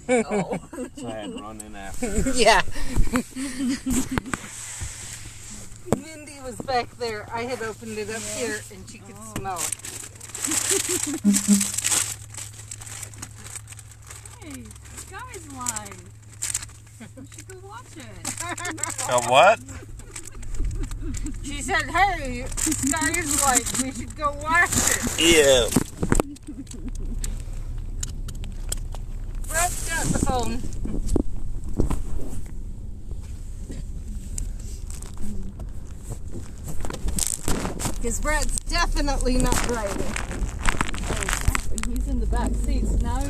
Oh. So I had to run in after her. Yeah. Mindy was back there. I had opened it up here and she could smell it. Hey, Sky's line. We should go watch it. What? She said, hey, Sky's like, we should go watch it. Yeah. Brett's got the phone. Because Brett's definitely not driving. Oh, exactly. He's in the back seat, so now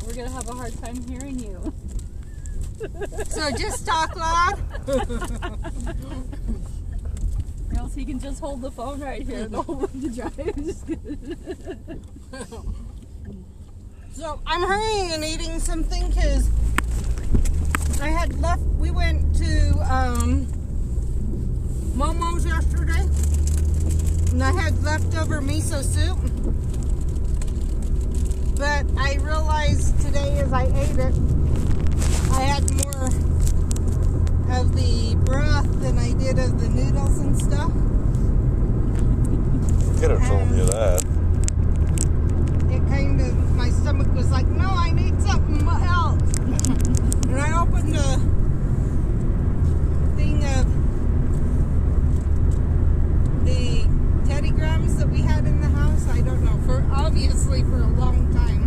we're gonna have a hard time hearing you. So just talk loud. Or else he can just hold the phone right here the whole way to drive. So I'm hurrying and eating something because I had left. We went to Momo's yesterday, and I had leftover miso soup. But I realized today, as I ate it, I had more of the broth than I did of the noodles and stuff. Could have told you that. It kind of, my stomach was like, no, I need something else. And I opened a thing of the Teddy Grahams that we had in the house. I don't know, obviously for a long time,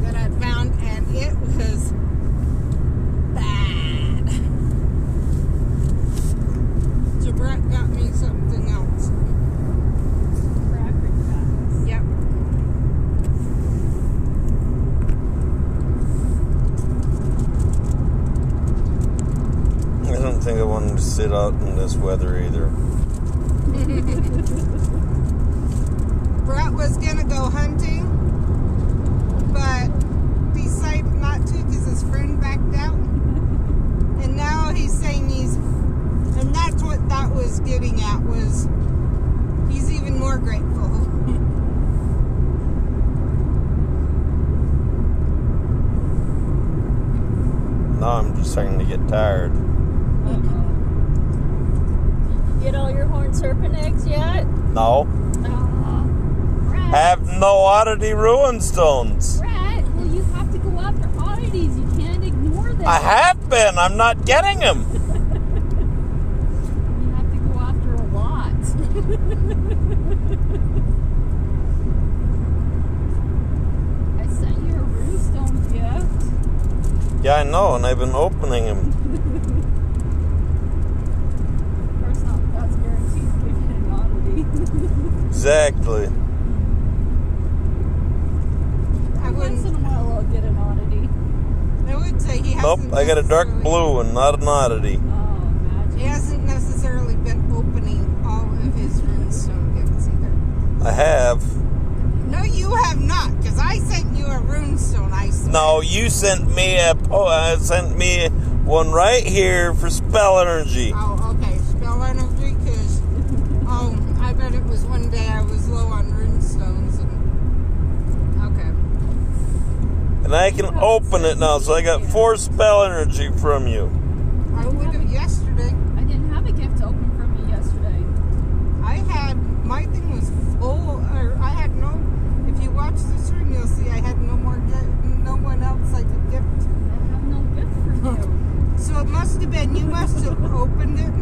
that I'd found, and it was bad. So Brett got me something else. Yep. I don't think I wanted to sit out in this weather either. Brett was gonna go hunting, but decided not to because his friend backed out. And now he's saying and that's what that was getting at, was he's even more grateful. Now I'm just starting to get tired. Get all your horned serpent eggs yet? No. Brett. Have no oddity ruin stones. Brett, well, you have to go after oddities. You can't ignore them. I have been. I'm not getting them. You have to go after a lot. I sent you a runestone gift. Yeah, I know, and I've been opening them. Of course, that's guaranteed to give you an oddity. Exactly. Once in a while, I'll get an oddity. I would say he hasn't. Nope, I got a dark blue and not an oddity. Oh, imagine. He hasn't necessarily been opening all of his runestone gifts either. I have. No, you have not, because I sent you a runestone. I swear. No, you sent me one right here for spell energy. Oh, okay. Spell energy, because I bet it was one day I was low on runestones. Okay. And I can open it now, so I got 4 spell energy from you. I would have yesterday. I didn't have a gift to open from you yesterday. My thing was full, or I had no, if you watch the stream, you'll see I had no one else I could gift. I have no gift for you. So it must have been, you must have opened it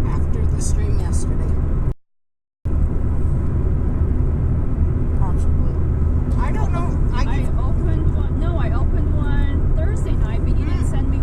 after the stream yesterday. Possibly. I don't know. I opened one Thursday night, but you didn't send me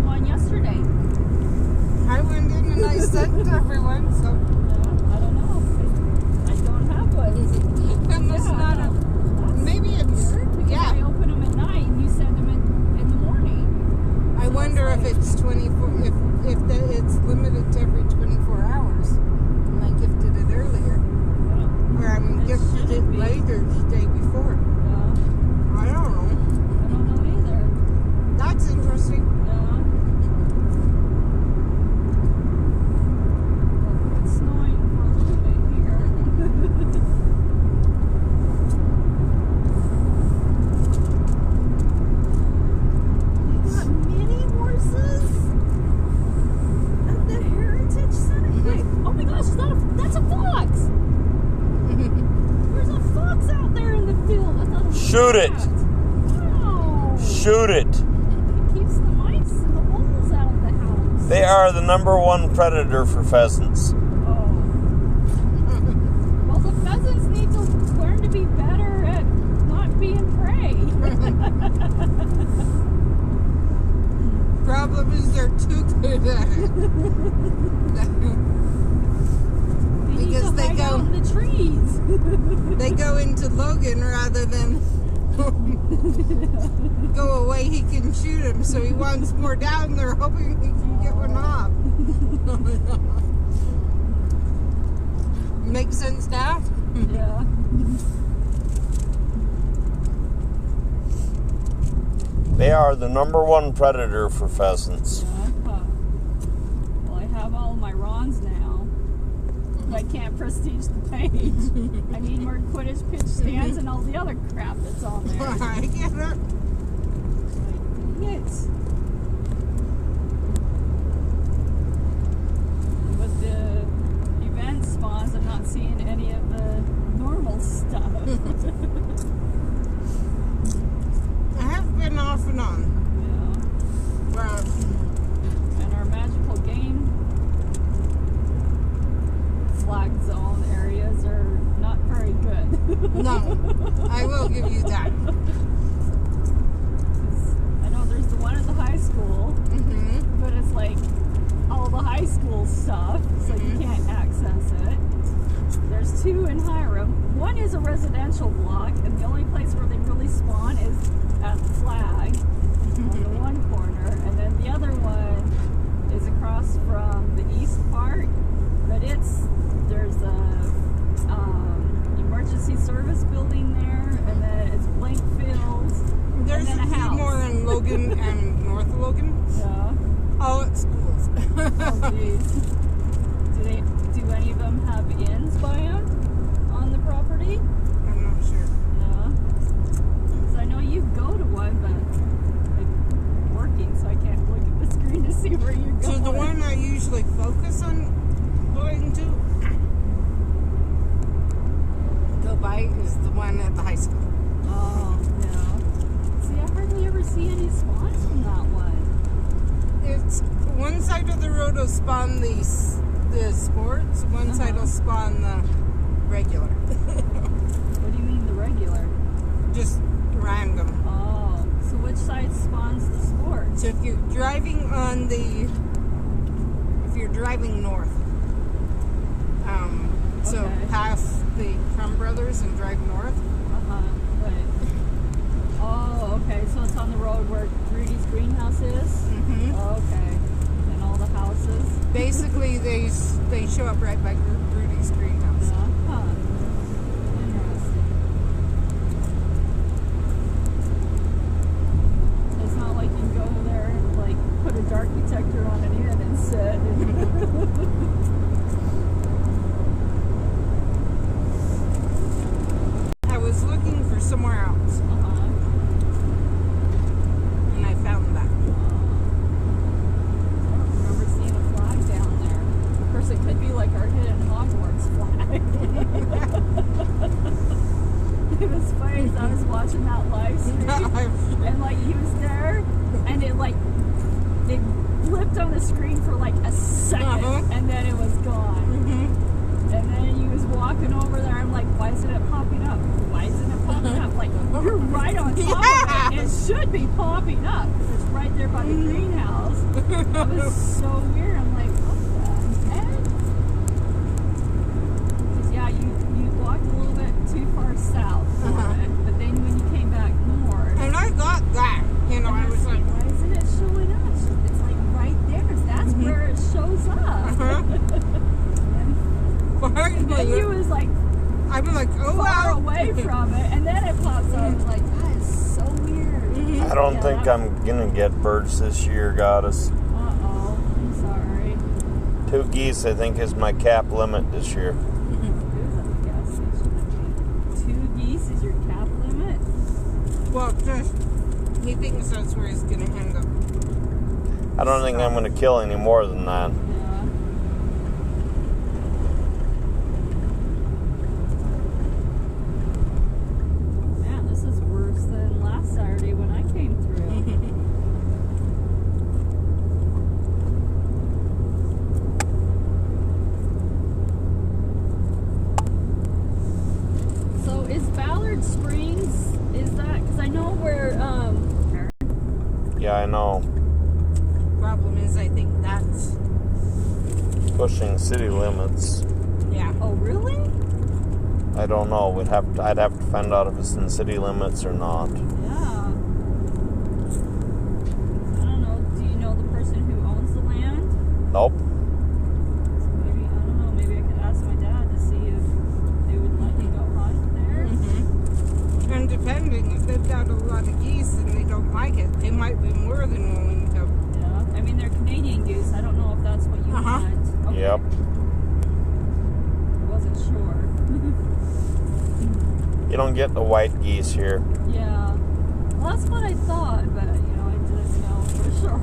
Shoot it. Wow. Shoot it. It keeps the mice and the moles out of the house. They are the #1 predator for pheasants. Oh. Well, the pheasants need to learn to be better at not being prey. Problem is they're too good at it. Because they go in the trees. They go into Logan rather than go away. He can shoot him, so he wants more down there, hoping he can get one off. Make sense now? Yeah. They are the #1 predator for pheasants. Well, I have all my Rons now. I can't prestige the page. I need more Quidditch pitch stands and all the other crap that's on there. I get it. Dang it. With the event spawns, I'm not seeing any of the normal stuff. I have been off and on. Yeah. Well, And our magical game flag zone areas are not very good. no, I will give you that. 'Cause I know there's the one at the high school, but it's like all the high school stuff, so you can't access it. There's 2 in Hiram. One is a residential block, and the only place where they really spawn is at the flag on the one corner, and then the other one is across from the east part, but there's a emergency service building there, and then it's blank fields, There's and then a a few house. more in Logan and North of Logan. Yeah. All at schools. Oh, geez. Do any of them have inns by them on the property? I'm not sure. No. Because I know you go to one, but I'm working, so I can't look at the screen to see where you're going. So the one I usually focus on going to go by is the one at the high school. Oh, yeah. See, I hardly ever see any spawns from that one. It's one side of the road will spawn the sports, one side will spawn the regular. What do you mean the regular? Just random. Oh, so which side spawns the sports? So if you're driving north, so Okay. past the Crumb Brothers and drive north. Right. Oh, okay. So it's on the road where Rudy's greenhouse is? Mm-hmm. Okay. And all the houses? Basically, they show up right by Rudy's greenhouse. Huh. Interesting. It's not like you can go there and like put a dark detector on an inn and sit. I was looking for somewhere else, and I found that. I don't remember seeing a flag down there. Of course, it could be like our hidden Hogwarts flag. It was funny as I was watching that live stream, and like he was there, and it blipped on the screen for like a second, and then it was gone. And then he was walking over there. I'm like, why isn't it popping up? Why isn't it popping up? Like, you're right on top of it. It should be popping up. It's right there by the greenhouse. It was so weird. I'm like, what the heck? Because, yeah, you walked a little bit too far south for it. But then when you came back north. And I got that. You know, I was like, why isn't it showing up? It's like right there. That's where it shows up. And then he was like, I'm like, oh far wow. away from it, and then it pops up. It's like, that is so weird. I don't think I'm gonna get birds this year, Goddess. Uh-oh, I'm sorry. 2 geese, I think, is my cap limit this year. Who's at the gas station? 2 geese is your cap limit? Well, just he thinks that's where he's gonna end up. I don't think I'm gonna kill any more than that. Yeah. Man, this is where Yeah, I know. Problem is, I think that's... Pushing city limits. Yeah. Oh, really? I don't know. I'd have to find out if it's in city limits or not. Yeah. I don't know. Do you know the person who owns the land? Nope. So maybe, I don't know, maybe I could ask my dad to see if they would let me go hunt there. Mm-hmm. And depending, if they've got a lot of geese and they don't like it, they might be more than willing to. Yeah. I mean, they're Canadian goose. I don't know if that's what you want. Okay. Yep. I wasn't sure. You don't get the white geese here. Yeah. Well, that's what I thought, but, I didn't know for sure.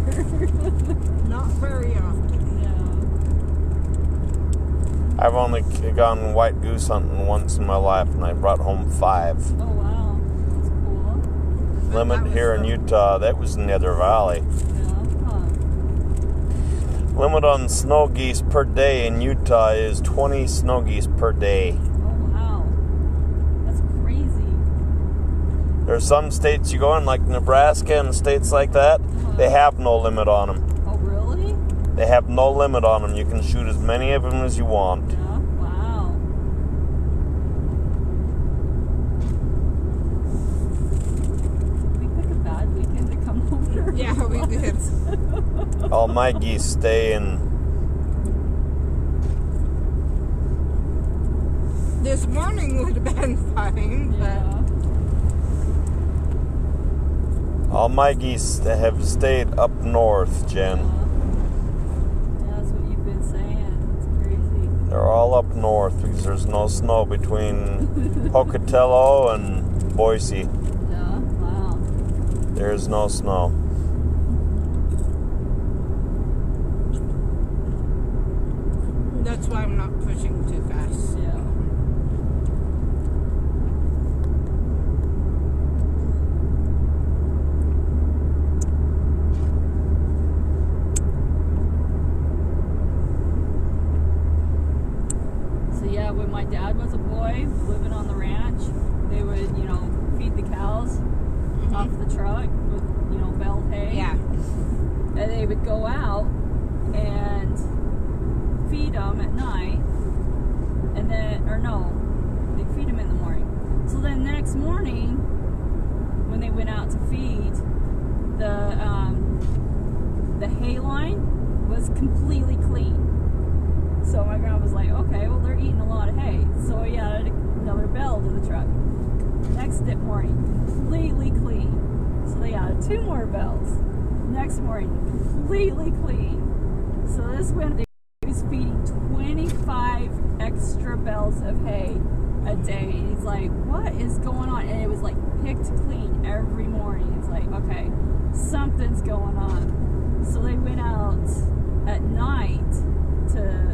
Not very often. Yeah. I've only gone white goose hunting once in my life, and I brought home 5. Oh, wow. That's cool. Limit here in Utah, that was in the other valley. Yeah. Huh. Limit on snow geese per day in Utah is 20 snow geese per day. There's some states you go in, like Nebraska and states like that, they have no limit on them. Oh, really? They have no limit on them. You can shoot as many of them as you want. Yeah, wow. We picked a bad weekend to come over. Yeah, we did. All my geese stay in. This morning would have been fine, Yeah. All my geese have stayed up north, Jen. Yeah, that's what you've been saying. It's crazy. They're all up north because there's no snow between Pocatello and Boise. Yeah, wow. There's no snow. that's why I'm not pushing too fast. Yeah. When my dad was a boy living on the ranch, they would, feed the cows off the truck with, baled hay. Yeah. And they would go out and feed them at night, and then, they'd feed them in the morning. So then the next morning, when they went out to feed, the hay line was completely clean. So my grandma was like, okay, well, they're eating a lot of hay. So he added another bell to the truck. Next morning, completely clean. So they added 2 more bells. Next morning, completely clean. So this winter, he was feeding 25 extra bells of hay a day. He's like, what is going on? And it was like picked clean every morning. It's like, okay, something's going on. So they went out at night to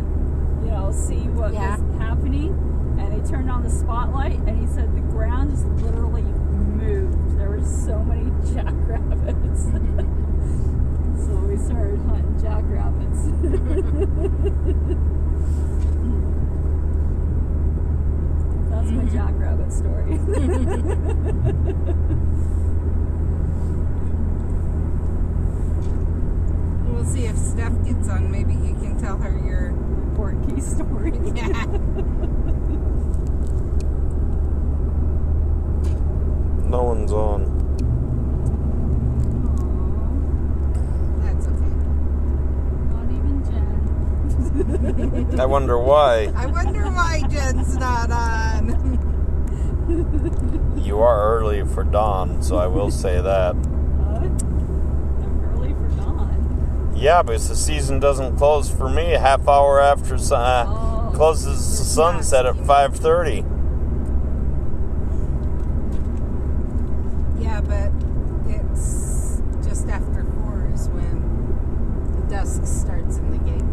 see what was happening, and they turned on the spotlight, and he said the ground just literally moved. There were so many jackrabbits. So we started hunting jackrabbits. That's my jackrabbit story. We'll see if Steph gets on. Maybe you can tell her your Porky story. Yeah. No one's on. Aww. That's okay. Not even Jen. I wonder why. I wonder why Jen's not on. You are early for dawn, so I will say that. Yeah, because the season doesn't close for me a half hour after closes the sunset at 5:30. Yeah, but it's just after 4 is when the dusk starts in the gate.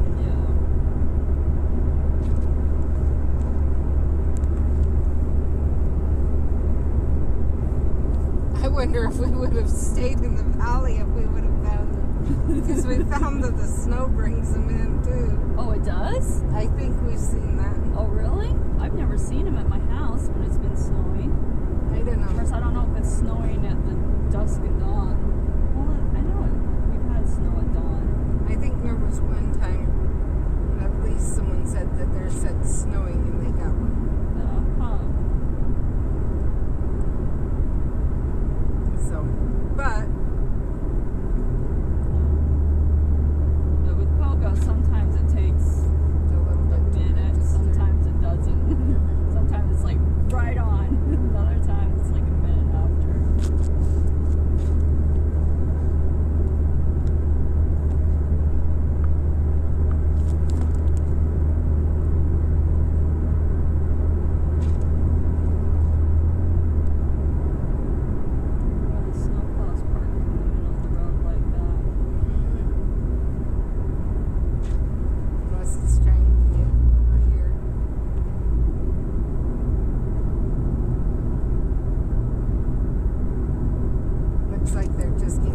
Yeah. I wonder if we would have stayed in the valley if we would have found them. Because we found that the snow brings them in too. Oh, it does? I think we've seen that. Oh, really? I've never seen them at my house when it's been snowing. I don't know. Of course, I don't know if it's snowing at the dusk and dawn. Well, I know it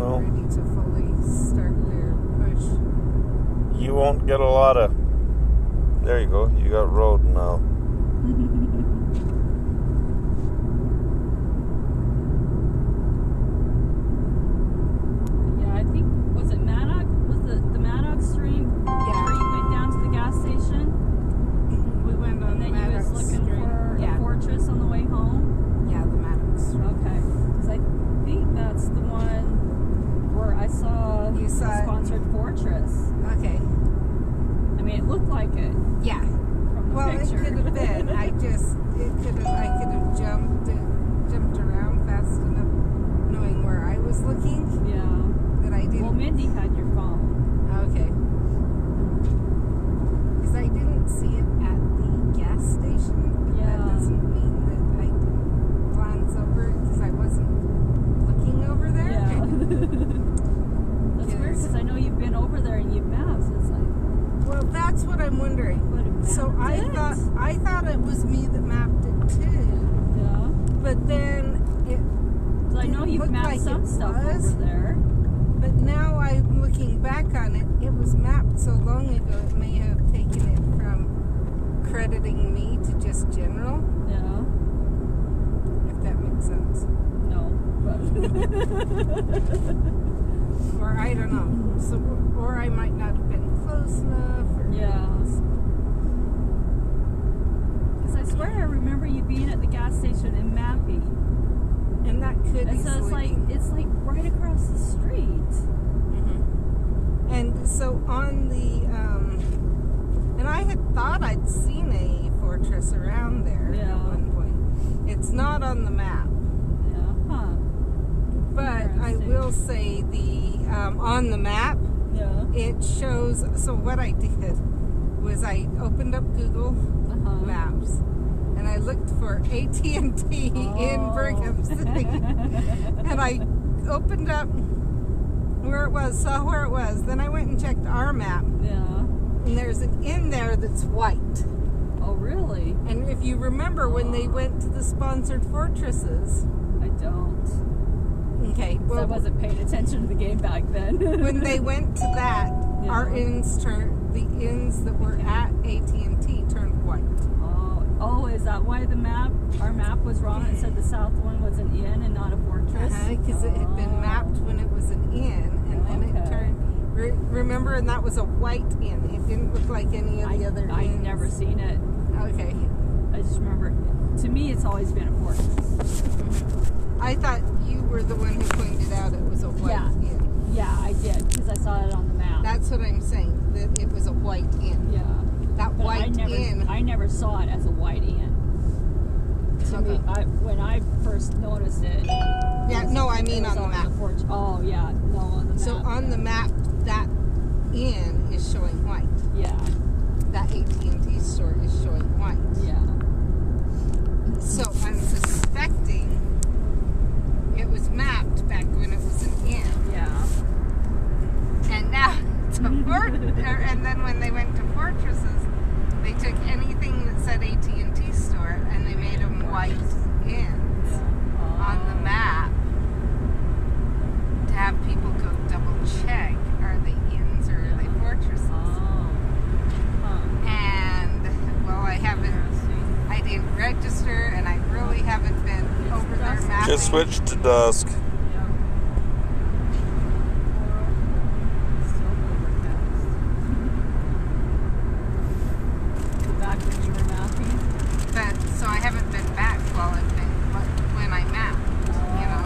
No. ready to fully start their push. You won't get a lot of... There you go. You got road now. Yeah, I think, was it Maddox? Was the Maddox stream? Yeah. Where you went down to the gas station? We went on And the then you Maddox was looking Street. for Yeah. a fortress on the way home? Yeah, the Maddox Street. Okay. Because I think that's the one where I saw You saw the it? sponsored fortress. Okay. I mean, it looked like it Yeah. from the Well, picture. it could have been. I could have jumped around fast enough, knowing where I was looking, Yeah. but I didn't. Well, Mindy had your phone. Okay. Because I didn't see it at the gas station, but Yeah. that doesn't mean that I didn't glance over it because I wasn't looking over there. Yeah. That's weird because I know you've been over there and you've mapped. So it's like, Well, that's what I'm wondering. but it So mapped it. I thought it was me that mapped it too, Yeah. but then it. 'Cause I know didn't you've look mapped like some it stuff was. over there. But now I'm looking back on it, it was mapped so long ago it may have taken it from crediting me to just general, Yeah. if that makes sense. No. Or I don't know. So, or I might not have been close enough. Or Yeah. Because I swear I remember you being at the gas station in Mappy. And that could And so it's like right across the street. And so on the, and I had thought I'd seen a fortress around there Yeah. at one point. It's not on the map. Yeah. Huh. But I Interesting. will say on the map, Yeah. it shows. So what I did was I opened up Google Uh-huh. Maps and I looked for AT&T in Brigham City, and I opened up where it was, saw where it was. Then I went and checked our map, Yeah. and there's an inn there that's white. Oh, really? And if you remember when they went to the sponsored fortresses, I don't. okay, 'Cause I wasn't paying attention to the game back then. when they went to that, Yeah. our inns turned, the inns that were at AT&T turned white. Oh, is that why our map was wrong? It said the south one was an inn and not a fortress? Because it had been mapped when it was an inn, and then it Okay. turned. Remember, and that was a white inn. It didn't look like any of the other I'd inns. never seen it. Okay. I just remember, to me, it's always been a fortress. I thought you were the one who pointed out it was a white Yeah. inn. Yeah, I did, because I saw it on the map. That's what I'm saying, that it was a white inn. Yeah. That But white inn. I never saw it as a white inn. To me, when I first noticed it. Yeah, no, I mean it was on the map. Oh, yeah, no, on the map. So on the map, that inn is showing white. Yeah, That AT&T store is showing white. yeah. So I'm suspecting it was mapped back when it was an inn. Yeah. And now it's a and then when they went to fortresses, they took anything that said AT&T store and they made them white inns on the map to have people go double check, are they inns or are they fortresses? And well, I didn't register, and I really haven't been over there mapping. Just switch to dusk. But so I haven't been back when I mapped. You know,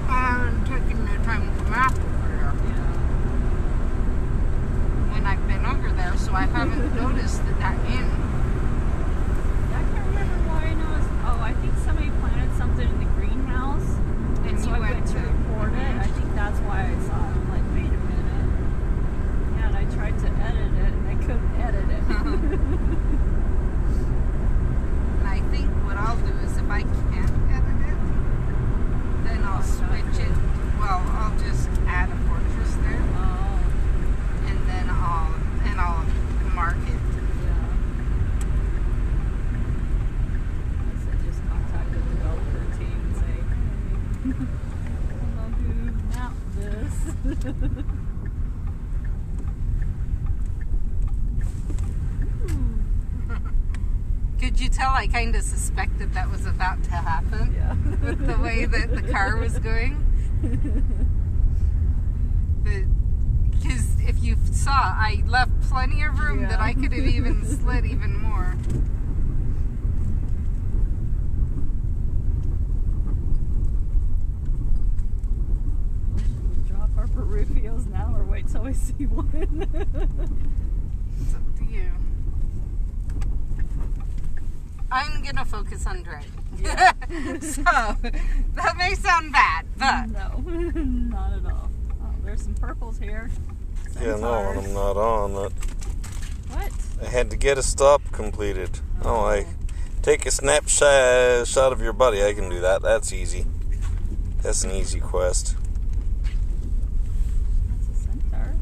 I haven't taken the time to map over there when I've been over there, so I haven't noticed that inn. I can't remember why I noticed. Oh, I think somebody planted something in the greenhouse, and so I went to report it. I think that's why I saw it. I'm like, wait a minute. Yeah, and I tried to edit it, and I couldn't edit it. And I think what I'll do is if I can't edit it, then I'll switch it. Well, I'll just add a fortress there, and then I'll mark it. Yeah. I said just contact the developer team and say, hey, I don't know who Could you tell I kind of suspected that was about to happen? Yeah. With the way that the car was going? Because if you saw, I left plenty of room that I could have even slid even more. Drop our Peruvios now or wait till we see one? It's up to you. I'm gonna focus on driving. Yeah. So, that may sound bad, but... No, not at all. Oh, there's some purples here. Yeah, no, I'm not on it. What? I had to get a stop completed. Oh, I take a snapshot of your buddy. I can do that. That's easy. That's an easy quest. That's a centaur.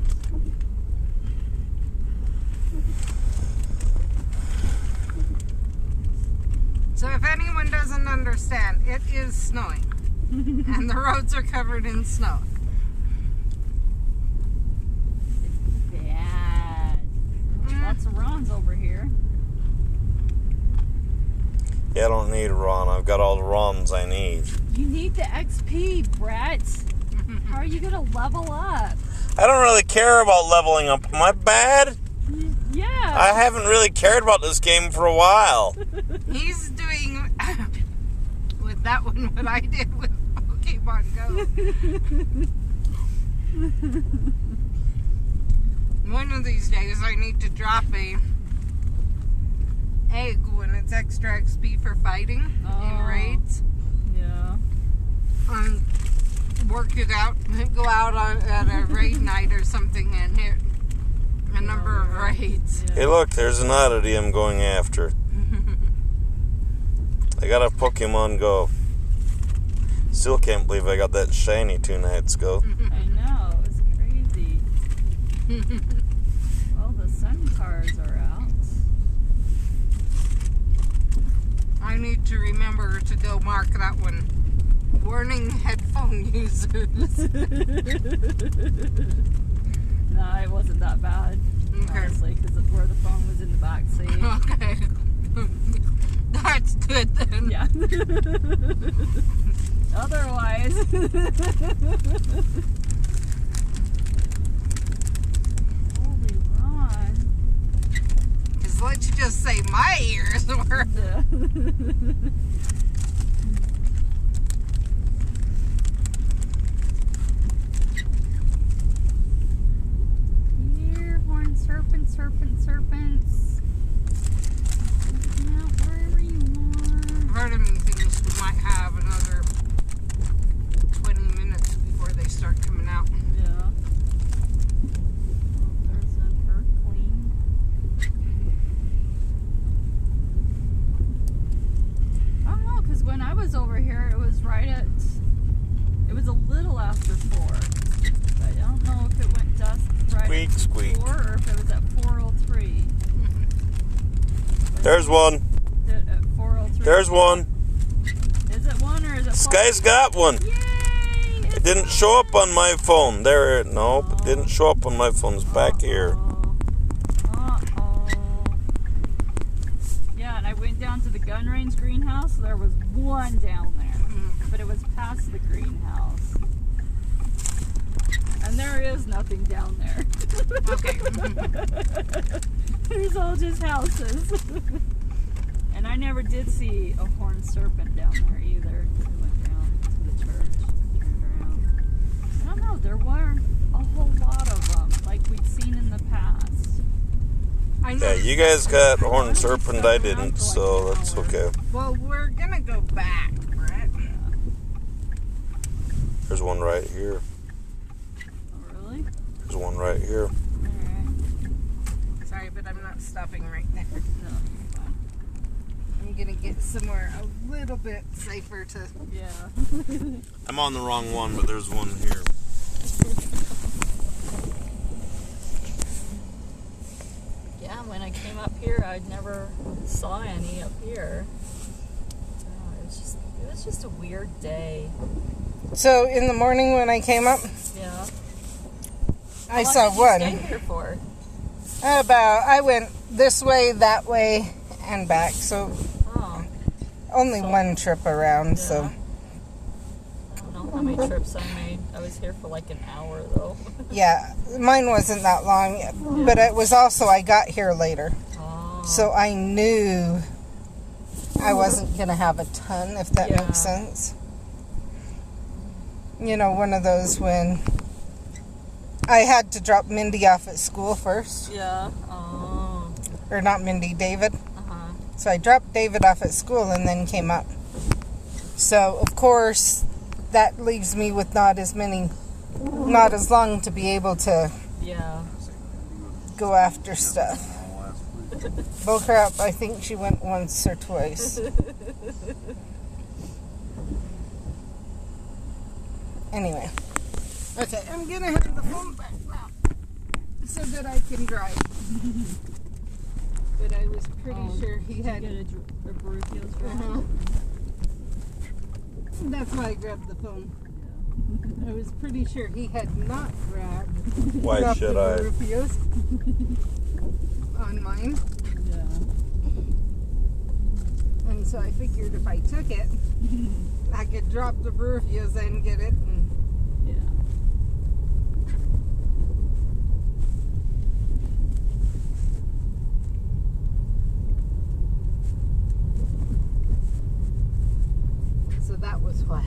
So if anyone doesn't understand, it is snowing. And the roads are covered in snow. It's bad. Lots of Rons over here. Yeah, I don't need a Ron. I've got all the Rons I need. You need the XP, Brett. How are you going to level up? I don't really care about leveling up. Am I bad? Yeah. I haven't really cared about this game for a while. He's doing with that one what I did with Pokemon Go. One of these days I need to drop a egg when it's extra XP for fighting in raids. Yeah. Work it out, go out at a raid night or something and hit a number of raids. Yeah. Hey, look, there's an oddity I'm going after. I got a Pokemon Go. Still can't believe I got that shiny 2 nights ago. I know, it's crazy. Well, the centaurs are out. I need to remember to go mark that one. Warning headphone users. No, it wasn't that bad. Okay. Honestly, because where the phone was in the back seat. Okay. That's good then. Yeah. Otherwise. Holy Ron. Because let's just say my ears were. Yeah. Here, horned serpents. Now, wherever you are. Part of me thinks we might have another 20 minutes before they start coming out. Yeah. There's an Earthling. I don't know, because when I was over here, it was it was a little after 4. But I don't know if it went dusk right at Squeak. 4 or if it was at 4:03. There's one. At 4:03. There's one. Is it 1 or is it 4? This guy's got one. Yay! It didn't show up on my phone. Nope, it didn't show up on my phone. It's back here. Uh-oh. Yeah, and I went down to the gun range greenhouse. There was one down there, but it was past the greenhouse. And there is nothing down there. Okay. There's all just houses. And I never did see a horned serpent down there either. We went down to the church, turned around. I don't know, there weren't a whole lot of them like we'd seen in the past. I know. Yeah, you guys got horned serpent. I didn't, so that's okay. Well, we're gonna go back, Brett. There's one right here. Oh, really? There's one right here. Alright. Sorry, but I'm not stopping right there. No, you're fine. I'm gonna get somewhere a little bit safer to. Yeah. I'm on the wrong one, but there's one here. Yeah, when I came up here, I'd never saw any up here. Oh, it was just a weird day. So in the morning when I came up, Yeah. I saw one. Stay here for? I went this way, that way, and back. So only one trip around. Yeah. So I don't know how many trips I made. I was here for like an hour though. yeah, mine wasn't that long, but it was also I got here later, so I knew I wasn't gonna have a ton, if that makes sense. You know, one of those when I had to drop Mindy off at school first. Yeah. Or not Mindy, David. Uh-huh. So I dropped David off at school and then came up. So, of course, that leaves me with not as long to be able to go after stuff. Bullcrap, I think she went once or twice. Anyway. Okay, I'm gonna have the phone back now so that I can drive. But I was pretty sure he had a Barufio's right? That's why I grabbed the phone. I was pretty sure he had not grabbed. Why should I? Barufios on mine. Yeah. And so I figured if I took it, I could drop the Barufios and get it. And so that was why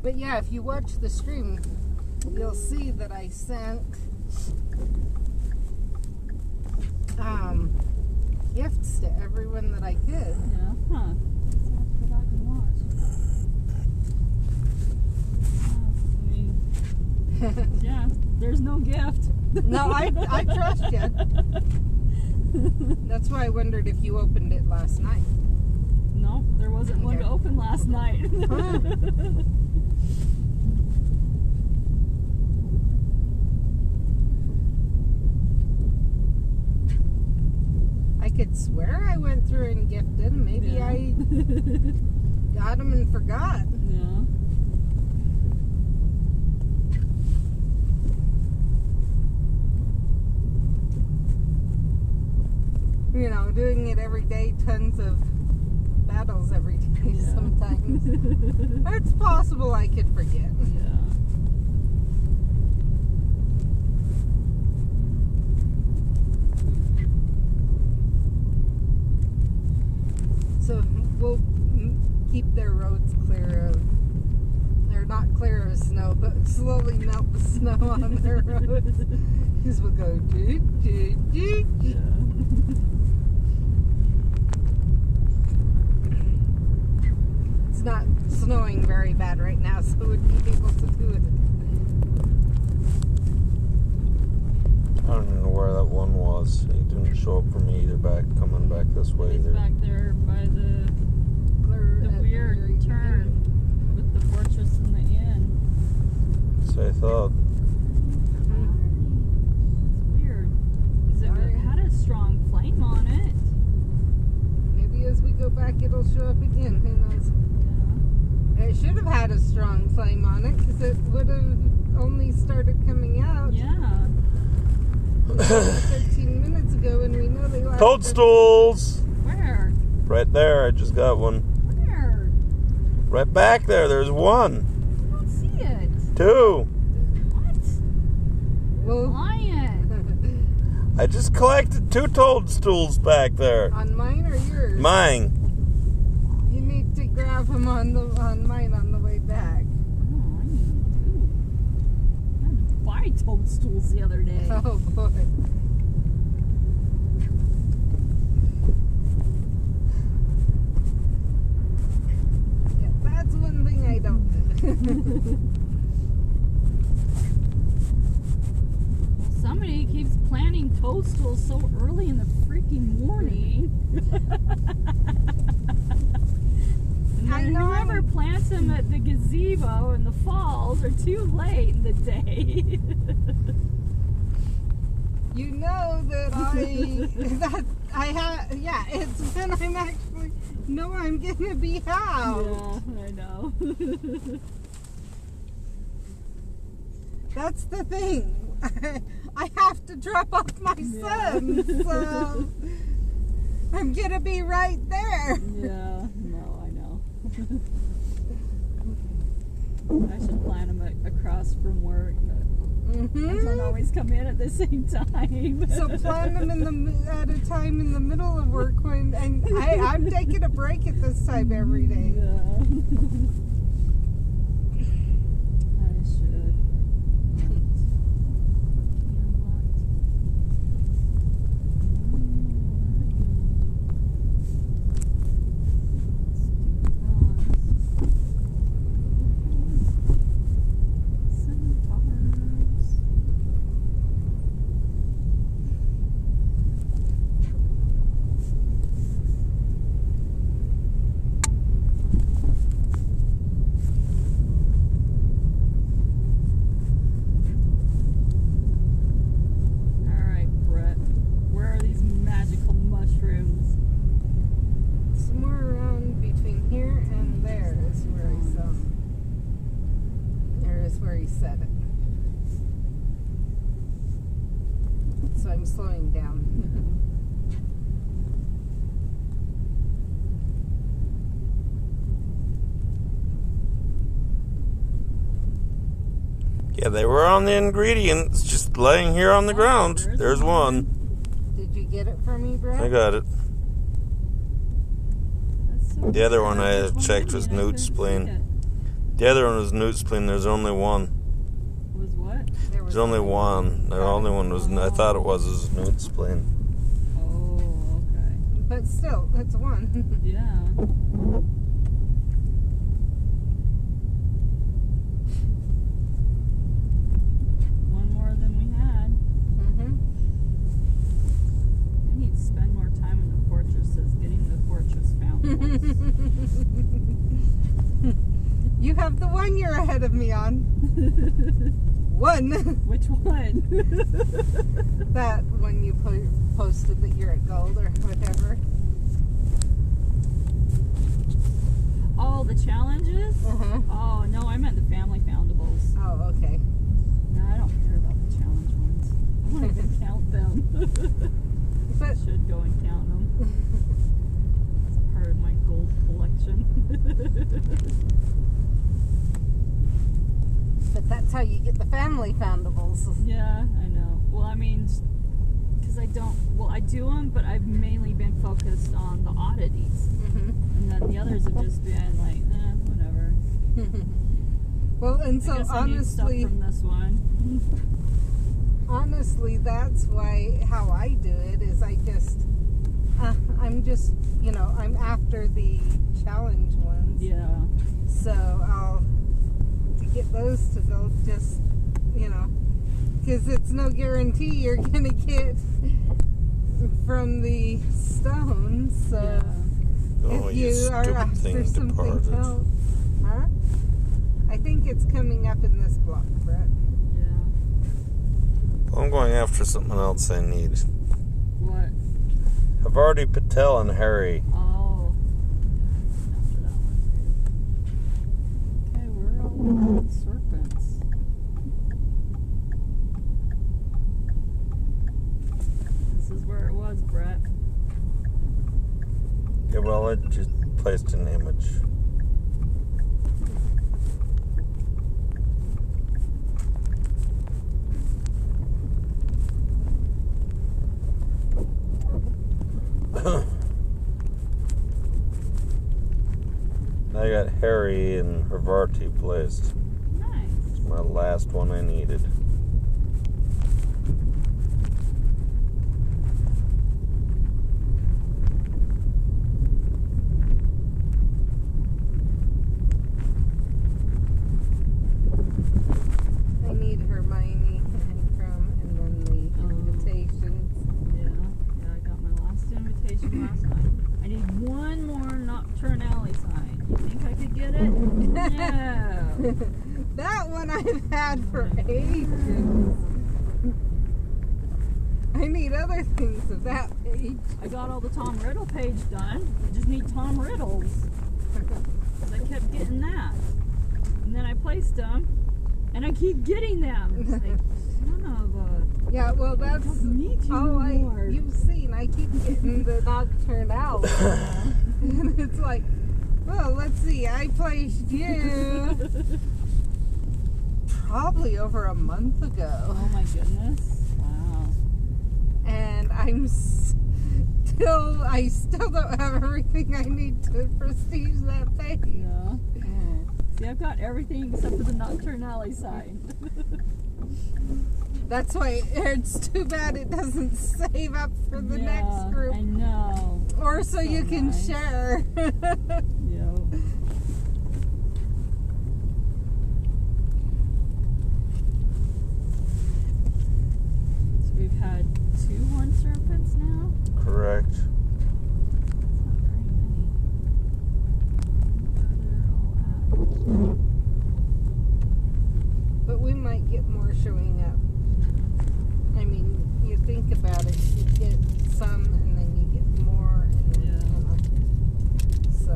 But yeah, if you watch the stream, you'll see that I sent gifts to everyone that I could. Yeah. Huh. So I have to go back and watch. Yeah, there's no gift. No, I trust you. That's why I wondered if you opened it last night. Nope, there wasn't one to open last night. I could swear I went through and gifted. Maybe I got them and forgot. Yeah. You know, doing it every day, tons of battles every day sometimes. It's possible I could forget. Yeah. So we'll keep their roads clear of, they're not clear of snow, but slowly melt the snow on their roads. Because we'll go, doo, doo, doo. Yeah. It's not snowing very bad right now, so we'd be able to do it. I don't even know where that one was. He didn't show up for me either coming back this way He's either. back there by the weird turn with the fortress and the inn. So I thought. It's weird. Because it had a strong flame on it. Maybe as we go back it'll show up again. Who knows? Yeah. It should have had a strong flame on it because it would have only started coming out. Yeah. 13 minutes ago when we know they lasted. Toadstools! Where? Right there, I just got one. Where? Right back there, there's one. I don't see it. 2. What? Well, Lion. I just collected 2 toadstools back there. on mine or yours? Mine. You need to grab them on mine on the way back. Oh, I need two. I had to buy toadstools the other day. Oh boy. Yeah, that's one thing I don't do. Somebody keeps planting toadstools so early in the freaking morning. I know. Whoever plants them at the gazebo in the falls are too late in the day. You know that it's when I'm actually know I'm gonna be out. Yeah, I know. That's the thing. I have to drop off my son, so I'm gonna be right there. Yeah, no, I know. I should plan them across from work, but I don't always come in at the same time. So plan them at a time in the middle of work and I'm taking a break at this time every day. Yeah. I should. I'm slowing down. Yeah, they were on the ingredients, just laying here on the ground. There's one. Did you get it for me, Brett? I got it. The other one I checked was newt spleen. The other one was newt spleen. There's only one. Was what? There's only one. The only one was. I thought it was newt spleen. Oh, okay. But still, it's one. Yeah. One more than we had. I need to spend more time in the fortresses, getting the fortress fountains. You have the 1 year ahead of me on. One. Which one? That one you posted that you're at gold or whatever. Oh, the challenges? Oh, no, I meant the family foundables. Oh, okay. No, I don't care about the challenge ones. I won't even count them. But I should go and count them. It's a part of my gold collection. But that's how you get the family foundables. Yeah, I know. Well, I mean, because I do them, but I've mainly been focused on the oddities. And then the others have just been like, whatever. Well, and so I need stuff honestly, from this one. honestly, that's how I do it is I'm just, I'm after the challenge ones. Yeah. So to get those to go, just, because it's no guarantee you're going to get from the stones. So if you are after something else. Huh? I think it's coming up in this block, Brett. Yeah. I'm going after something else I need. What? Havarti Patel and Harry. Oh. After that one, too. Okay, where are all the serpents? This is where it was, Brett. Yeah, well, I just placed an image. I got Harry and Havarti placed. Nice. It's my last one I needed. I need Hermione and Crumb and then the invitations. Yeah, I got my last invitation last night. I need one more Nocturne Alley sign. You think I could get it? No. That one I've had for ages. I other things of that page. I got all the Tom Riddle page done. I just need Tom Riddles. I kept getting that. And then I placed them, and I keep getting them. It's like, son of a... Yeah, well, that's all you've seen. I keep getting the Nocturne Owl. And it's like, well, let's see. I placed you probably over a month ago. Oh, my goodness. Wow. And I still don't have everything I need to prestige that page. Yeah. Oh. See, I've got everything except for the Nocturne Alley sign. That's why it's too bad it doesn't save up for the next group. I know. Or so you can share. Yeah. So we've had 2 horned serpents now? Correct. That's not very many. Where they're all at. But we might get more showing up. I mean, you think about it, you get some and then you get more and then, you know. So.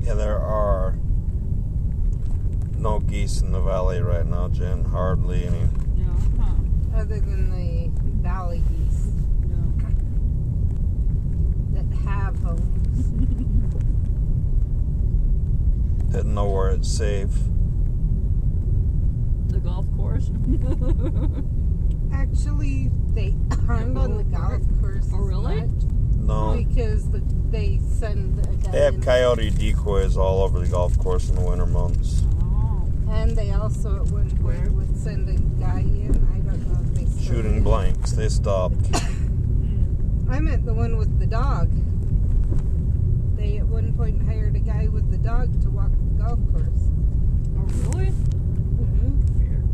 Yeah, there are no geese in the valley right now, Jen. Hardly any. No, huh? Other than the valley geese No. that have homes. That know where it's safe. The golf course? Actually, they aren't on the golf course. Oh, really? Much No. because they send a guy They have in. coyote decoys all over the golf course in the winter months. Oh. And they also at one point would send a guy in. I don't know if they still Shooting do. blanks. They stopped. I meant the one with the dog. They at one point hired a guy with the dog to walk the golf course. Oh, really? Mm-hmm. Weird.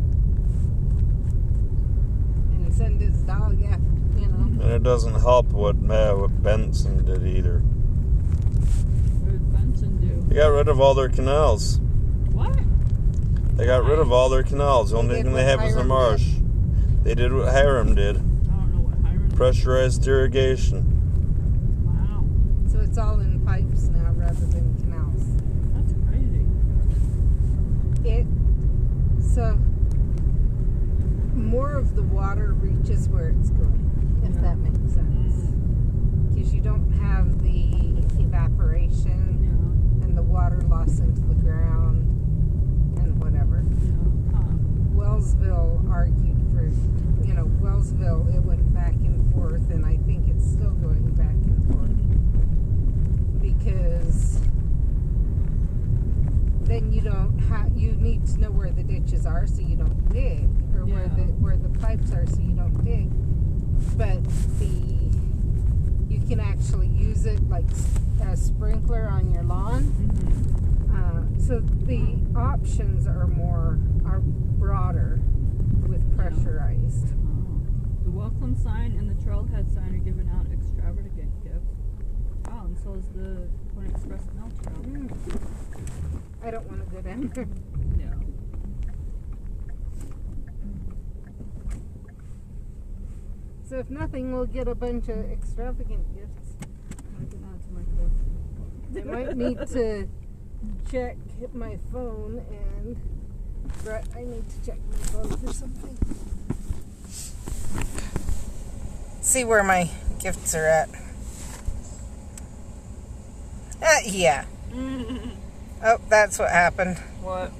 And send his dog after, you know. And it doesn't help what Benson did either. What did Benson do? They got rid of all their canals. What? They got rid of all their canals. The only did thing they what have is the Hiram marsh. They did what Hiram did. I don't know what Hiram did. Pressurized irrigation. Wow. So it's all in pipes now rather than canals. That's crazy. So more of the water reaches where it's going, if that makes sense. Because you don't have the evaporation Yeah. and the water loss into the ground and whatever. Yeah. Huh. Wellsville argued for, Wellsville, it went back and forth, and I think it's still going back and forth. Because then you need to know where the ditches are so you don't dig, or where the pipes are so you don't dig. But you can actually use it like a sprinkler on your lawn. Mm-hmm. So the options are broader with pressurized. Oh. The welcome sign and the trailhead sign are giving out extravagant gifts. Oh, and so is the Point Express Mail Trail. I don't want to go down there. No. So if nothing, we'll get a bunch of extravagant gifts. I can add to my collection. I might need to check my phone and Brett, I need to check my phone for something. See where my gifts are at. Yeah. Oh, that's what happened. What?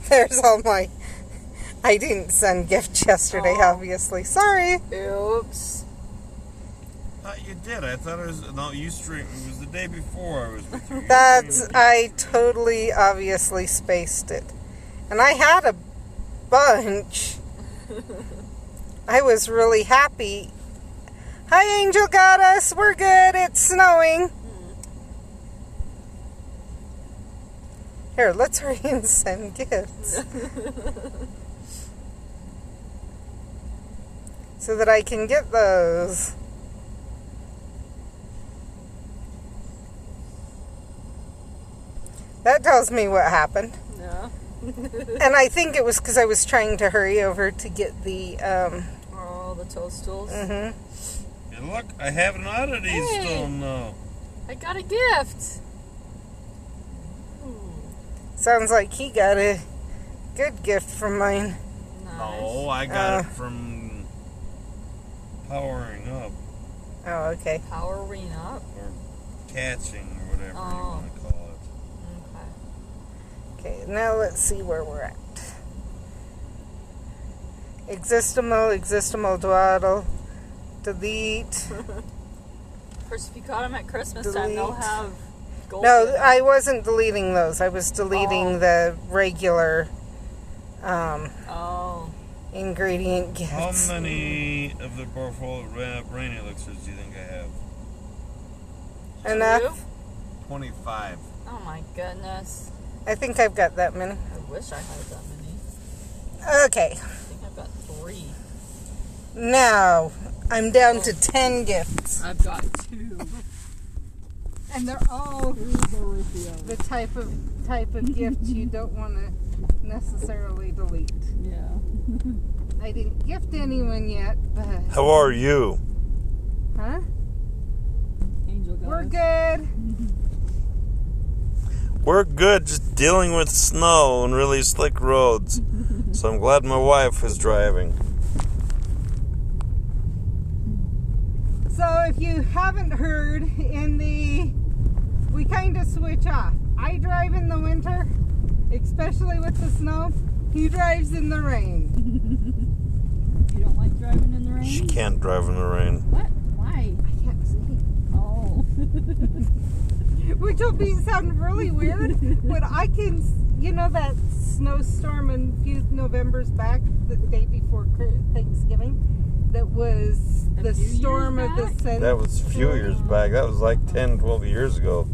There's all my... I didn't send gifts yesterday, obviously. Sorry. Oops. You did. I thought it was... No, you streamed. It was the day before I was with you. I totally, obviously spaced it. And I had a bunch. I was really happy. Hi, Angel Goddess. We're good. It's snowing. Here, let's hurry and send gifts. So that I can get those. That tells me what happened. Yeah. And I think it was because I was trying to hurry over to get the, the toadstools. Mm-hmm. And look, I have an oddity still now. I got a gift. Sounds like he got a good gift from mine. Nice. Oh, I got it from powering up. Oh, okay. Powering up? Or catching, or whatever you want to call it. Okay, now let's see where we're at. Existimal, dwaddle, delete. Of course, if you got them at Christmas time, they'll have gold. No, I wasn't deleting those. I was deleting the regular ingredient gifts. How many of the portfolio brain elixirs do you think I have? Enough? 25. Oh my goodness. I think I've got that many. I wish I had that many. Okay. I think I've got 3. Now, I'm down to 10 gifts. I've got 2. And they're all the type of gift you don't want to necessarily delete. Yeah. I didn't gift anyone yet, but... How are you? Huh? Angel guys. We're good. We're good, just dealing with snow and really slick roads. So I'm glad my wife is driving. So if you haven't heard, we kind of switch off. I drive in the winter, especially with the snow. He drives in the rain. You don't like driving in the rain? She can't drive in the rain. What? Why? I can't see. Oh. Which will sound really weird, but I can, that snowstorm a few Novembers back, the day before Thanksgiving, that was the storm of the century. That was a few years back. That was like 10, 12 years ago.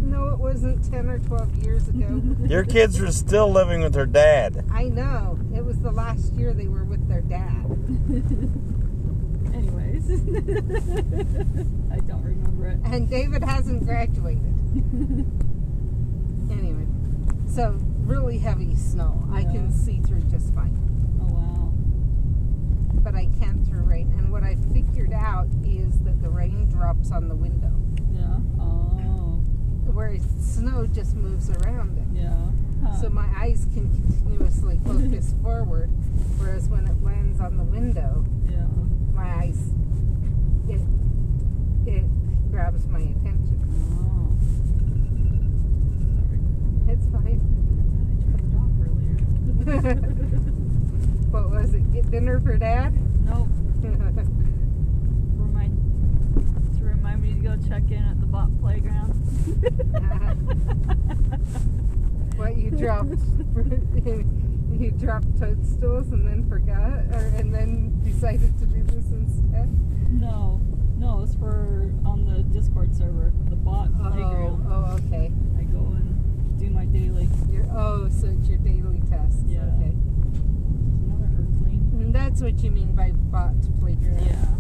No, it wasn't 10 or 12 years ago. Your kids were still living with their dad. I know. It was the last year they were with their dad. Anyways. I don't remember it. And David hasn't graduated. Anyway. So, really heavy snow. Yeah. I can see through just fine. Oh, wow. But I can't through rain. And what I figured out is that the rain drops on the window. Yeah. Oh. Whereas snow just moves around it. Yeah. Huh. So my eyes can continuously focus forward, whereas when it lands on the window, my eyes, it grabs my attention. Oh. Sorry. It's fine. I turned it off earlier. What was it? Get dinner for Dad? Nope. To remind me to go check in at the bot playground. What, you dropped toadstools and then forgot, and then decided to do this instead? No, it's for on the Discord server, the bot playground. Oh, okay. I go and do my daily. So it's your daily test. Yeah. Okay. Another Earthling. And that's what you mean by bot playground. Yeah.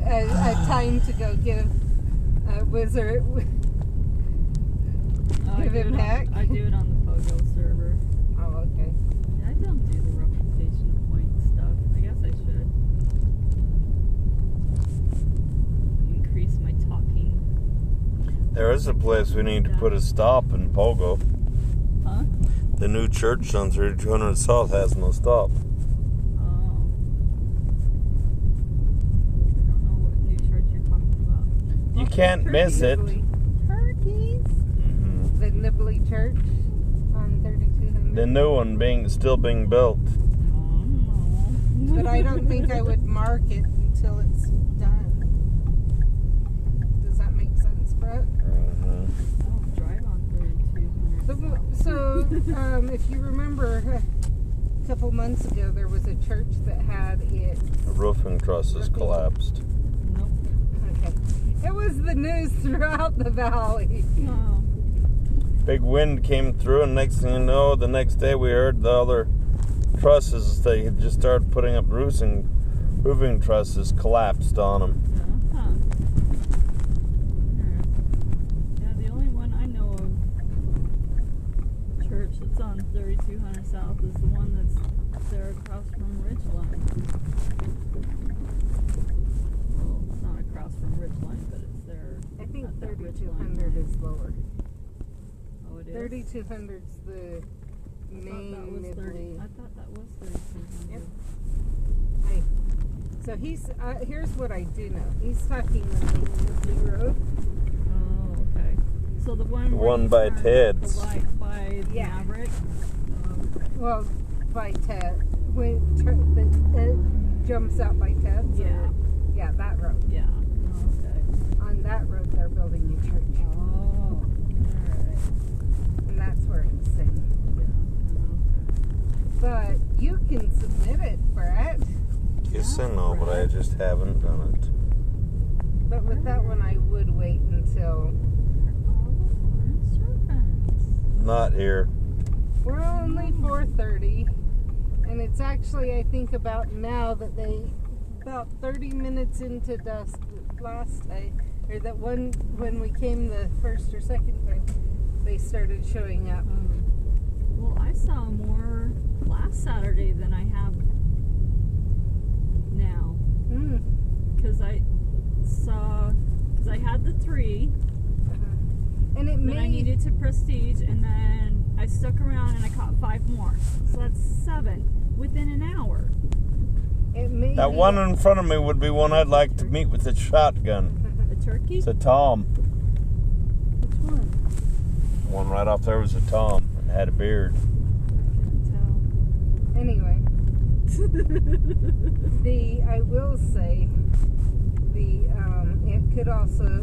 A time to go give a wizard. Give it back. I do it on the Pogo server. Oh, okay. I don't do the reputation point stuff. I guess I should increase my talking. There is a place we need to put a stop in Pogo. Huh? The new church on 3200 South has no stop. You can't miss it. Turkeys. Mm-hmm. The Nibley Church on 3200. The new one still being built. But I don't think I would mark it until it's done. Does that make sense, Brett? Mm-hmm. I don't drive on 3200. So, if you remember, a couple months ago, there was a church that had its roofing trusses collapsed. Nope. Okay. It was the news throughout the valley. Oh. Big wind came through, and next thing you know, the next day we heard the other trusses, they had just started putting up roofing trusses collapsed on them. Uh-huh. that's on 3200 South is the one that's there across from Ridgeline. Well, it's not across from Ridgeline, but it's there. I think at that 3200 Ridgeline is lower. Oh, it is? 3200's the main Midley. I thought that was 3200. Yep. So here's what I do know. He's talking the main Midley Road. Oh, okay. So the one The where one you by turn Ted's. by Yeah. Maverick. Oh, okay. Well, by Ted. When it jumps out by Ted's. Yeah. Yeah, that road. Yeah. Oh, okay. On that road, they're building a church. Oh, all right. And that's where it's saying. Yeah. But you can submit it, Brett. Yes, I know, but I just haven't done it. But with that one, I would wait until... All the barn serpents. Not here. We're only 4:30. And it's actually, I think, about now that about 30 minutes into dusk last night, or that one, when we came the first or second time, they started showing up. Well, I saw more last Saturday than I have now. Because I had the 3, And it then I needed to prestige, and then I stuck around and I caught 5 more. So that's 7 within an hour. That one in front of me would be one I'd like to meet with a shotgun. A turkey? It's a tom. Which one? One right off there was a tom and had a beard. I couldn't tell. Anyway, I will say,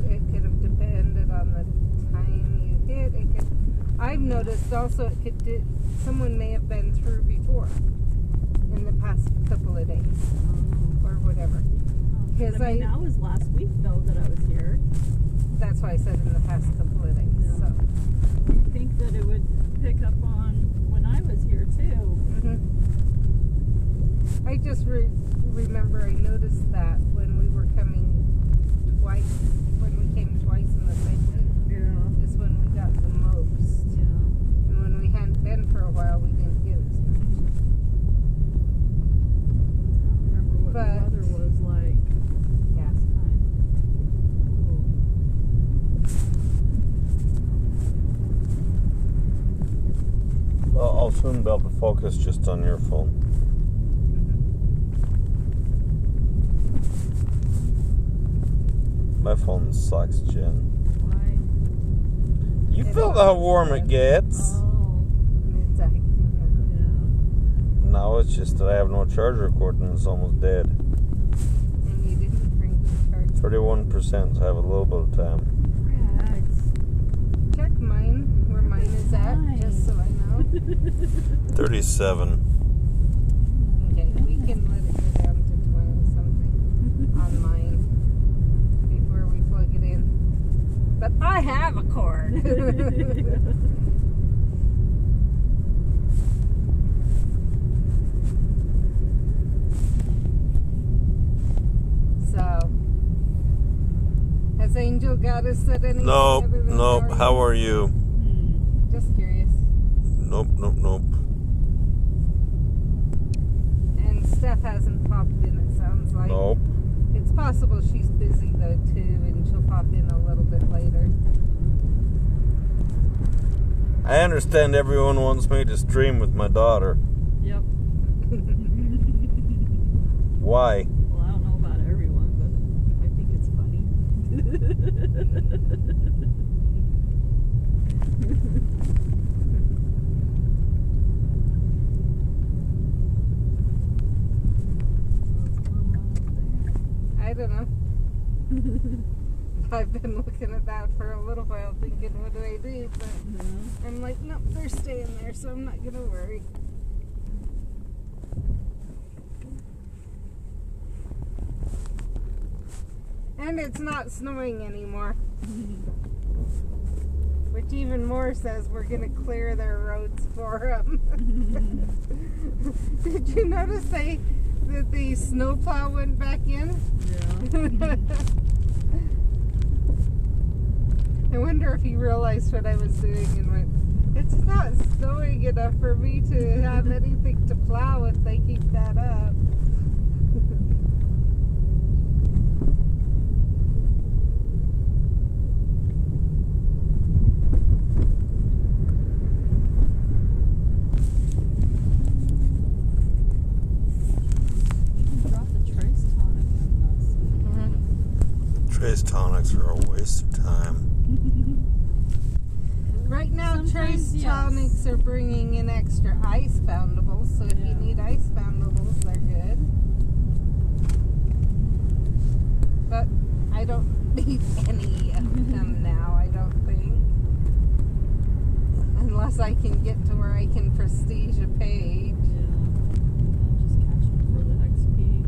it could have depended on the time you hit. I've noticed also someone may have been through before in the past couple of days or whatever. Because that was last week though that I was here. That's why I said in the past couple of days. Yeah. So. You'd think that it would pick up on when I was here too. I just remember I noticed that when we were coming when we came twice in the same day. Yeah. Is when we got the most. Yeah. And when we hadn't been for a while, we didn't get as much. I don't remember what the weather was like last time. Well, I'll soon be able to focus just on your phone. My phone sucks, Jen. Why? You feel how warm it gets. Oh. It's acting Yeah. No, it's just that I have no charger cord and it's almost dead. And you didn't bring the charge. 31%, so I have a little bit of time. Rags. Check mine, where mine is at, just so I know. 37. Okay, we can let it go down to 20 something on mine before we plug it in. But I have a cord. So, has Angel got us at anything? Nope, other than nope. How are you? Just curious. Nope, nope, nope. And Steph hasn't popped in, it sounds like. Nope. It's possible she's busy though too, and she'll pop in a little bit later. I understand everyone wants me to stream with my daughter. Yep. Why? Well, I don't know about everyone, but I think it's funny. I don't know. I've been looking at that for a little while thinking, what do I do? But I'm like, nope, they're staying there, so I'm not going to worry. And it's not snowing anymore. Which even more says we're going to clear their roads for them. Did you notice that the snowplow went back in? Yeah. I wonder if he realized what I was doing and went, It's not snowing enough for me to have anything to plow if they keep that up. Trace tonics are a waste of time. Right now, Sometimes, Trace yes. Tonics are bringing in extra ice boundables, so if you need ice boundables, they're good. But I don't need any of them now, I don't think. Unless I can get to where I can prestige a page. I'm just catching for the XP.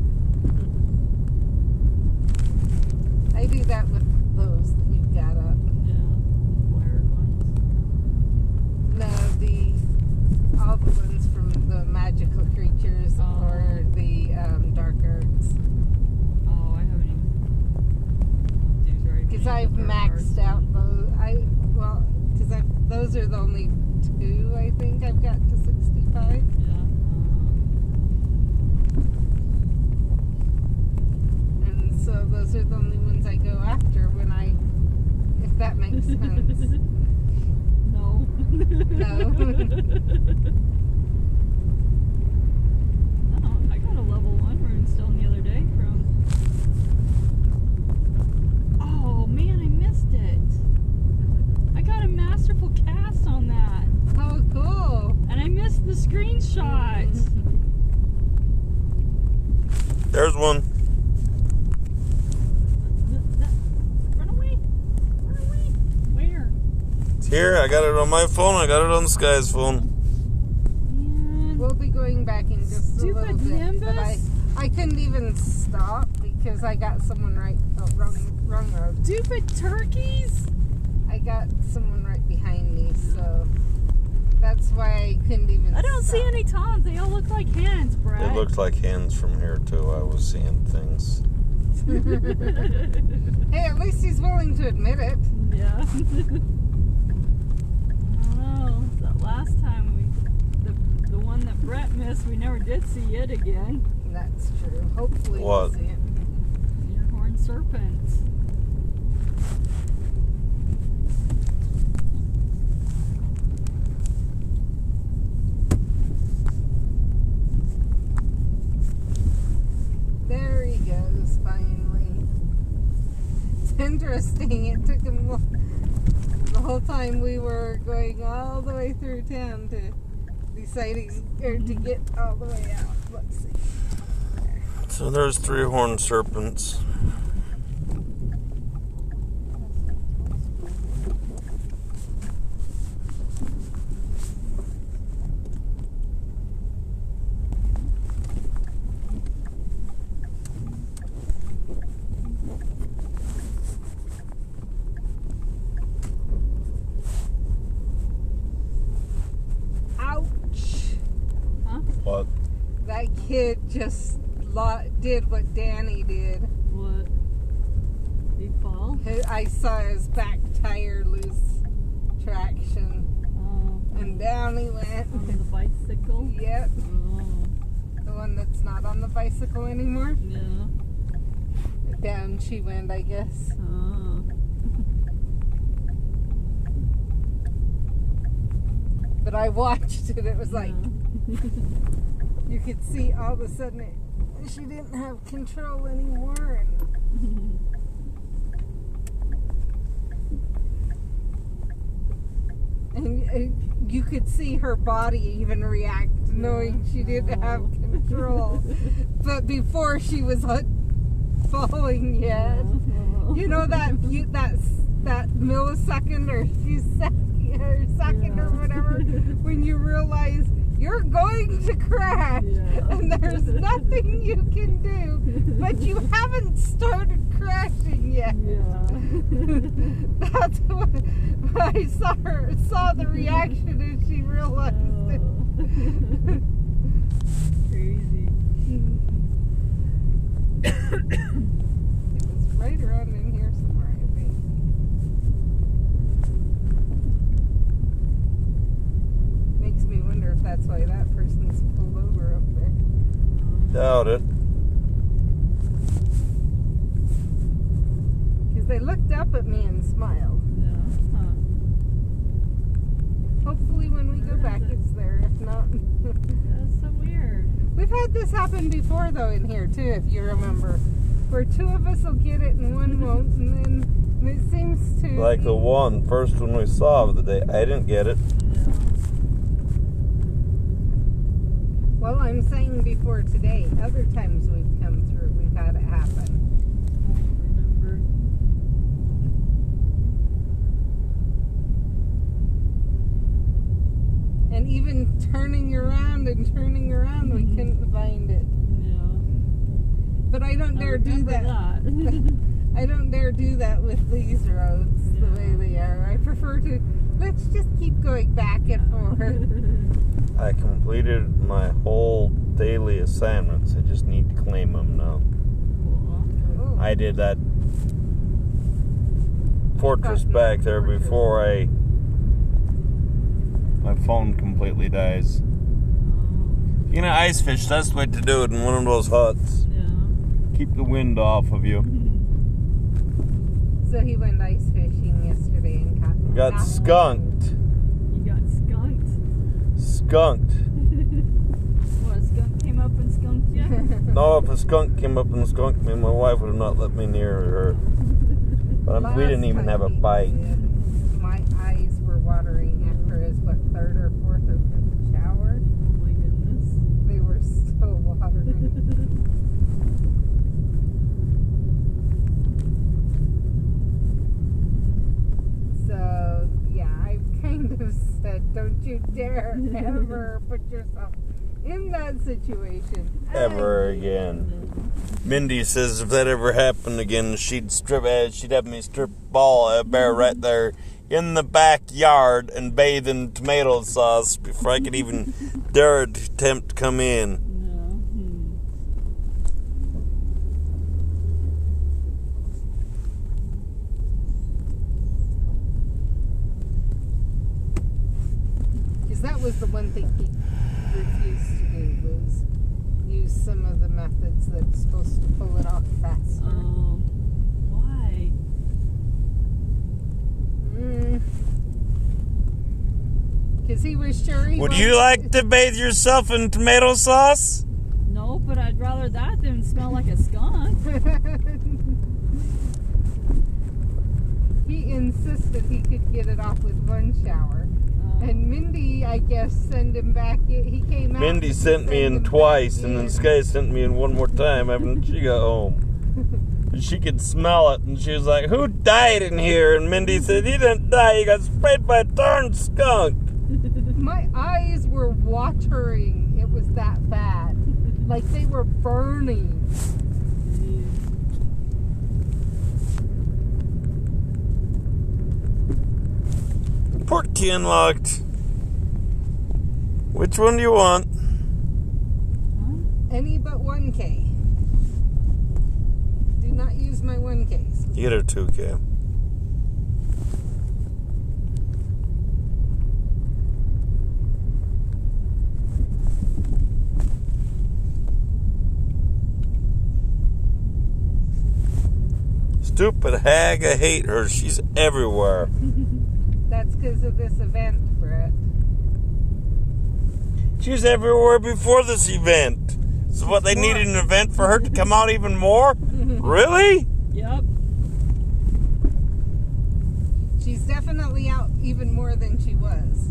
I do that with those that you've got up. Wired ones. No, all the ones from the magical creatures or the dark arts. Oh, I haven't even. Dude's already. Because I've maxed out those. Because those are the only 2 I think I've got to 65. And so those are the only ones I go after when if that makes sense. No. No. Oh, I got a level 1 runestone the other day from. Oh man, I missed it. I got a masterful cast on that. Oh, cool. And I missed the screenshot. There's one. Run away. Run away. Where? It's here. I got it on my phone. I got it on the Sky's phone. Man. We'll be going back in just a little Stupid bit. But Nimbus. I couldn't even stop because I got someone wrong road. Stupid turkeys. I got someone right behind me, so that's why I couldn't even I don't see stop. any toms. They all look like hens, Brad. It looked like hens from here too. I was seeing things. Hey, at least he's willing to admit it. Yeah. I don't know. That last time the one that Brett missed, we never did see it again. That's true. Hopefully What? we'll see it. Your horned serpents. There he goes, finally. It's interesting. It took him the whole time we were going all the way through town to to get all the way out. Let's see. So there's 3 horned serpents. What? That kid just did what Danny did. What? Did he fall? I saw his back tire lose traction. Oh. And down he went. On the bicycle? Yep. Oh. The one that's not on the bicycle anymore. Yeah. Down she went, I guess. Oh. But I watched it. It was like, Yeah. you could see all of a sudden she didn't have control anymore. And you could see her body even react, knowing she didn't have control. But before she was falling yet, you know that millisecond or few seconds or second or whatever, when you realize you're going to crash and there's nothing you can do, but you haven't started crashing yet. That's what I saw the reaction as she realized it. Crazy. It was right around in here somewhere, I think. that's why that person's pulled over up there. Doubt it. Because they looked up at me and smiled. Yeah. Huh. Hopefully when we go back it's there. If not... That's so weird. We've had this happen before, though, in here, too, if you remember. Where two of us will get it and one won't, and then it seems to... Like the first one we saw of the day. I didn't get it. Yeah. Well, I'm saying before today. Other times we've come through, we've had it happen. I don't remember. And even turning around, we couldn't find it. Yeah. But I don't dare do that. I don't dare do that with these roads the way they are. I prefer to, let's just keep going back and forth. I completed my whole daily assignments. I just need to claim them now. Oh. I did that fortress back there before my phone completely dies. You know, ice fish, that's the way to do it in one of those huts. Yeah. Keep the wind off of you. So he went ice fishing yesterday and Got skunked. You got skunked? Skunked. What, a skunk came up and skunked you? No, if a skunk came up and skunked me, my wife would have not let me near her. But we didn't even have a bite. My eyes were watering after his, third or fourth or fifth shower. Oh my goodness. They were so watering. So, yeah, I've kind of said, don't you dare ever put yourself in that situation. Ever again. Mindy says if that ever happened again, she'd have me strip ball a bear right there in the backyard and bathe in tomato sauce before I could even dare attempt to come in. Because that was the one thing he refused to do, was use some of the methods that's supposed to pull it off faster. Oh. Why? Because he was sure he Would you like to bathe yourself in tomato sauce? No, but I'd rather that than smell like a skunk. He insisted he could get it off with one shower. And Mindy, I guess, sent him back. He came out. Mindy sent me in twice, and then Sky sent me in one more time after she got home. And she could smell it, and she was like, "Who died in here?" And Mindy said, "He didn't die. He got sprayed by a darn skunk." My eyes were watering. It was that bad. Like they were burning. Port key unlocked. Which one do you want? Any but 1K. Do not use my 1Ks. You get her 2K. Stupid hag, I hate her. She's everywhere. That's because of this event, Brett. She was everywhere before this event. So what, they needed an event for her to come out even more? Really? Yep. She's definitely out even more than she was.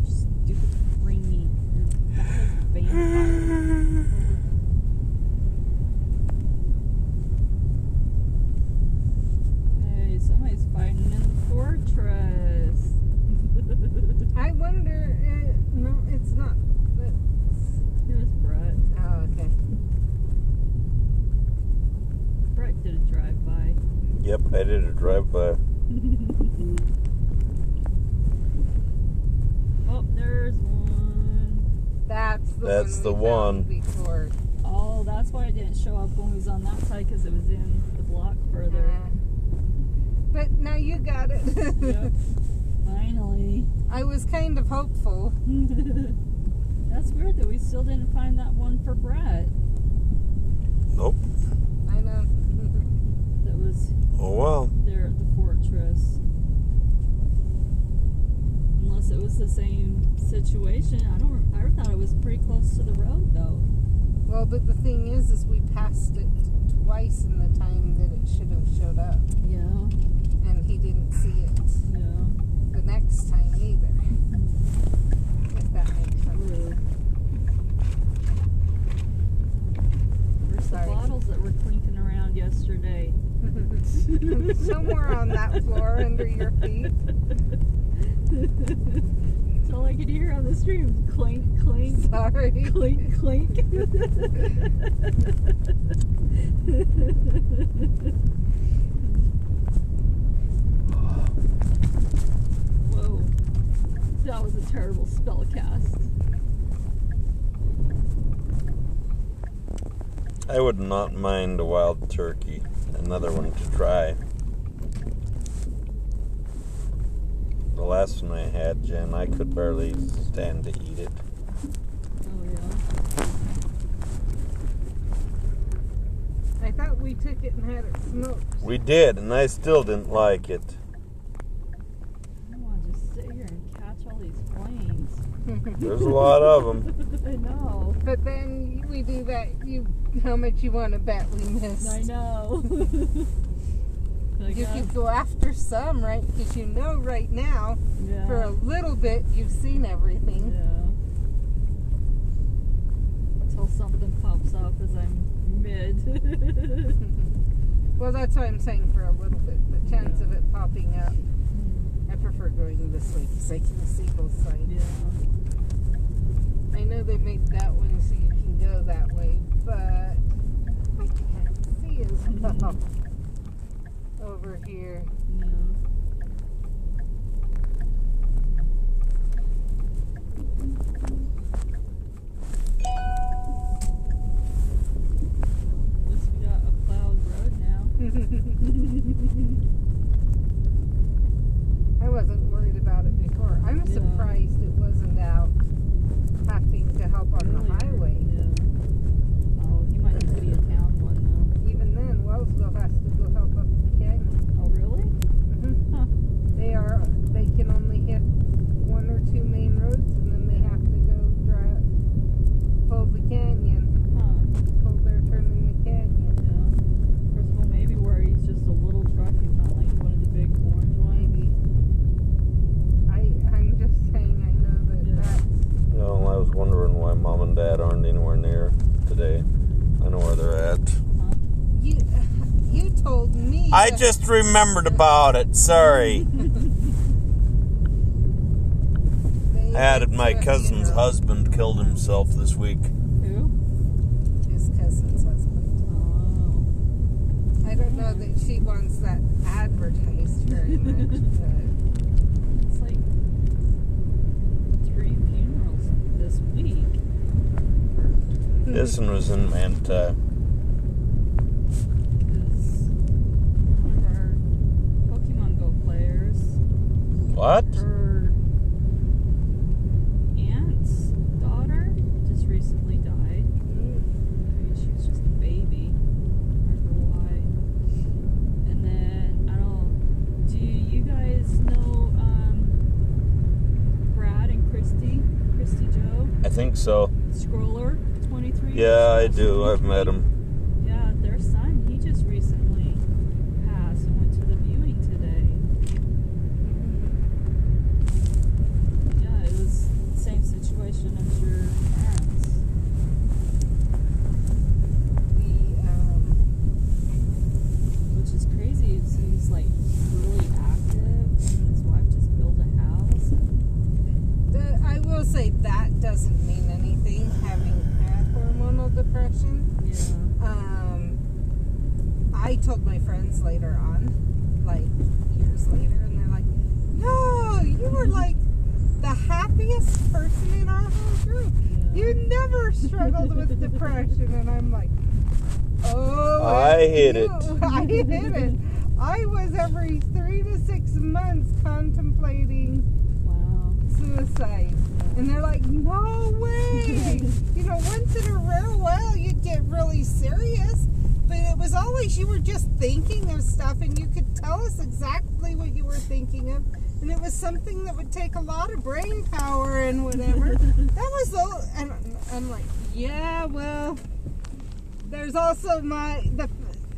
Stupid brainy. Vampire. Hey, somebody's fighting in the fortress. I wonder. No, it's not. It was Brett. Oh, okay. Brett did a drive-by. Yep, I did a drive-by. Oh, there's one. That's the one we found before. Oh, that's why it didn't show up when we was on that side, because it was in the block further. got it. Yep. Finally. I was kind of hopeful. That's weird that we still didn't find that one for Brett. Nope. I know. That was Oh well. there at the fortress. Unless it was the same situation. I thought it was pretty close to the road though. Well, but the thing is we passed it twice in the time that it should have showed up. Yeah. And he didn't see it Yeah. the next time either. If that makes sense. True. Where's the Sorry. bottles that were clinking around yesterday? Somewhere on that floor under your feet. That's all I could hear on the stream. Clink, clink. Sorry. Clink, clink. Whoa. That was a terrible spell cast. I would not mind a wild turkey. Another one to try. The last one I had, Jen, I could barely stand to eat it. Oh, yeah. I thought we took it and had it smoked. We did, and I still didn't like it. I don't want to just sit here and catch all these flames. There's a lot of them. I know. But then we do that. How much you want to bet we missed? I know. You could go after some, right? Because you know right now, yeah. for a little bit, you've seen everything. Yeah. Until something pops off as I'm mid. Well, that's why I'm saying for a little bit. The chance of it popping up. I prefer going this way because I can see both sides. Yeah. I know they made that one so you can go that way, but I can't see as well over here. Yeah. At least we got a plowed road now. I wasn't worried about it before. I'm Yeah. surprised it wasn't out having to help on the highway. Yeah. Oh, you might need to be a town one though. Even then, Wellsville has to go help up the canyon. Oh, really? Mm-hmm. Huh. They can only hit one or two main roads, and then they have to go pull the canyon, Huh. pull their turn in the canyon. Yeah. First of all, maybe where he's just a little truck, he's not like one of the big orange ones. Maybe. I'm just saying. I know that Yeah. that's. Well, I was wondering why Mom and Dad aren't anywhere near today. I know where they're at. Huh? You told me. I just remembered about it. Sorry. They I had went my to a cousin's funeral. husband killed himself this week. Who? His cousin's husband. Oh. I don't know that she wants that advertised very much, but It's like 3 funerals this week. This one was in Manta. Because one of our Pokemon Go players, What? her aunt's daughter just recently died. I mean, she was just a baby. I don't remember why. And then, do you guys know Brad and Christy Joe? I think so. Scroller 23? Yeah, I do. I've met him. Yeah, their son, he just recently passed and went to the viewing today. Yeah, it was the same situation as your parents. Which is crazy. He's like really active, and his wife just built a house. I will say that doesn't mean anything, having had hormonal depression. Yeah. I told my friends later on, like years later, and they're like, no, you were like the happiest person in our whole group. You never struggled with depression. And I'm like, oh, I hit it. I hit it. I was every 3 to 6 months contemplating suicide. And they're like, no way. You know, once in a rare while you'd get really serious. But it was always you were just thinking of stuff and you could tell us exactly what you were thinking of. And it was something that would take a lot of brain power and whatever. That was the, and I'm like, yeah, well, there's also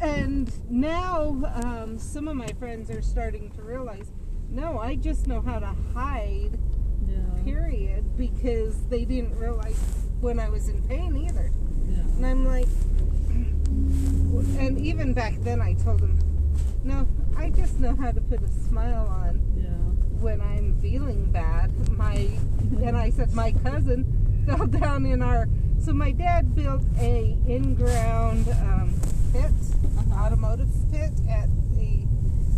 and now some of my friends are starting to realize, no, I just know how to hide, period, because they didn't realize when I was in pain either. Yeah. And I'm like, and even back then I told them, no, I just know how to put a smile on when I'm feeling bad. And I said, my cousin fell down in so my dad built a in-ground pit, automotive pit at the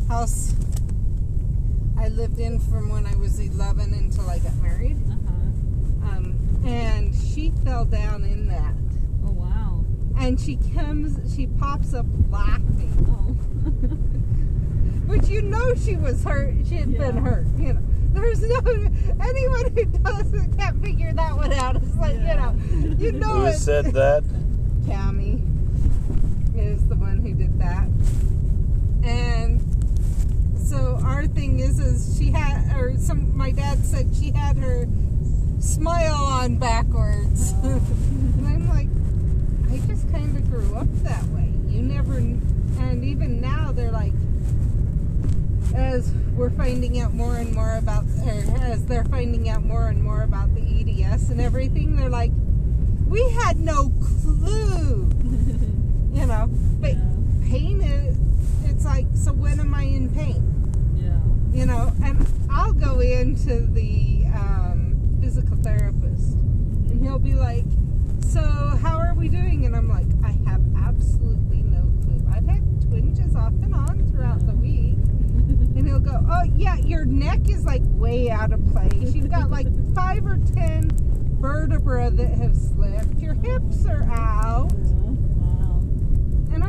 house I lived in from when I was 11 until I got married. And she fell down in that. Oh, wow. And she pops up laughing. Oh. But you know she was hurt. She had been hurt, you know. There's anyone who can't figure that one out. It's like, you know Who said that? Tammy is the one who did that. And so our thing is she had, my dad said she had her smile on backwards. And I'm like, I just kind of grew up that way. You never, and even now they're like, as we're finding out more and more about, or as they're finding out more and more about the EDS and everything, they're like, we had no clue, you know. But pain it's like, so when am I in pain? Yeah. You know, and I'll go into the physical therapist, and he'll be like, so how are we doing? And I'm like, I have absolutely no clue. I've had twinges off and on throughout the week. And he'll go, oh yeah, your neck is like way out of place. You've got like 5 or 10 vertebrae that have slipped. Your hips are out. Wow. And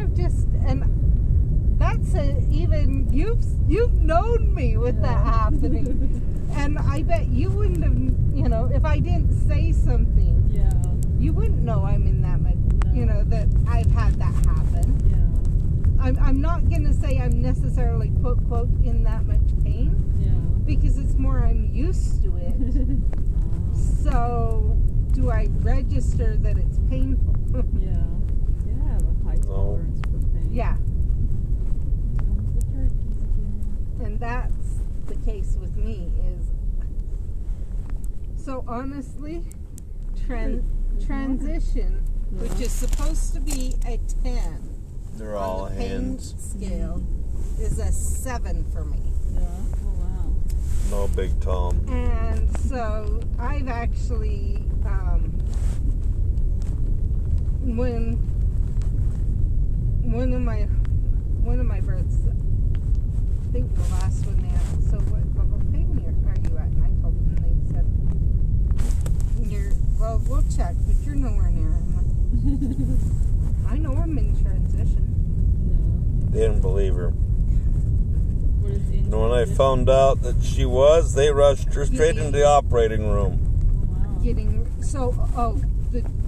that's even, you've known me with that happening. And I bet you wouldn't have, you know, if I didn't say something, you wouldn't know I'm in that much, you know, that I've had that happen. I'm not going to say I'm necessarily, quote, quote, in that much pain. Because it's more I'm used to it. So, do I register that it's painful? You have a high tolerance for pain. Yeah. And that's the case with me is, so honestly, transition, which is supposed to be a 10, they're all on the hands. pain scale, is a 7 for me. No big Tom. And so I've actually, when one of my births, I think the last one they asked, so what level of pain are you at? And I told them, and they said, well, we'll check, but you're nowhere near. I'm like, I know I'm in transition. They didn't believe her. And when I found out that she was, they rushed her straight into the operating room. Wow.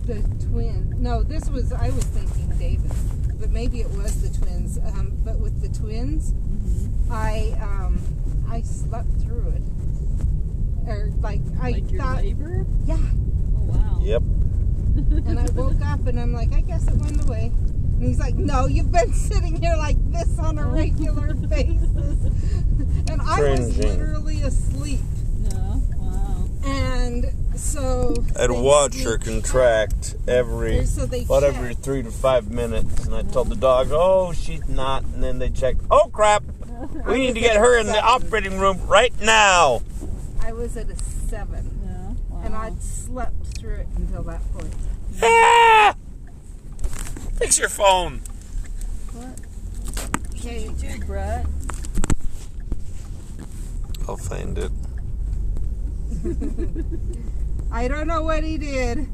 The twin. No, I was thinking David, but maybe it was the twins. But with the twins, I slept through it. Or like your thought, labor? Yeah. Oh wow. Yep. And I woke up and I'm like, I guess it went away. And he's like, no, you've been sitting here like this on a regular basis. And I was literally asleep. Yeah, wow. And so I'd watch her contract every 3 to 5 minutes. And I told the dog, oh, she's not. And then they checked, oh, crap. We need to get her in the operating room right now. I was at a 7. Yeah, wow. And I'd slept through it until that point. Ah! Fix your phone. What? Okay, Brett. I'll find it. I don't know what he did.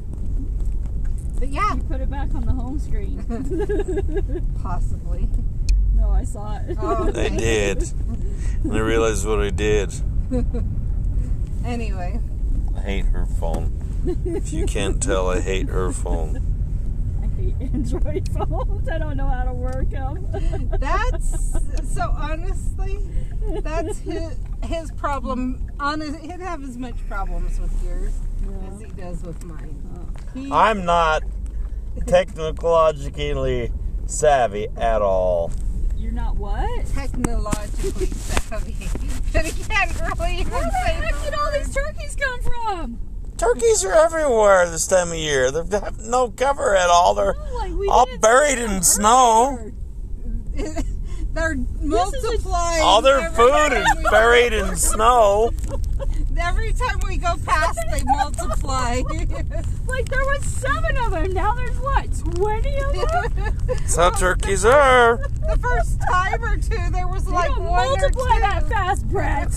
But yeah. You put it back on the home screen. Possibly. No, No, I saw it. Oh, They okay. did. And I realized what I did. Anyway. I hate her phone. If you can't tell, I hate her phone. I hate Android phones. I don't know how to work them. That's so honestly, that's his problem. He'd have as much problems with yours as he does with mine. I'm not technologically savvy at all. You're not what? Technologically savvy. But he can't really even Where the say heck did all these turkeys come from? Turkeys are everywhere this time of year. They have no cover at all. They're all buried in snow. They're multiplying. All their food is buried in snow. Every time we go past, they multiply. Like there was 7 of them. Now there's what? 20 of them? That's how turkeys are. The first time or two, there was like They don't one or two. multiply that fast, Brett.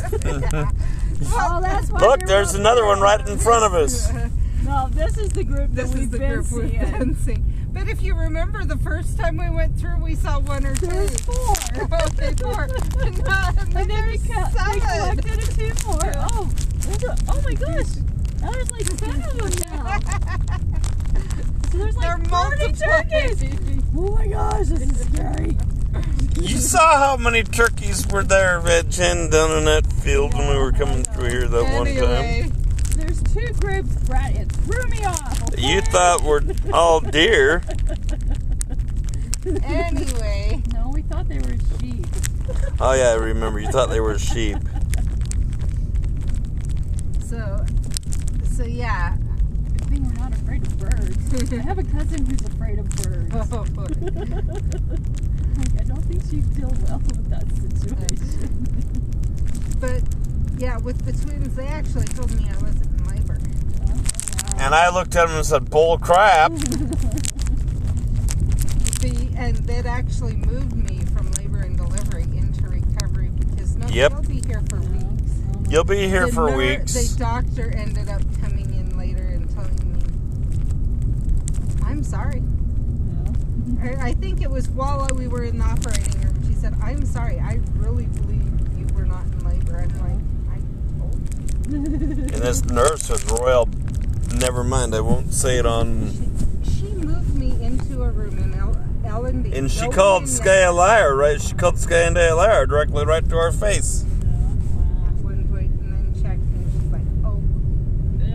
Oh, that's why. Look, there's another one right in front of us. No, this is the group that we've been seeing. But if you remember, the first time we went through, we saw 1 or 2. There's 4. Okay, 4. And then they collected 2 more. Oh my gosh. Now there's like 10 of them now. So there's like 40 turkeys. Oh my gosh, this is scary. You saw how many turkeys were there, Jen, down in that field when we were coming through here that one time. There's 2 groups, Brett. It threw me off. Okay? You thought we're all deer. Anyway. No, we thought they were sheep. Oh yeah, I remember. You thought they were sheep. So yeah. Good thing we're not afraid of birds. I have a cousin who's afraid of birds. I don't think she'd deal well with that situation. But yeah, with the twins, they actually told me I wasn't in labor. Oh, wow. And I looked at him and said, bull crap. And that actually moved me from labor and delivery into recovery because they'll be here for weeks. You'll be here for weeks. The doctor ended up coming in later and telling me, I'm sorry. Yeah. I think it was while we were in the operating room. She said, I'm sorry. I really believe you were not in labor. I'm like, I told you. And this nurse was royal. Never mind, I won't say it on. She moved me into a room in L&D. And she called Sky a liar, right? She called Sky and Day a liar directly right to our face. At one point, and then checked, and she's like, oh.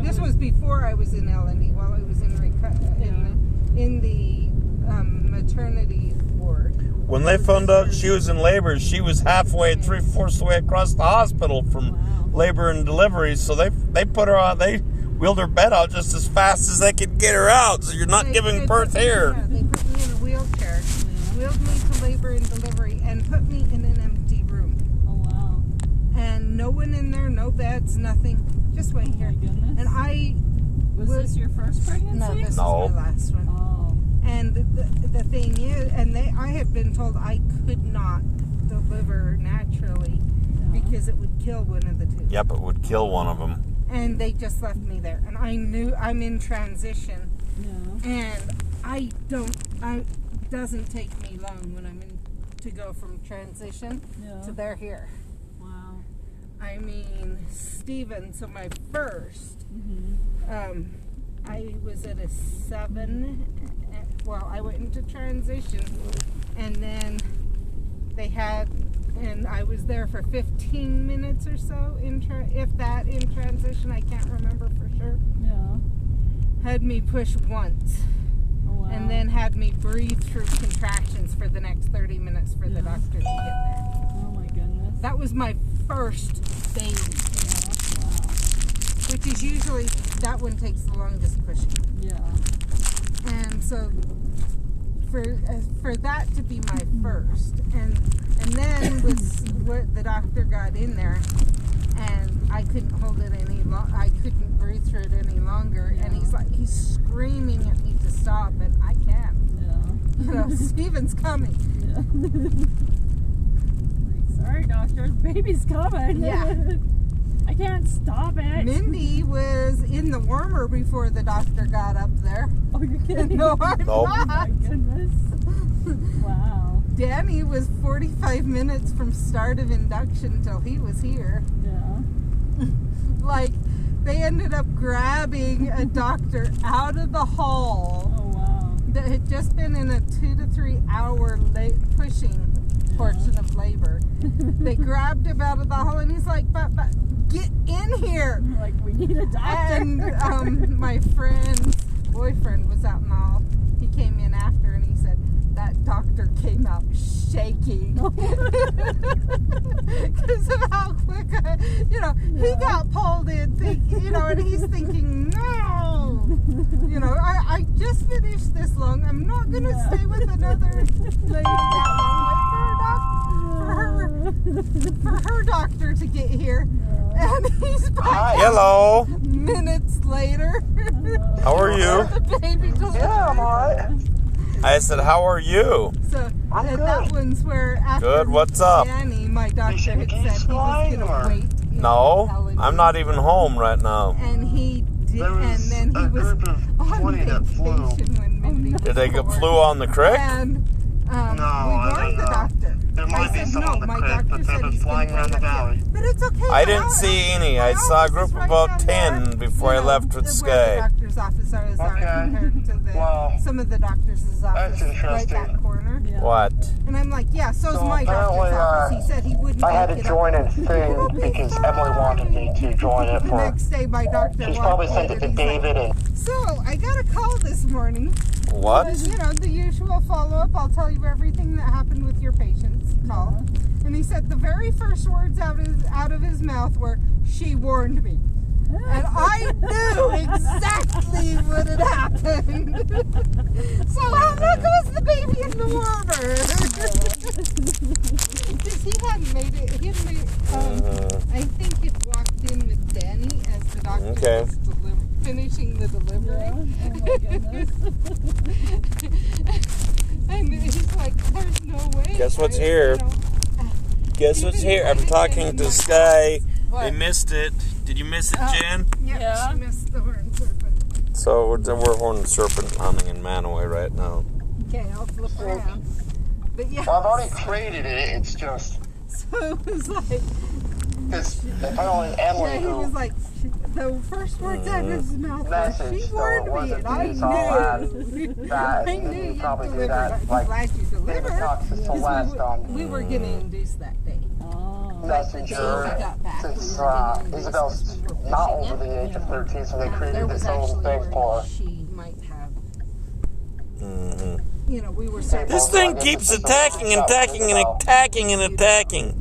This was before I was in L&D, while I was in the maternity ward. When they found out she was in labor, she was halfway, 3/4 the way across the hospital from labor and delivery. So they put her on. They wheeled her bed out just as fast as they could get her out. So you're not giving birth here. Yeah, they put me in a wheelchair, wheeled me to labor and delivery, and put me in an empty room. Oh wow! And no one in there, no beds, nothing. Just wait here. My goodness. And I was this your first pregnancy? No, this is my last one. Oh. And the thing is, I had been told I could not deliver naturally because it would kill one of the 2. Yep, it would kill one of them. And they just left me there. And I knew I'm in transition. Yeah. And it doesn't take me long when I'm in to go from transition to they're here. Wow. I mean, Steven, so my first, I was at a 7. Well, I went into transition, and then and I was there for 15 minutes or so, if that, in transition. I can't remember for sure. Yeah. Had me push once, and then had me breathe through contractions for the next 30 minutes for the doctor to get there. Oh my goodness. That was my first baby. Yeah. Wow. Which is usually, that one takes the longest pushing. Yeah. And so for that to be my first, and then with what the doctor got in there, and I couldn't hold it any longer, I couldn't breathe through it any longer, and he's screaming at me to stop, and I can't. Yeah. Steven's coming. Yeah. Like, sorry, doctor, the baby's coming. Yeah. I can't stop it. Mindy was in the warmer before the doctor got up there. Oh, you're kidding? No, I'm Nope. not. Oh my goodness. Wow. Danny was 45 minutes from start of induction till he was here. Yeah. Like, they ended up grabbing a doctor out of the hall. Oh, wow. That had just been in a 2 to 3 hour pushing portion of labor. They grabbed him out of the hall, and he's like, but get in here. Like, we need a doctor. And my friend's boyfriend was out in the hall. He came in after, and he said, that doctor came out shaking. Because of how quick he got pulled in, and he's thinking, no. I just finished this long. I'm not going to stay with another lady that long. Wait for her doctor to get here. And he's back Hello. minutes later. How are you? The baby delivered. Yeah, I'm alright. I said, how are you? So I'm and good. that one's where after Good, what's up? Danny, my doctor said had he's said he was going fine, or- to wait. No, I'm not even home right now. And he did, There was and then he a was group of on 20 that flew. vacation when Mindy was Did they get born. flew on the creek? And No, we I warned don't the know. doctor. There might I be said, some no, on the my creek, doctor but they've said been he's flying going around to the wait up valley. here. But it's okay. I didn't see any. I saw a group of about 10 before I left with Where the Sky. doctor's office is Okay. compared to Wow. some of the doctors' office. That's Right interesting. that corner. Yeah. What? And I'm like, yeah, so's So my doctor's apparently, office. He said he wouldn't I had to take it join up. a thing because Emily wanted me to join it The for. next day, my doctor She's walked probably in sent it and to he's like, David and. so I got a call this morning. What? The usual follow-up. I'll tell you everything that happened with your patient's call. And he said the very first words out of his mouth were, "She warned me." And I knew exactly what had happened. So how goes the baby in the water? Because he hadn't made it. He hadn't made I think it walked in with Danny as the doctor was finishing the delivery. Oh my goodness. And he's like, there's no way. Guess what's here? Guess what's here? I'm talking to Sky. They missed it. Did you miss it, Jen? Yeah. She missed the horned serpent. So we're horned serpent hunting in Manaway right now. Okay, I'll flip around. But yeah. Well, I've already created it. It's just. So it was like, It's apparently Emily he was who. like, the first words out of his mouth was, Message, she so warned it me, wasn't and I me, so I'll knew. that, I and knew you you probably do delivered. that, I'm like, glad you David delivered. talked to Because Celeste on we were going to induce that day. Oh. Messenger since Isabel's not over the age of 13, so they There created was this whole actually thing where for her. she might have, Mm-hmm. we were This thing keeps attacking and attacking and attacking and attacking.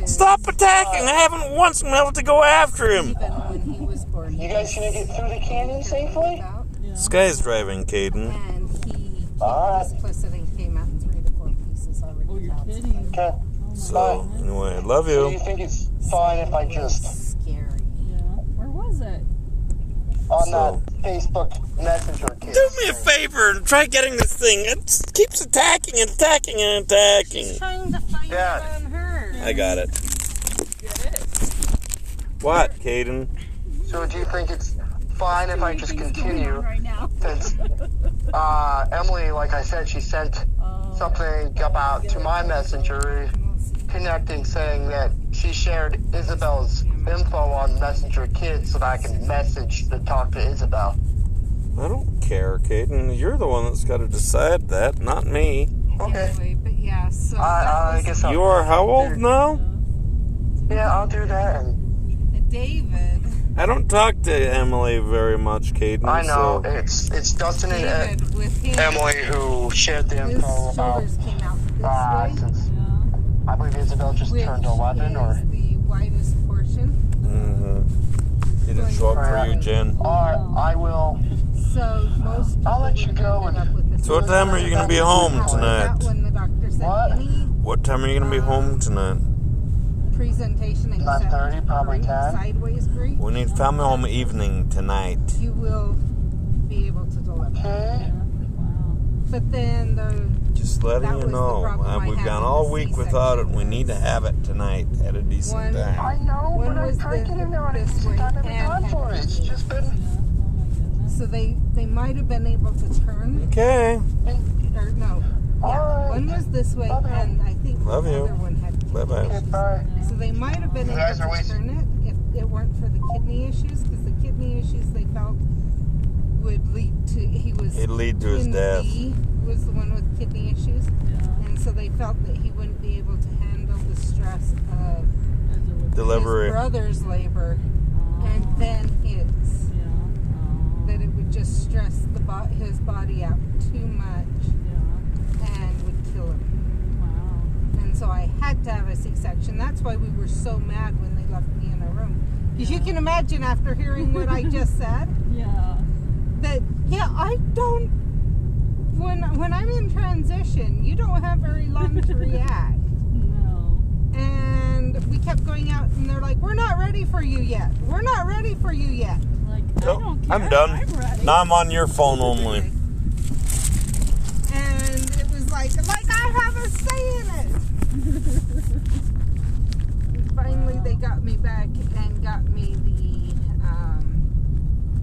Stop attacking! I haven't once been able to go after him. Even when he was born. You guys gonna get through the canyon safely? Sky's driving, Caden. And he Alright. was implicit and came out in 3 to 4 pieces already. Oh, you're without kidding. Sky. Okay. So anyway, love So you you. think it's fine if I just Scary. Yeah. Where was it? on So- that Facebook Messenger kid? Do me a favor and try getting this thing. It keeps attacking and attacking and attacking. Trying to find Yeah. it on her. I got it. Get it. What, Caden? So do you think it's fine if I just continue? Right now. Since Emily, like I said, she sent something about to my messenger connecting saying that she shared Isabel's info on Messenger Kids so that I can message to talk to Isabel. I don't care, Caden. You're the one that's got to decide that, not me. Okay. Anyway, but yeah, so I guess I'll, You are how old now? yeah, I'll do that. And David. I don't talk to Emily very much, Caden. I know So it's Dustin and David with him. Emily who shared the His info about shoulders came out this way. since Yeah. I believe Isabel just Which turned 11 or. is the widest portion. he didn't show up for you, Jen. I will. So most people I'll let you would go end and- up with this. So what time are you going to be home That tonight? when the doctor said What? any What time are you going to be home tonight? presentation except 9:30, probably break, 10. sideways break, We need family home evening tonight. you will be able to deliver. Okay. Wow. But then the Just letting That you was the know. problem I We've had gone with all the week without it. C-section We need to have it tonight at a decent One- time. I know, One but was I'm trying to the- get in there at a this decent way time every and time for it. It's had- just been. Yeah. Oh my goodness. so they might have been able to turn Okay. or no Yeah, one was this way, and I think Love the you. other one had kidney Bye-bye. issues. Bye. So they might have been You able guys are to wasting- turn it if it weren't for the kidney issues, because the kidney issues they felt would lead to It'd lead to his twin death. B was the one with kidney issues, Yeah. and so they felt that he wouldn't be able to handle the stress of Delivery. his brother's labor and then his. That it would just stress his body out too much and would kill him. And so I had to have a C-section. That's why we were so mad when they left me in a room. Because you can imagine after hearing what I just said, that, I don't, when I'm in transition, you don't have very long to react. And we kept going out and they're like, we're not ready for you yet. We're not ready for you yet. Like, I Nope, don't care. I'm done. I'm ready. Now I'm on your phone only. And it was like I have a say in it. Finally, they got me back and got me the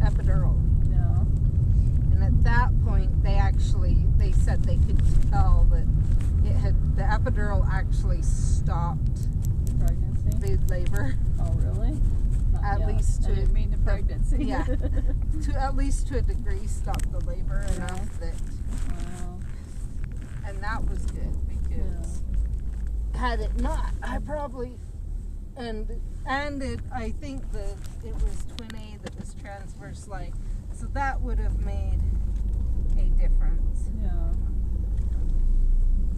epidural. And at that point, they said they could tell that the epidural actually stopped Pregnancy? the labor. Oh, really? Not At yet. least I to didn't mean the pregnancy. Yeah. At least to a degree, stopped the labor enough that, Wow. and that was good because had it not, I probably, I think it was twin A that was transverse leg, so that would have made a difference. Yeah.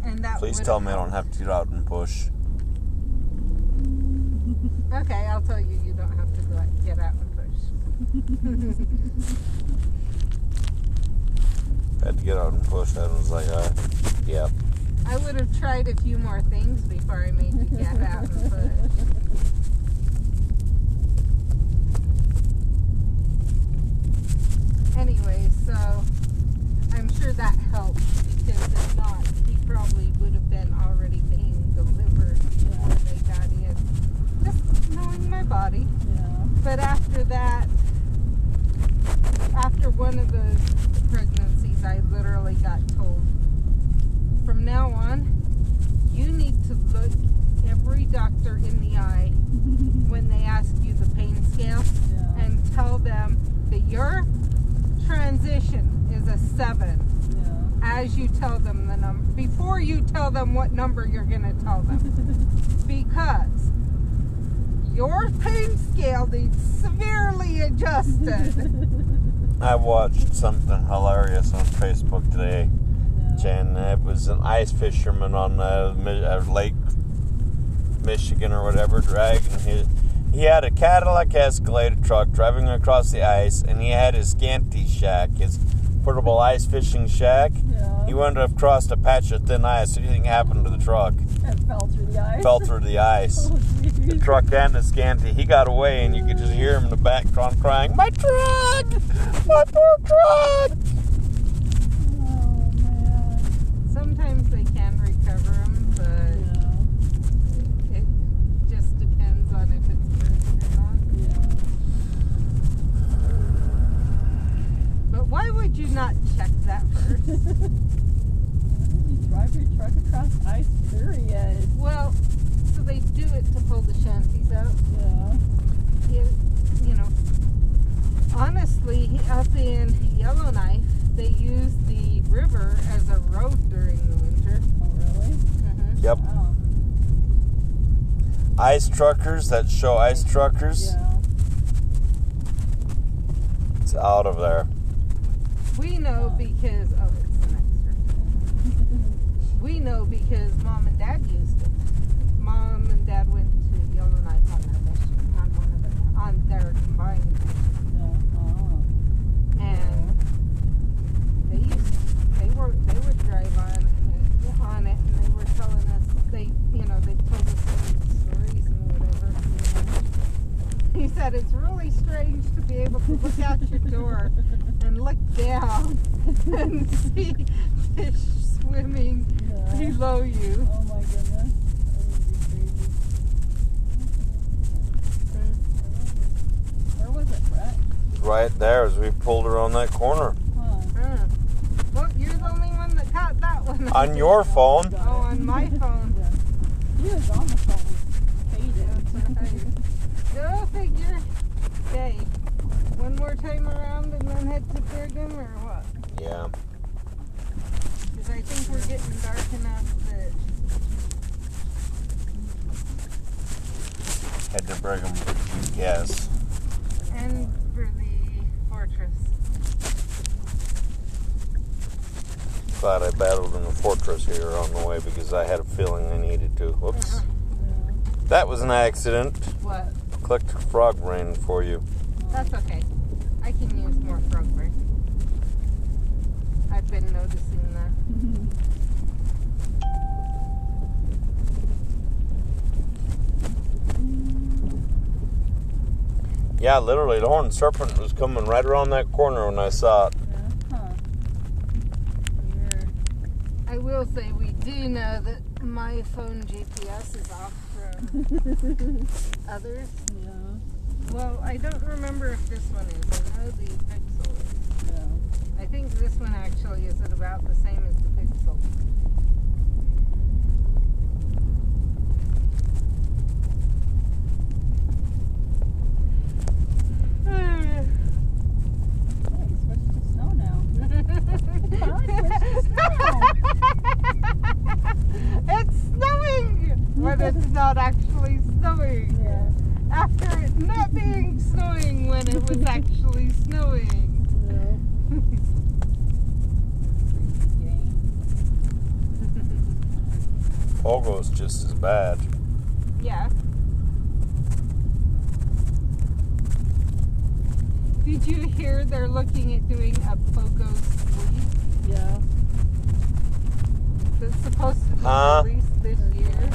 And that Please would tell me I don't have to get out and push. Okay, I'll tell you. You don't have to get out and push. I had to get out and push. I was like, yeah. I would have tried a few more things before I made you get out and push. Anyway, so I'm sure that helped because if not, he probably would have been already being delivered before they got in. Just knowing my body. Yeah. But after that, after one of the pregnancies, I literally got told, from now on, you need to look every doctor in the eye when they ask you the pain scale and tell them that your transition is a 7 as you tell them the number, before you tell them what number you're going to tell them. Because your pain scale needs severely adjusted. I watched something hilarious on Facebook today. And it was an ice fisherman on Lake Michigan or whatever, dragging he had a Cadillac Escalade truck driving across the ice, and he had his scanty shack, his portable ice fishing shack. Yeah. He went across a patch of thin ice. Anything happened to the truck? It fell through the ice. Fell through the ice. Oh, The truck and the scanty. He got away, and you could just hear him in the background crying, "My truck! My poor truck!" Oh, man. Sometimes they can recover them, but it just depends on if it's broken or not. But why would you not check that first? You drive your truck across ice, period. Well, so they do it to pull the shanties out. Honestly, up in Yellowknife, they use the river as a road during the winter. Oh, really? Yep. Wow. Ice truckers that show ice truckers. Yeah. It's out of there. We know because, it's an extra. We know because Mom and Dad used it. Mom and Dad went to Yellowknife on their mission, on their combined mission. And they would drive on it, and they were telling us they told us some stories and whatever. He said it's really strange to be able to look out your door and look down and see fish swimming below you. Oh my goodness. That would be crazy. Where was it, Brett? Right there as we pulled around that corner. Huh. Well, you're the only one that caught that one. On your phone? Oh, on my phone. Yeah. He was on the phone. Hated. Go figure. Okay. One more time around and then head to Brigham or what? Yeah. Because I think we're getting dark enough that... Head to Brigham. Yes. And for the fortress. Glad I battled in the fortress here on the way because I had a feeling I needed to. Whoops. Uh-huh. That was an accident. What? Clicked frog brain for you. That's okay. I can use more frog brain. I've been noticing that. Yeah, literally, the horned serpent was coming right around that corner when I saw it. Weird. I will say we do know that my phone GPS is off from others. Yeah. Well, I don't remember if this one is. I know the Pixel is. Yeah. I think this one actually is at about the same as the Pixel. Oh, he switched to snow now. It's snowing! But it's not actually snowing. Yeah. After it not being snowing when it was actually snowing. Pogo's just as bad. Yeah. Did you hear they're looking at doing a Pogo sleep Yeah. that's supposed to be Huh? released this year?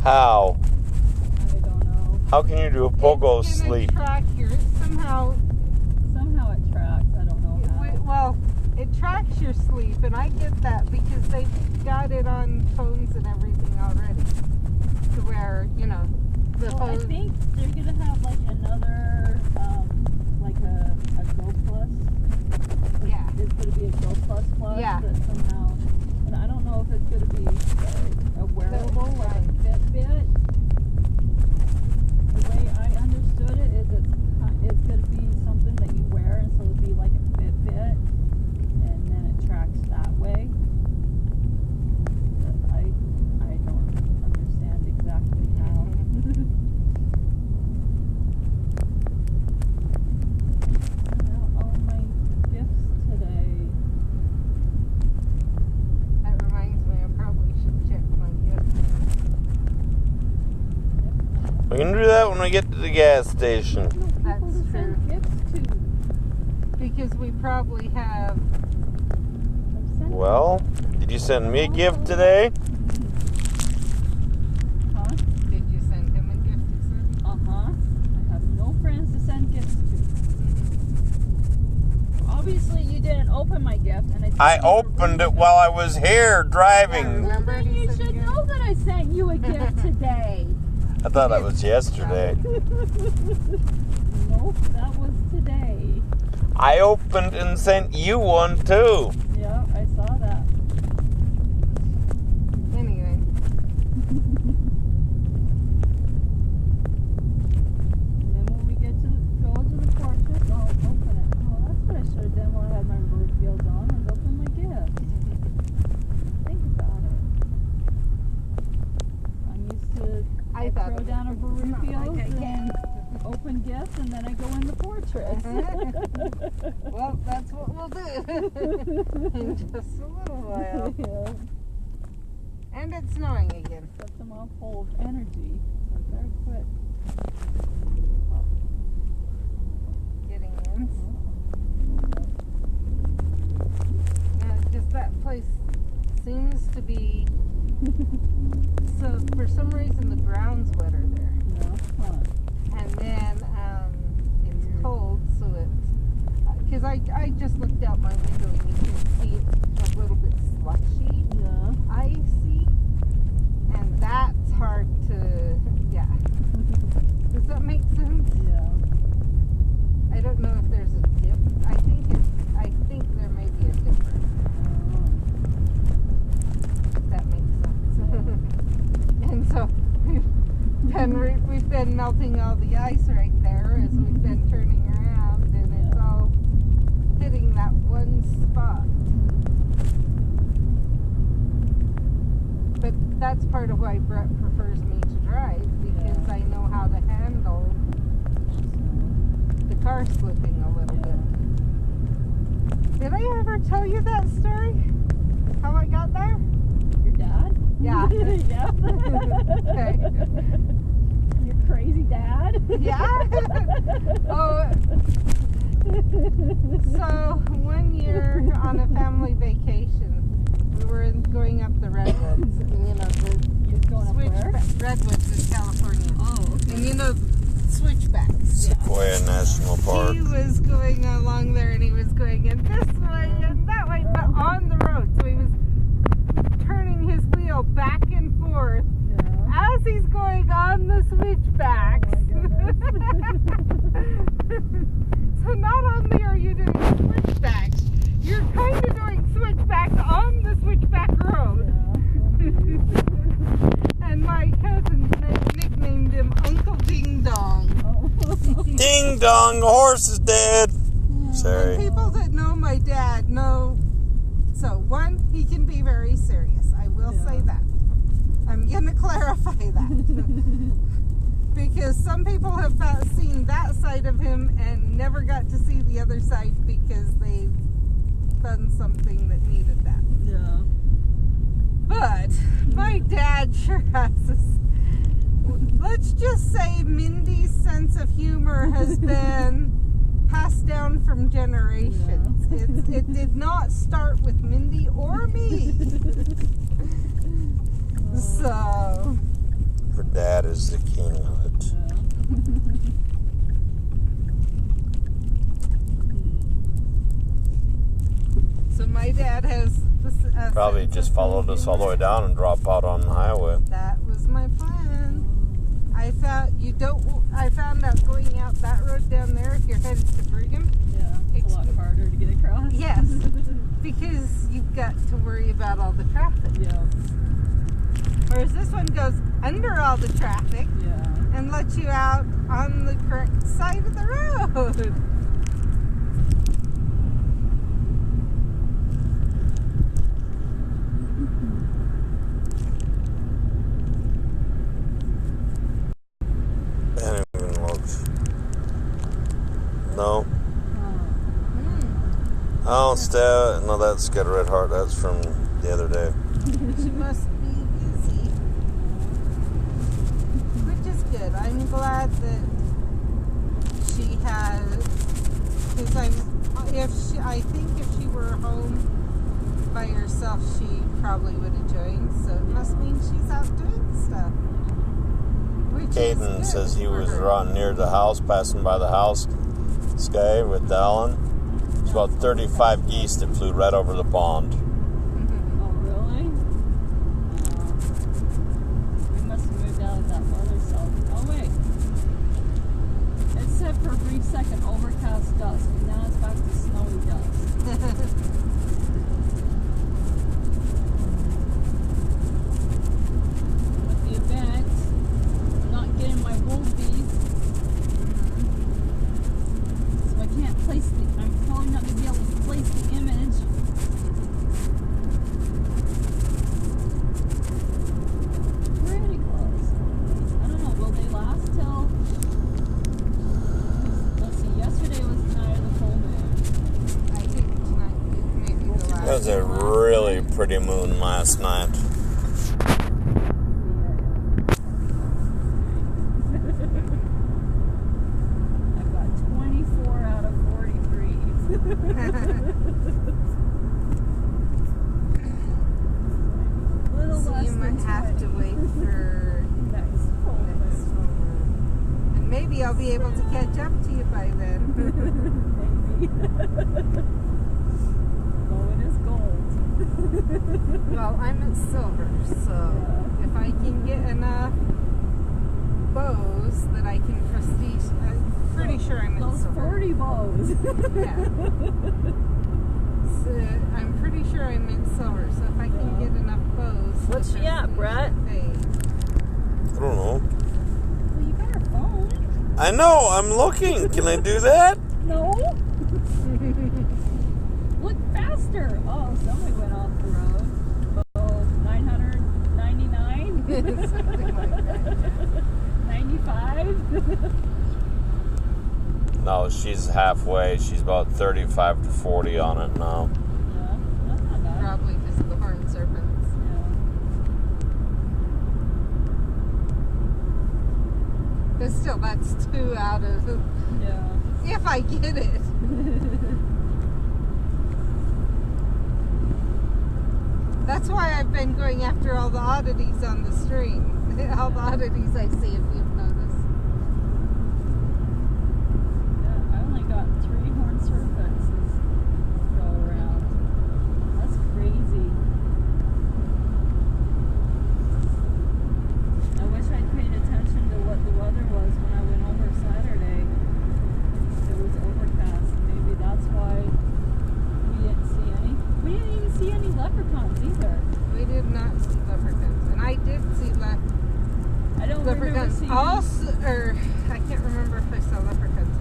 How? I don't know. How can you do a pogo It's gonna sleep? track your, somehow, Somehow it tracks. I don't know how. well, it tracks your sleep, and I get that because they've got it on phones and everything already. To where, you know, the Well, I phone. think they're gonna have like another, like a Go Plus. Yeah. It's gonna be a Go Plus Plus. Yeah. That somehow, and I don't know if it's gonna be a wearable like a Fitbit. The way I understood it is it's gonna be something that you wear, and so it'll be like a Fitbit, and then it tracks that way. But I don't understand exactly how. All my gifts today. That reminds me, I probably should check my gift. We can do that when we get to the gas station. No people That's to send true. gifts to. Because we probably have. I've sent Well, did you send me a gift today? Huh? Did you send him a gift? You said? Uh-huh. I have no friends to send gifts to. Obviously, you didn't open my gift, and I opened it while I was here driving. Remember Then he you said should yes? know that I sent you a gift today. I thought that was yesterday. Nope, that was today. I opened and sent you one too. Yeah, I saw that. Anyway. And then when we go to the fortress, I'll open it. Oh, that's what I should have done while I had my bird fields on, was open my gift. Think about it. I'm used to I thought throw it down a was brew not field like I and can. open gifts, and then I go in the fortress. Well, that's what we'll do in just a little while. Yeah. And it's snowing again. Set them off full of energy. So I better quit. Getting in. Just that place seems to be. So for some reason the ground's wetter there, No, huh. and then it's cold, so it's because I just looked out my window and you can see it's a little bit slushy, Yeah. icy, and that's hard to Does that make sense? Yeah. I don't know if there's a dip. I think there may be a difference. been melting all the ice right there as we've been turning around, and it's all hitting that one spot. But that's part of why Brett prefers me to drive, because I know how to handle the car slipping a little bit. Did I ever tell you that story? How I got there? Your dad? Yeah. Yeah. Okay. Your crazy dad? Yeah. Oh. So one year on a family vacation, we were going up the redwoods. And, you know, You're going up where? Redwoods in California. Oh, okay. And you know, switchbacks. Sequoia National Park. He was going along there, and he was going in this way and that way, but on the road. So he was turning his wheel back and forth as he's going on the switchbacks. So not only are you doing switchbacks, you're kind of doing switchbacks on the switchback road. And my cousin nicknamed him Uncle Ding Dong. Ding dong, the horse is dead. Sorry. And people that know my dad know. So one, he can be very serious. I will say that. I'm going to clarify that. Because some people have seen that side of him and never got to see the other side because they've done something that needed that. Yeah. But my dad sure has this. Let's just say Mindy's sense of humor has been passed down from generations. It did not start with Mindy or me. So. Her dad is the king of it. So my dad has Probably just followed us all the way down and drop out on the highway. That was my plan. I found out going out that road down there, if you're headed to Brigham. Yeah, it's a lot harder to get across. Yes, because you've got to worry about all the traffic. Yeah. Whereas this one goes under all the traffic and lets you out on the correct side of the road. No. Oh, no, that's got a red heart. That's from the other day. She must be busy. Which is good. I'm glad that she has, because I think if she were home by herself, she probably would have joined. So it must mean she's out doing stuff. Caden says he was around near the house, passing by the house, Sky with Dallin. It's about 35 geese that flew right over the pond. Oh, really? We must have moved out of that farther south. Oh, wait. It said for a brief second overcast dusk, and now it's back to snowy dusk. With the event, I'm not getting my wool beads. So I can't place I'm probably not going to be able to place the image. Pretty close. I don't know, will they last till, let's see, yesterday was the night of the full moon. I think tonight maybe the last. That was a really pretty moon last night. I've got 24 out of 43. Little So less you might than have to 20. wait for Next full next moon. full moon. And maybe I'll be able to catch up to you by then. Maybe. Going is gold. Well, I'm at silver, so if I can get enough bows that I can prestige, I'm pretty sure I'm at Those silver. 40 bows. Yeah. So I'm pretty sure I'm in silver, so if I can get enough bows. What's the she at, prestige Brett? should fade. I don't know. Well, you better I know, I'm looking. Can I do that? No. Look faster. Oh, somebody went off the road. Oh, 999? Something like that. 95? No, she's halfway. She's about 35 to 40 on it now. Yeah, that's not bad. Probably because of the horned serpents. Yeah. But still, that's 2 out of... Yeah. If I get it. That's why I've been going after all the oddities on the stream. All the oddities I see, if you've noticed. Yeah, I only got 3 horned serpents this go around. That's crazy. I wish I'd paid attention to what the weather was when I went over Saturday. It was overcast. Maybe that's why we didn't see any. We didn't even see any leprechauns either. We did not see leprechauns. And I did see I don't remember leprechauns. seeing Also, or I can't remember if I saw leprechauns.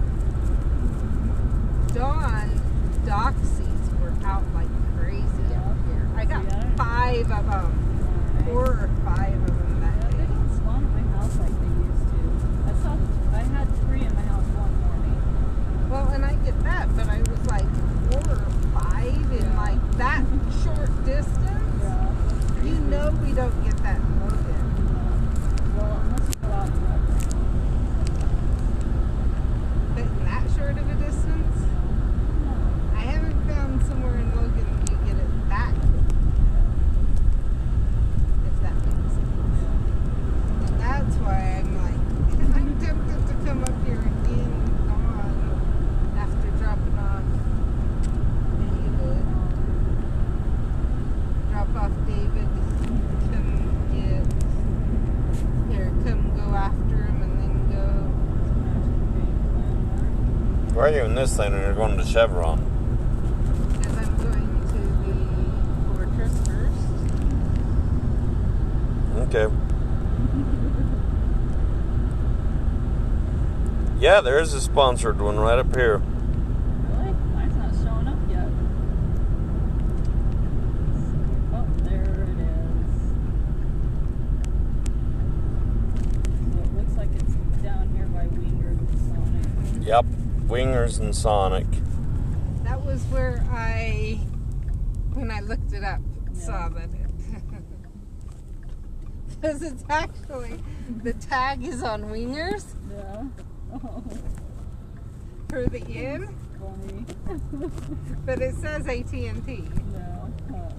Dawn doxies were out like crazy out here. I got 5 of them. 4 or 5 of them that They day. don't spawn at my house like they used to. I had 3 in my house one morning. Well, and I get that, but I was like 4 or 5 in like that short distance. Yeah. You know we don't get that in Logan. Well, unless you go out and walk. But in that short of a distance, I haven't found somewhere in Logan where you get it that quick. If that makes sense. And that's why I'm like, I'm tempted to come up here again on after dropping off David. Drop off David, come go after him and then go. Why are you in this lane when you're going to Chevron? Because I'm going to the fortress first. Okay. Yeah, there is a sponsored one right up here. Really? Mine's not showing up yet. Oh, there it is. So it looks like it's down here by Wingers and Sonic. Yep, Wingers and Sonic. That was where when I looked it up, saw that because it's actually, the tag is on Wingers Yeah. Oh, for the inn, funny. but it says AT&T. No. Huh.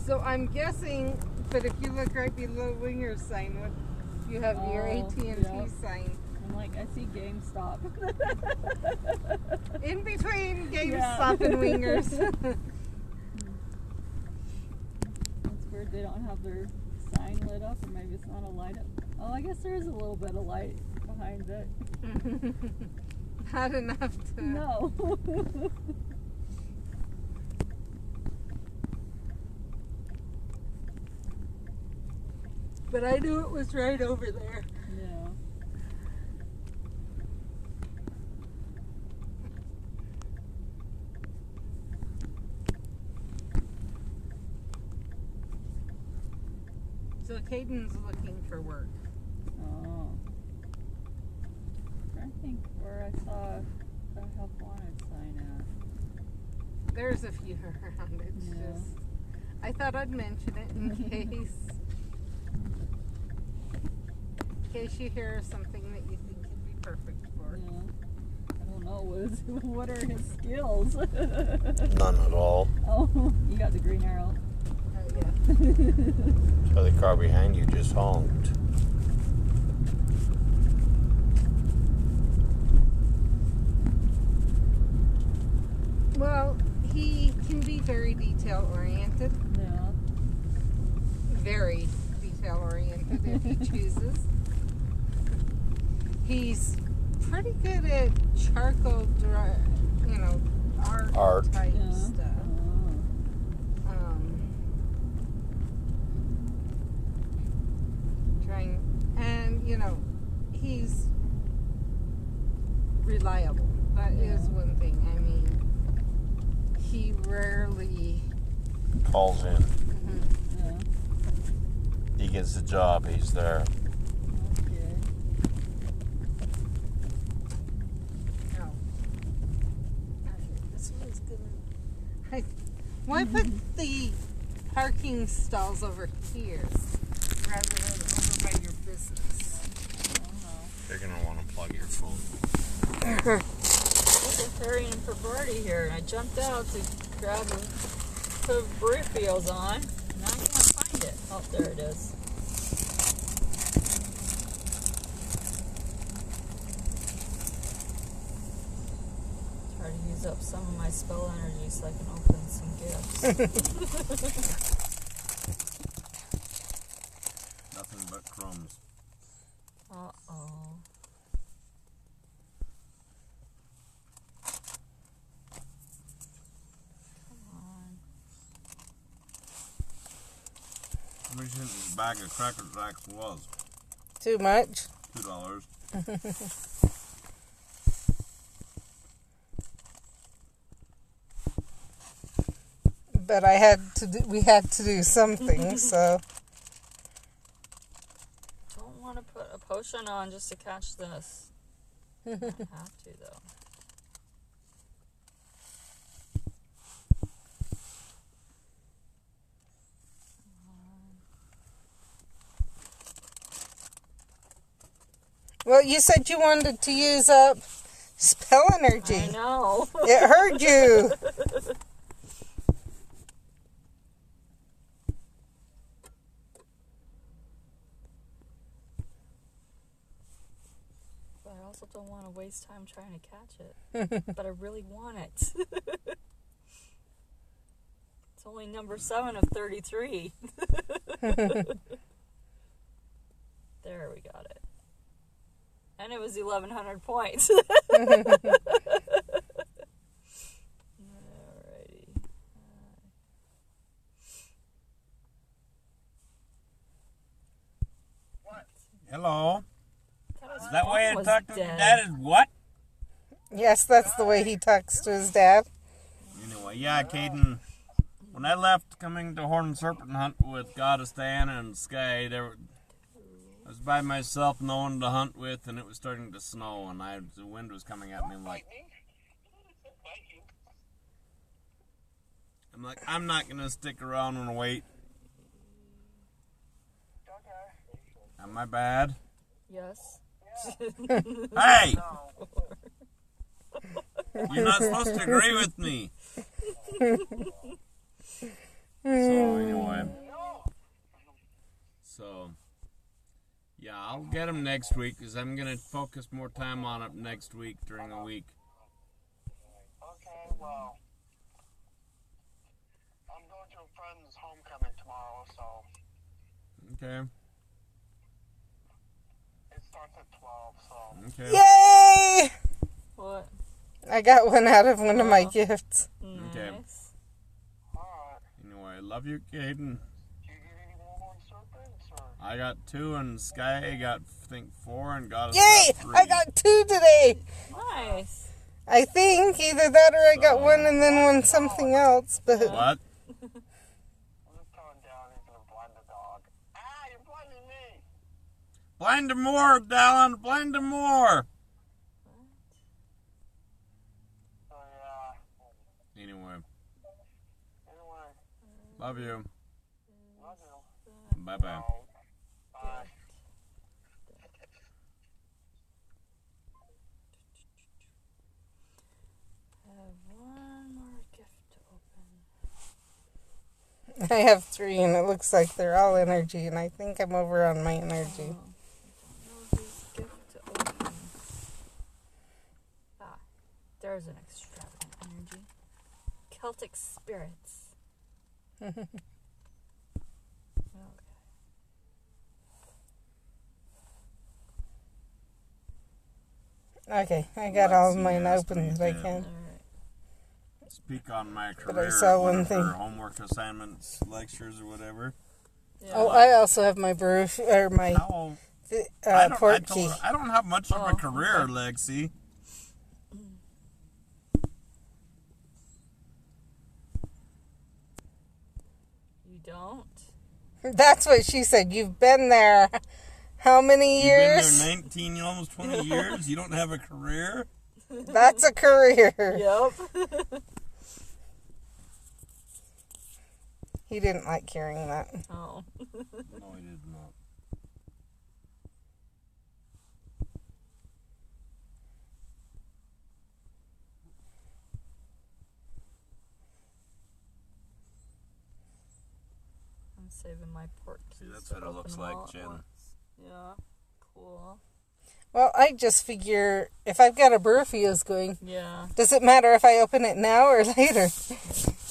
So I'm guessing, but if you look right below Wingers sign, you have your Oh, AT&T yeah. sign. I'm like, I see GameStop. In between GameStop and Wingers. It's weird they don't have their sign lit up, or maybe it's not a light up. Oh, I guess there is a little bit of light behind it. Not enough to... No. But I knew it was right over there. Yeah. So Caden's looking for work. Oh. I think where I saw the help wanted sign at. There's a few around. It's Yeah. just... I thought I'd mention it in case you hear something that you think would be perfect for. Yeah. I don't know. What are his skills? None at all. Oh, you got the green arrow. Oh, yeah. So the car behind you just honked. Well, he can be very detail oriented. Yeah. Very detail oriented if he chooses. He's pretty good at charcoal, art type Yeah. stuff. Trying, and he's reliable. That is one thing. I mean, he rarely calls in. Yeah. He gets the job. He's there. Okay. No. This one's gonna. Why put the parking stalls over here rather than over by your business? You're gonna want to plug your phone. Look at Harry and Perverti here, and I jumped out to grab put Burritos on. Now I can't find it. Oh, there it is. Try to use up some of my spell energy so I can open some gifts. Nothing but crumbs. Uh-oh. Come on. How much in this bag of Cracker Jacks was? Too much? $2. But we had to do something, so. Don't want to put a potion on just to catch this. I have to, though. Well, you said you wanted to use up spell energy. I know. It heard you. But I also don't want to waste time trying to catch it. But I really want it. It's only number 7 of 33. There, we got it. And it was 1,100 points. Alrighty. Hello. Is That way I talk to your dad is what? Yes, that's the way he talks to his dad. Anyway, yeah, Caden. When I left coming to Horn and Serpent hunt with Goddess Diana and Sky, I was by myself, no one to hunt with, and it was starting to snow, and the wind was coming at me. I'm like, I'm not gonna stick around and wait. Am I bad? Yes. Hey! You're not supposed to agree with me. So anyway. Yeah, I'll get him next week because I'm going to focus more time on it next week during the week. Okay, well, I'm going to a friend's homecoming tomorrow, so Okay. it starts at 12, so. Okay. Yay! What? I got one out of one of my gifts. Okay. Nice. Alright. Anyway, love you, Caden. Do you get any more serpents, or? I got 2 and Sky got, I think, 4 and got us Yay! 3. I got 2 today. Nice. I think either that or I got one and then one something else. But What? I'm just coming down, he's gonna blind the dog. Ah, you're blinding me! Blind him more, Dallin! Blind him more! So, yeah. Anyway, Anyway, love you. love you. Bye-bye. Bye. I have one more gift to open. I have 3 and it looks like they're all energy and I think I'm over on my energy. I don't know whose gift to open. Ah, there's an extravagant energy. Celtic spirits. Okay. Okay, I got all of mine open that I can. Alright. Speak on my But I career, saw one one thing. for homework assignments, lectures, or whatever. Yeah. Oh, I also have my How? I don't port key. I don't have much of a career, okay. Lexi. don't? That's what she said. You've been there how many years? You've been there 19, almost 20 years? You don't have a career? That's a career. Yep. He didn't like hearing that. Oh. No, he did not. I'm saving my port keys. See, that's what it looks like, Jen. Yeah. Cool. Well, I just figure if I've got a Burfio's going, Yeah. does it matter if I open it now or later?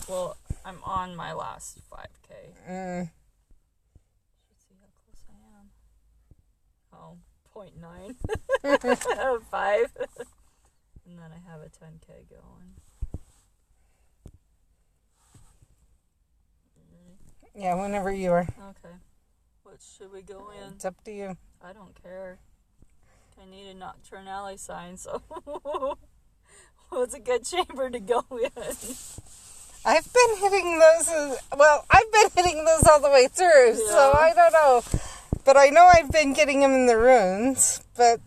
Well, I'm on my last 5K. Let's see how close I am. Oh, 0.9. 5. And then I have a 10K going. Yeah, whenever you are. Okay. What should we go in? It's up to you. I don't care. I need a nocturnally sign, so what's a good chamber to go in? I've been hitting those, I've been hitting those all the way through, so I don't know. But I know I've been getting them in the runes, but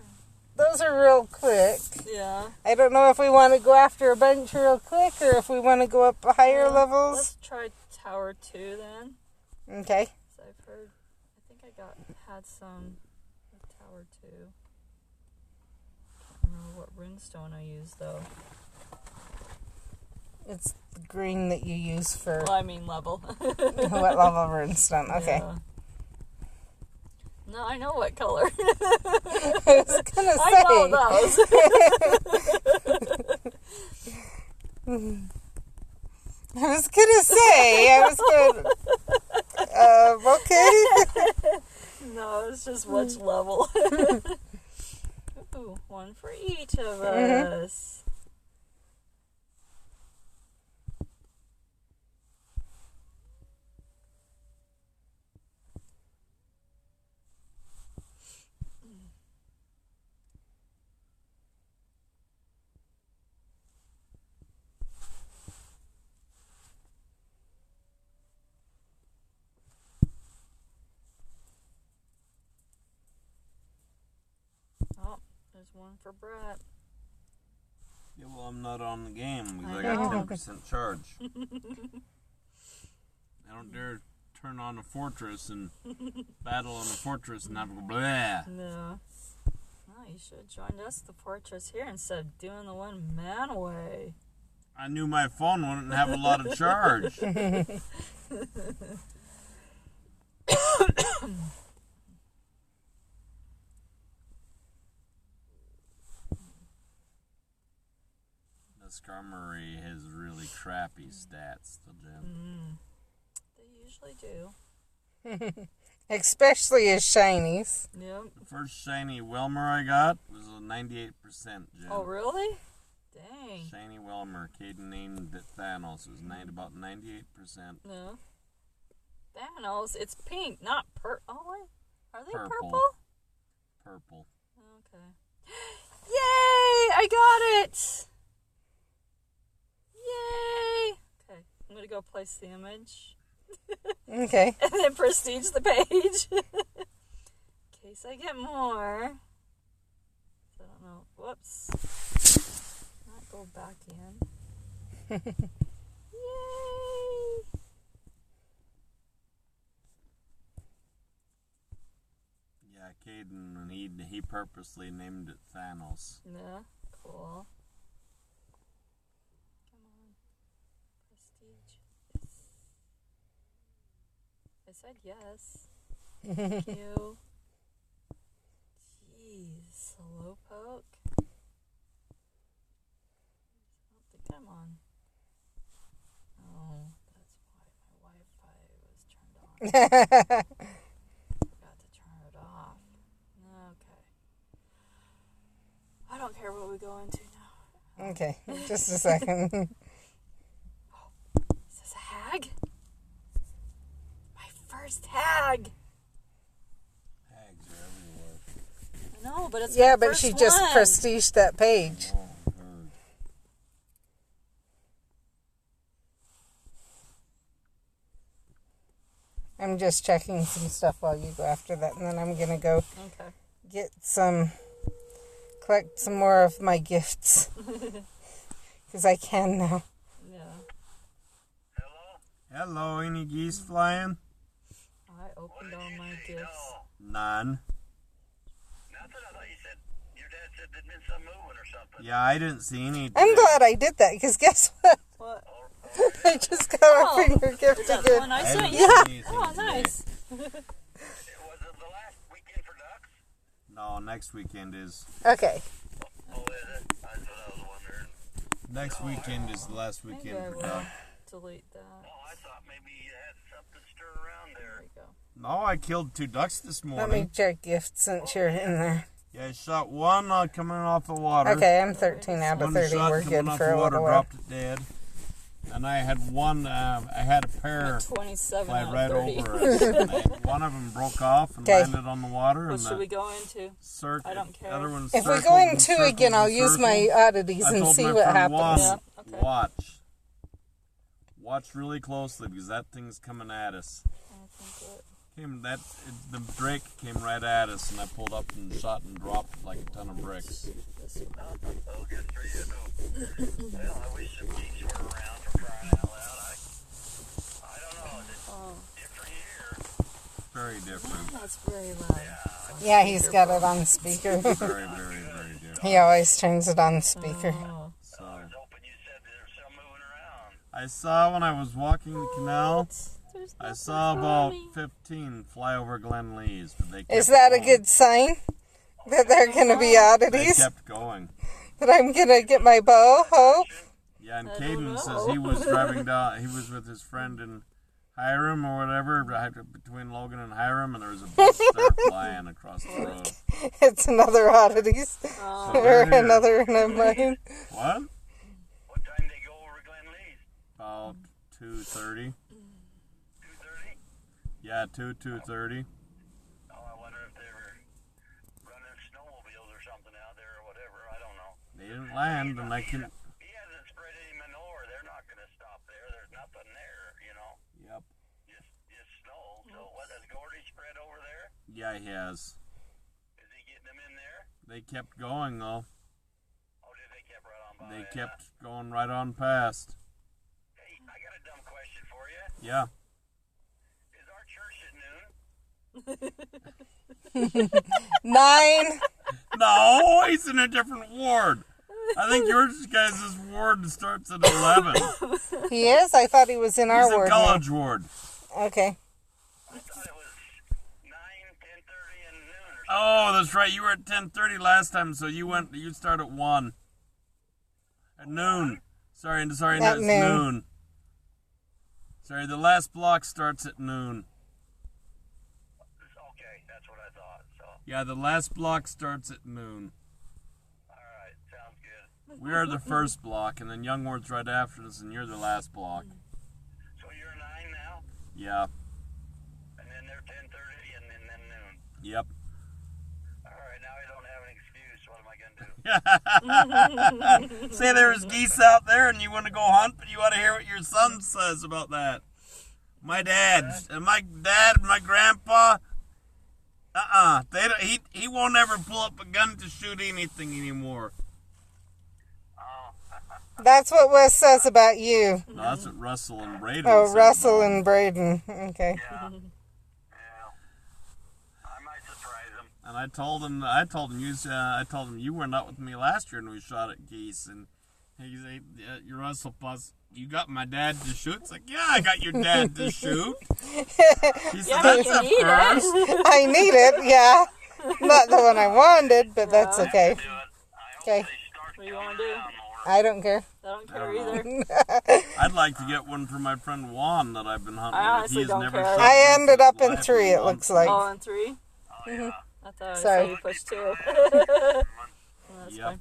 those are real quick. Yeah. I don't know if we want to go after a bunch real quick or if we want to go up higher levels. Let's try Tower 2 then. Okay. So I've heard, I think I had some with Tower 2. I don't remember what runestone I used though. It's the green that you use for... Well, I mean level. What level runestone? Okay. Yeah. No, I know what color. I was going to say... I know those. I was going to say... okay. No, it's just which level. Ooh, one for each of us. Oh, there's one for Brett. Yeah, well, I'm not on the game because I got 10% charge. I don't dare turn on a fortress and battle on a fortress and have a blah. No. No, you should have joined us the fortress here instead of doing the one man away. I knew my phone wouldn't have a lot of charge. This armory has really crappy stats, the gem. They usually do. Especially as shinies. Yep. The first shiny Wilmer I got was a 98% gem. Oh, really? Dang. Shiny Wilmer, Caden named it Thanos. It was about 98%. No. Thanos, it's pink, not purple. Oh, wait. Are they Purple. Purple. Okay. Yay! I got it! Yay! Okay, I'm gonna go place the image. Okay. And then prestige the page. In case I get more. I don't know. Whoops. Not go back in. Yay! Yeah, Caden, and he purposely named it Thanos. Yeah, cool. Come on. Prestige. Yes. I said yes. Thank you. Jeez, Slowpoke. I don't think I'm on. Oh, that's why my Wi-Fi was turned on. Forgot to turn it off. Okay. I don't care what we go into now. Okay, just a second. Is this a hag? My first hag! Hags are everywhere. I know, but it's Yeah, my but first she just one. prestiged that page. Oh, heard. I'm just checking some stuff while you go after that, and then I'm gonna go collect some more of my gifts. Because I can now. Yeah. Hello, any geese flying? I opened all my gifts. None. Nothing. I thought you said your dad said there'd been some moving or something. Yeah, I didn't see any. I'm glad I did that, because guess what? What? I just got a finger gift Is that the again. one I I sent didn't you? see anything Oh, today. nice. Was it the last weekend for ducks? No, next weekend is. Okay. Oh, is it? That's what I was wondering. Next weekend is the last Maybe weekend I for will duck. delete that. Oh, I thought maybe you had something stir around There there. we go. No, I killed 2 ducks this Let me morning. check gifts since you're in there. Yeah, I shot one coming off the water. Okay, I'm 13 out of One 30. shot We're coming good off for the a water, little while. dropped it dead. And I had one, I had a pair 27 fly out right of 30. over us. And one of them broke off and 'Kay. landed on the water. What and should we go into? circle, I don't care. Other one If we circled go and into circled again, I'll and use my circled. oddities I and told see my what friend happens. Yeah, okay. Watch really closely because that thing's coming at us. The drake came right at us, and I pulled up and shot and dropped like a ton of bricks. Oh, good for you. Well, I wish some geese were around for crying out loud. I don't know. It's a different year. Very different. That's very loud. Yeah, he's got it on speaker. Very, very, very different. He always turns it on speaker. Oh. So I was hoping you said there's some moving around. I saw when I was walking the canal, There's I nothing saw for about me. 15 fly over Glen Lee's, but they kept Is that a going. good sign? That they're going to be They oddities? kept going. That I'm going to get my bow, hope? Yeah, and I don't Caden says know. he was driving down. He was with his friend in Hiram or whatever, between Logan and Hiram, and there was a bus there flying across the road. It's another oddities. Oh. So Or they're here. another one of mine. What? What time they go over Glen Lee's? About 2:30. 2:30? Yeah, 2:30. Oh, I wonder if they were running snowmobiles or something out there or whatever. I don't know. They didn't land, and I can. He hasn't spread any manure. They're not going to stop there. There's nothing there, you know. Yep. Just snow. So what, has Gordy spread over there? Yeah, he has. Is he getting them in there? They kept going though. Oh, did they kept right on by? They kept going right on past. Hey, I got a dumb question for you. Yeah. Is our church at noon? 9. No, he's in a different ward. I think yours guys' ward starts at 11. He is? I thought he was in our He's a ward. now. college ward. Okay. I thought it was 9, 10:30, and noon or something. Oh, that's right. You were at 10:30 last time, so you start at 1. At noon. Sorry, At no, it's noon. noon. Sorry, the last block starts at noon. Okay, that's what I thought. So, Yeah, the last block starts at noon. all right, sounds good. We are the first block, and then Young Ward's right after us, and you're the last block. So you're 9 now, Yeah. and then they're 10:30, and then noon. Yep. All right, now I don't have an excuse. What am I gonna do? Say there's geese out there and you want to go hunt, but you want to hear what your son says about that. My dad and my grandpa, they don't, he won't ever pull up a gun to shoot anything anymore. That's what Wes says about you. No, that's what Russell and Braden Oh, said Russell about and Braden. Okay. Yeah. I might surprise him. And I told him you were not with me last year when we shot at geese, and he said, "You Russell plus, you got my dad to shoot." It's like, yeah, I got your dad to shoot. He said, Yeah, "That's you a need first." it. I need it, yeah. Not the one I wanted, but that's okay. Do it. I hope Okay. they start What do you coming wanna do? around more. I don't care. I don't care I don't either. I'd like to get one for my friend Juan that I've been hunting I with. honestly He's don't never care. shot I one ended in up his in life 3, it once. looks like. Oh, and 3? Oh, yeah. I thought I Sorry. saw you push 2. That's Yep. fine.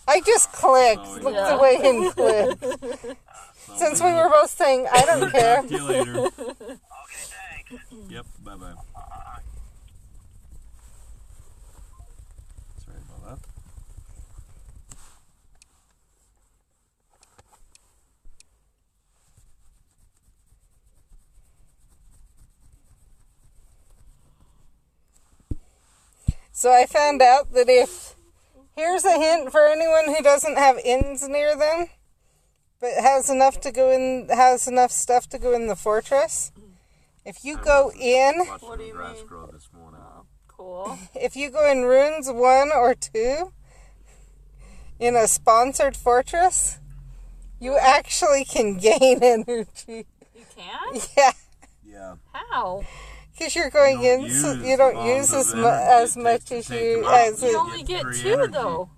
I just clicked. So, Looked yeah. away and clicked. So Since we were both saying, I don't we'll care. talk to you later. Okay, thanks. Yep, bye-bye. Sorry about that. So I found out that here's a hint for anyone who doesn't have inns near them, but has enough stuff to go in the fortress. If you go in, What do you mean? This morning. Oh, cool. if you go in runes 1 or 2 in a sponsored fortress, you actually can gain energy. You can? Yeah. Yeah. How? Because you're going in, so you don't use as much as you as You it. only get 2 though.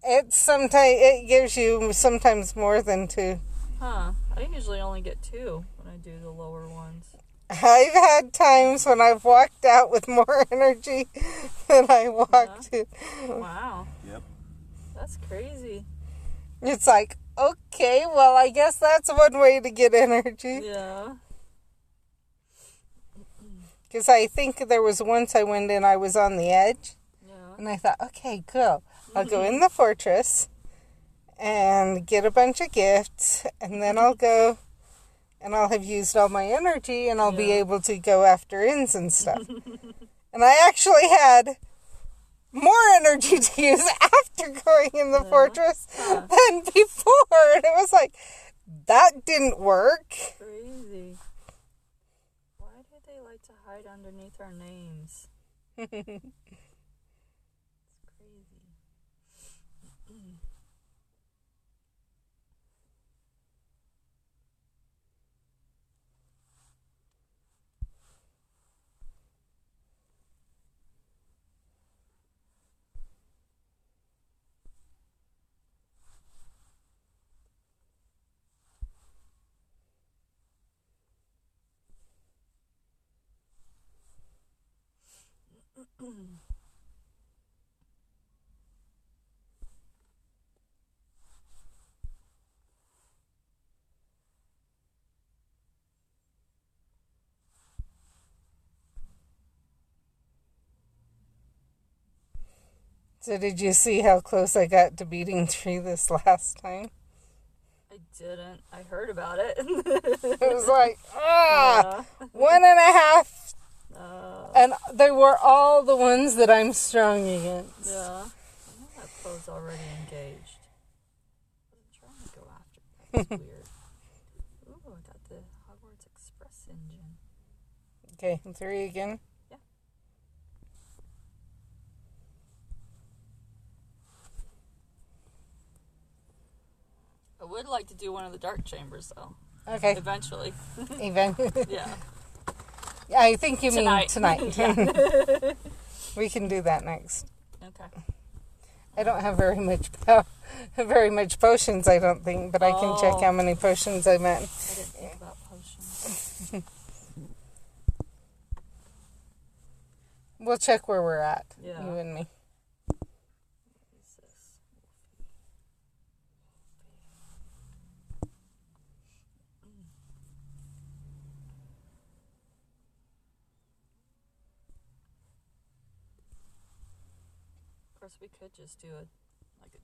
It gives you sometimes more than 2. Huh. I usually only get 2 when I do the lower ones. I've had times when I've walked out with more energy than I walked in. Wow. Yep. That's crazy. It's like, okay, well, I guess that's one way to get energy. Yeah. Because I think there was once I went in, I was on the edge. Yeah. And I thought, okay, cool. I'll go in the fortress and get a bunch of gifts. And then I'll go and I'll have used all my energy and I'll be able to go after inns and stuff. And I actually had more energy to use after going in the fortress than before. And it was like, that didn't work. Crazy. Why do they like to hide underneath our names? It's crazy. So did you see how close I got to beating 3 this last time? I didn't. I heard about it. It was like, 1.5. And they were all the ones that I'm strong against. Yeah. I know that foe's already engaged. I'm trying to go after it. That's weird. Ooh, I got the Hogwarts Express engine. Okay, 3 again. Yeah. I would like to do one of the dark chambers, though. Okay. Eventually. Even. Yeah. I think you mean tonight. Yeah. We can do that next. Okay. I don't have very much potions, I don't think, but I can check how many potions I'm at. I didn't think about potions. We'll check where we're at, Yeah. you and me. Of course, we could just do a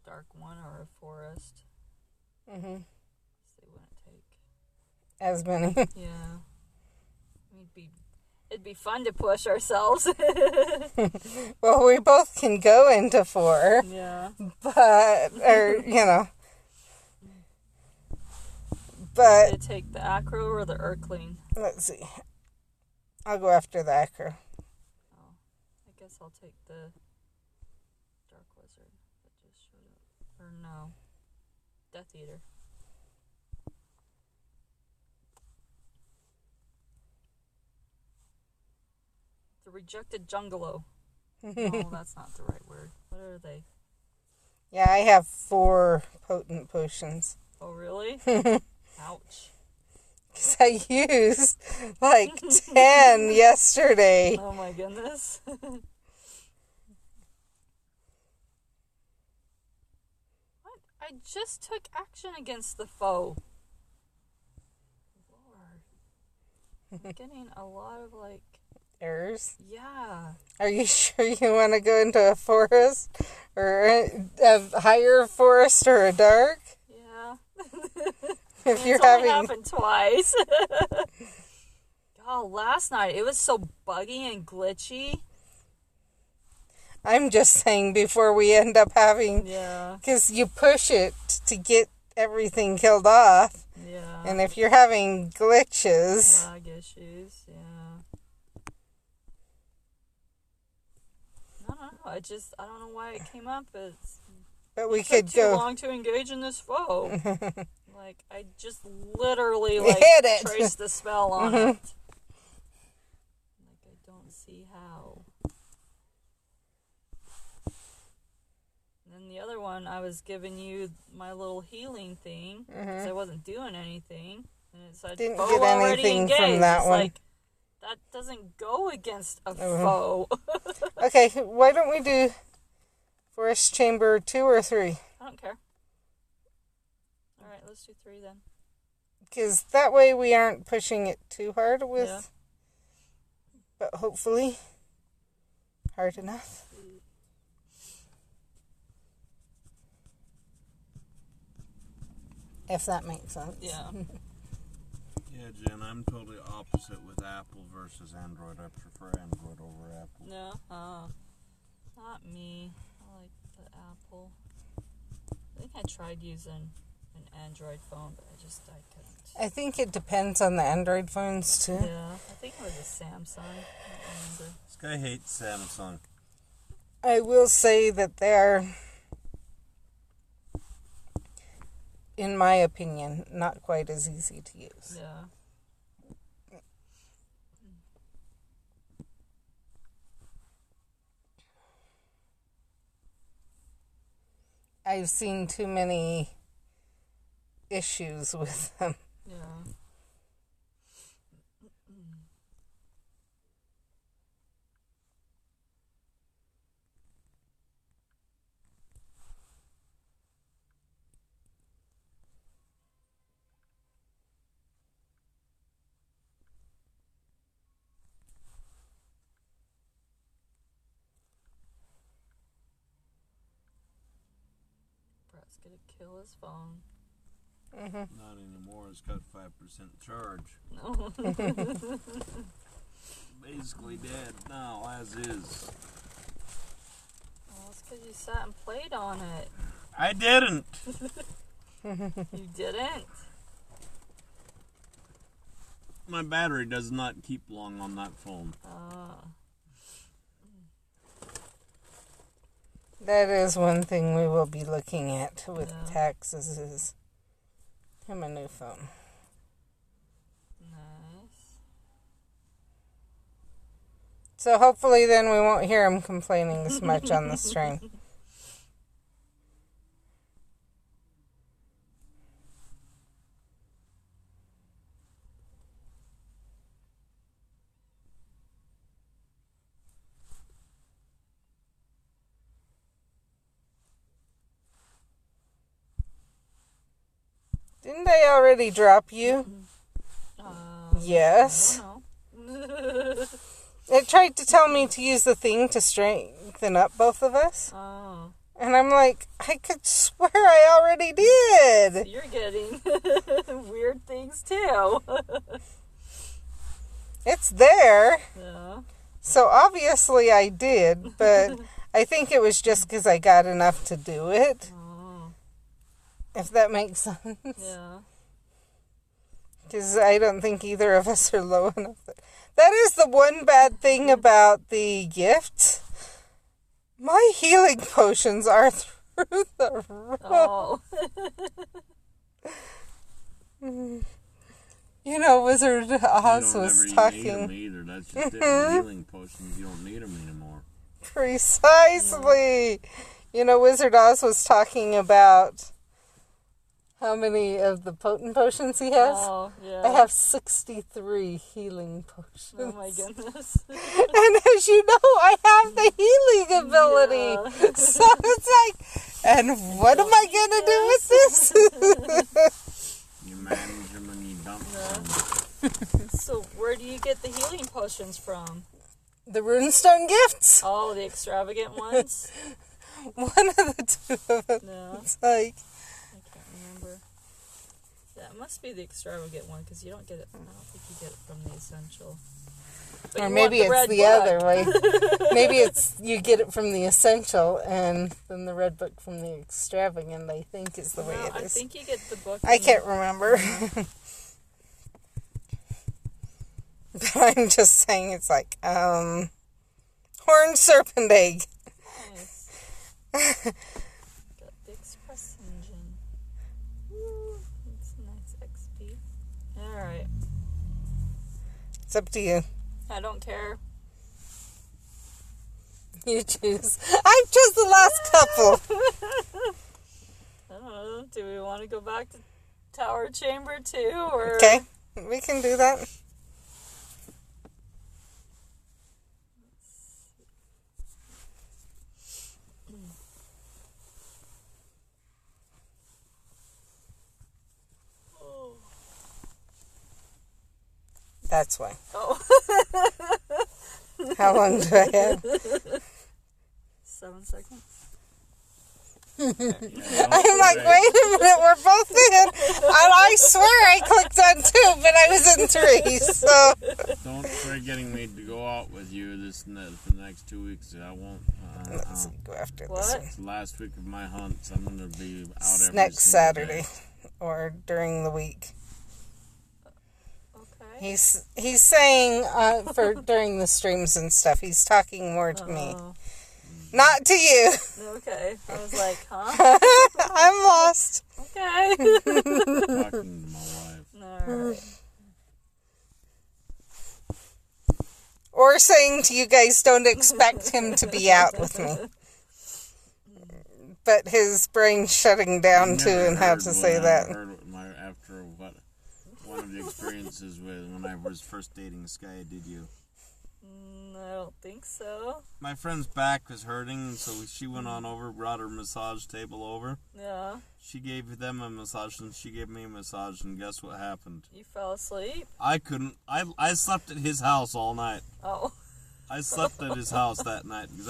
dark one or a forest. Mm-hmm. See what it take. As many. Yeah. It'd be fun to push ourselves. Well, we both can go into 4. Yeah. But Did it take the acro or the Urkling? let's see. I'll go after the acro. Oh, I guess I'll take the Dark Wizard that just showed up. Or no. Death Eater. The Rejected Jungalo. No, that's not the right word. What are they? Yeah, I have 4 potent potions. Oh, really? Ouch. Because I used like 10 yesterday. Oh my goodness. What? I just took action against the foe. Lord. I'm getting a lot of Errors. yeah. Are you sure you want to go into a forest? Or a higher forest or a dark? Yeah. If you're It's only having... happened twice. Oh, last night it was so buggy and glitchy. I'm just saying before we end up having... Yeah. Because you push it to get everything killed off. Yeah. And if you're having glitches... Lag issues, yeah. I don't know. I don't know why it came up. But we It could took too go... long to engage in this foe. Like, I just literally, hit it. traced the spell on it. Like, I don't see how. And then the other one, I was giving you my little healing thing, because I wasn't doing anything. And it said, Didn't foe get already anything engaged. from that It's one. like, that doesn't go against a foe. Okay, why don't we do Forest Chamber 2 or 3? I don't care. Alright, let's do 3 then. Because that way we aren't pushing it too hard with... Yeah. But hopefully hard enough. If that makes sense. Yeah. Yeah, Jen, I'm totally opposite with Apple versus Android. I prefer Android over Apple. No, not me. I like the Apple. I think I tried using an Android phone, but I couldn't. I think it depends on the Android phones too. Yeah, I think it was a Samsung. I don't remember. This guy hates Samsung. I will say that they are, in my opinion, not quite as easy to use. Yeah. I've seen too many issues with them. Yeah. Brad's gonna kill his phone. Not anymore. It's got 5% charge. No. Basically dead now, as is. Well, it's because you sat and played on it. I didn't. You didn't? My battery does not keep long on that phone. That is one thing we will be looking at with taxes is him a new phone. Nice. So hopefully then we won't hear him complaining as much on the string. Didn't I already drop you? Yes. I don't know. It tried to tell me to use the thing to strengthen up both of us. Oh. And I'm like, I could swear I already did. You're getting weird things too. It's there. Yeah. So obviously I did, but I think it was just because I got enough to do it. Oh. If that makes sense. Yeah. Because I don't think either of us are low enough. That is the one bad thing about the gift. My healing potions are through the roof. Oh. You know, Wizard Oz You don't was ever talking. need them either. That's just it. Healing potions. You don't need them anymore. Precisely. You know, Wizard Oz was talking about how many of the potent potions he has. Oh, yeah. I have 63 healing potions. Oh my goodness. And as you know, I have the healing ability. Yeah. So it's like, and what am I going to do with this? You manage them and you dump them. So where do you get the healing potions from? The runestone gifts? Oh, the extravagant ones? One of the two of them. No. It's like, I can't remember. That must be the extravagant one because you don't get it. I don't think you get it from the essential. But Or you maybe want it's the red other book. way. Maybe it's you get it from the essential and then the red book from the extravagant, I think is the way No, it I is. think you get the book. I can't remember. But I'm just saying it's like, horned serpent egg. Nice. Got the express engine. Woo, that's a nice XP. Alright. It's up to you. I don't care. You choose. I chose the last couple. I don't know. Do we want to go back to Tower Chamber 2? Or... Okay, we can do that. That's why. Oh. How long do I have? 7 seconds. I'm like, wait a minute, we're both in. And I swear I clicked on 2, but I was in 3, so. Don't try getting me to go out with you this for the next 2 weeks. I won't. Let's go after What? this one. It's the last week of my hunts. I'm going to be out every Next single Saturday. day. Or during the week. Okay. He's saying for during the streams and stuff, he's talking more to me. Oh. Not to you. Okay. I was like, huh? I'm lost. Okay. Talking to my wife. Alright. Or saying to you guys, don't expect him to be out with me. But his brain's shutting down too, and how to say that. After one of the experiences when I was first dating Sky, did you? I don't think so. My friend's back was hurting, so she went on over, brought her massage table over. Yeah. She gave them a massage, and she gave me a massage, and guess what happened? You fell asleep? I couldn't. I slept at his house all night. Oh. I slept at his house that night because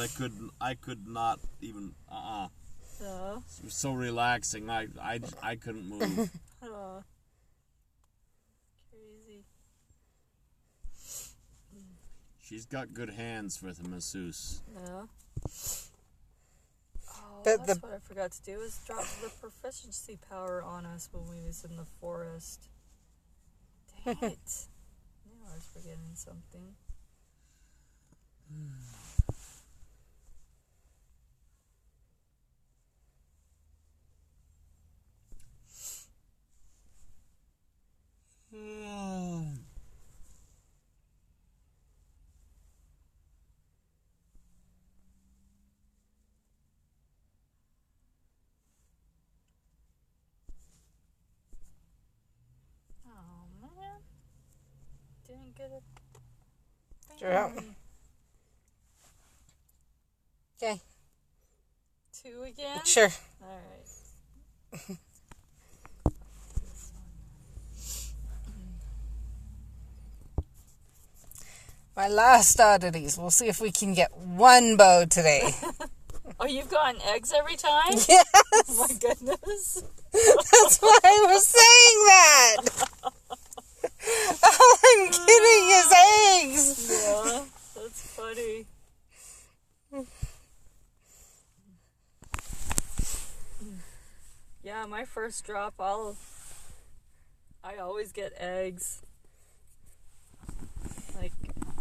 I could not even. Yeah. It was so relaxing. I couldn't move. Oh. Crazy. She's got good hands with a masseuse. Yeah. Oh, But that's what I forgot to do is drop the proficiency power on us when we was in the forest. Dang it. Now I was forgetting something. Oh man. Didn't get a You're out. Okay. 2 again? Sure. Alright. My last oddities. We'll see if we can get one bow today. Oh, you've gotten eggs every time? Yes. Oh my goodness. That's why I was saying that. All I'm getting is eggs. Yeah, that's funny. Yeah, my first drop, I always get eggs. Like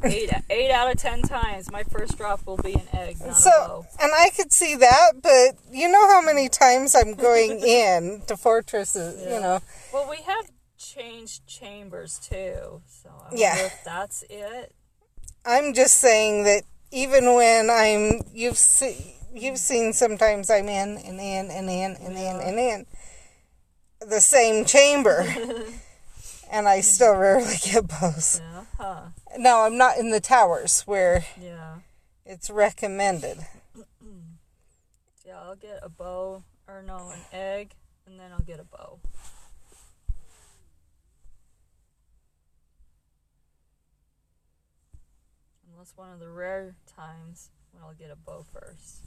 8 out of 10 times, my first drop will be an egg, not a bow. And I could see that, but you know how many times I'm going in to fortresses, Yeah. you know. Well, we have changed chambers too, so I wonder Yeah. if that's it. I'm just saying that even when you've seen sometimes I'm in and in and in and in and in the same chamber, and I still rarely get bows. Yeah, huh. No, I'm not in the towers where Yeah. it's recommended. Yeah, I'll get a bow, or no, an egg, and then I'll get a bow. Unless one of the rare times when I'll get a bow first.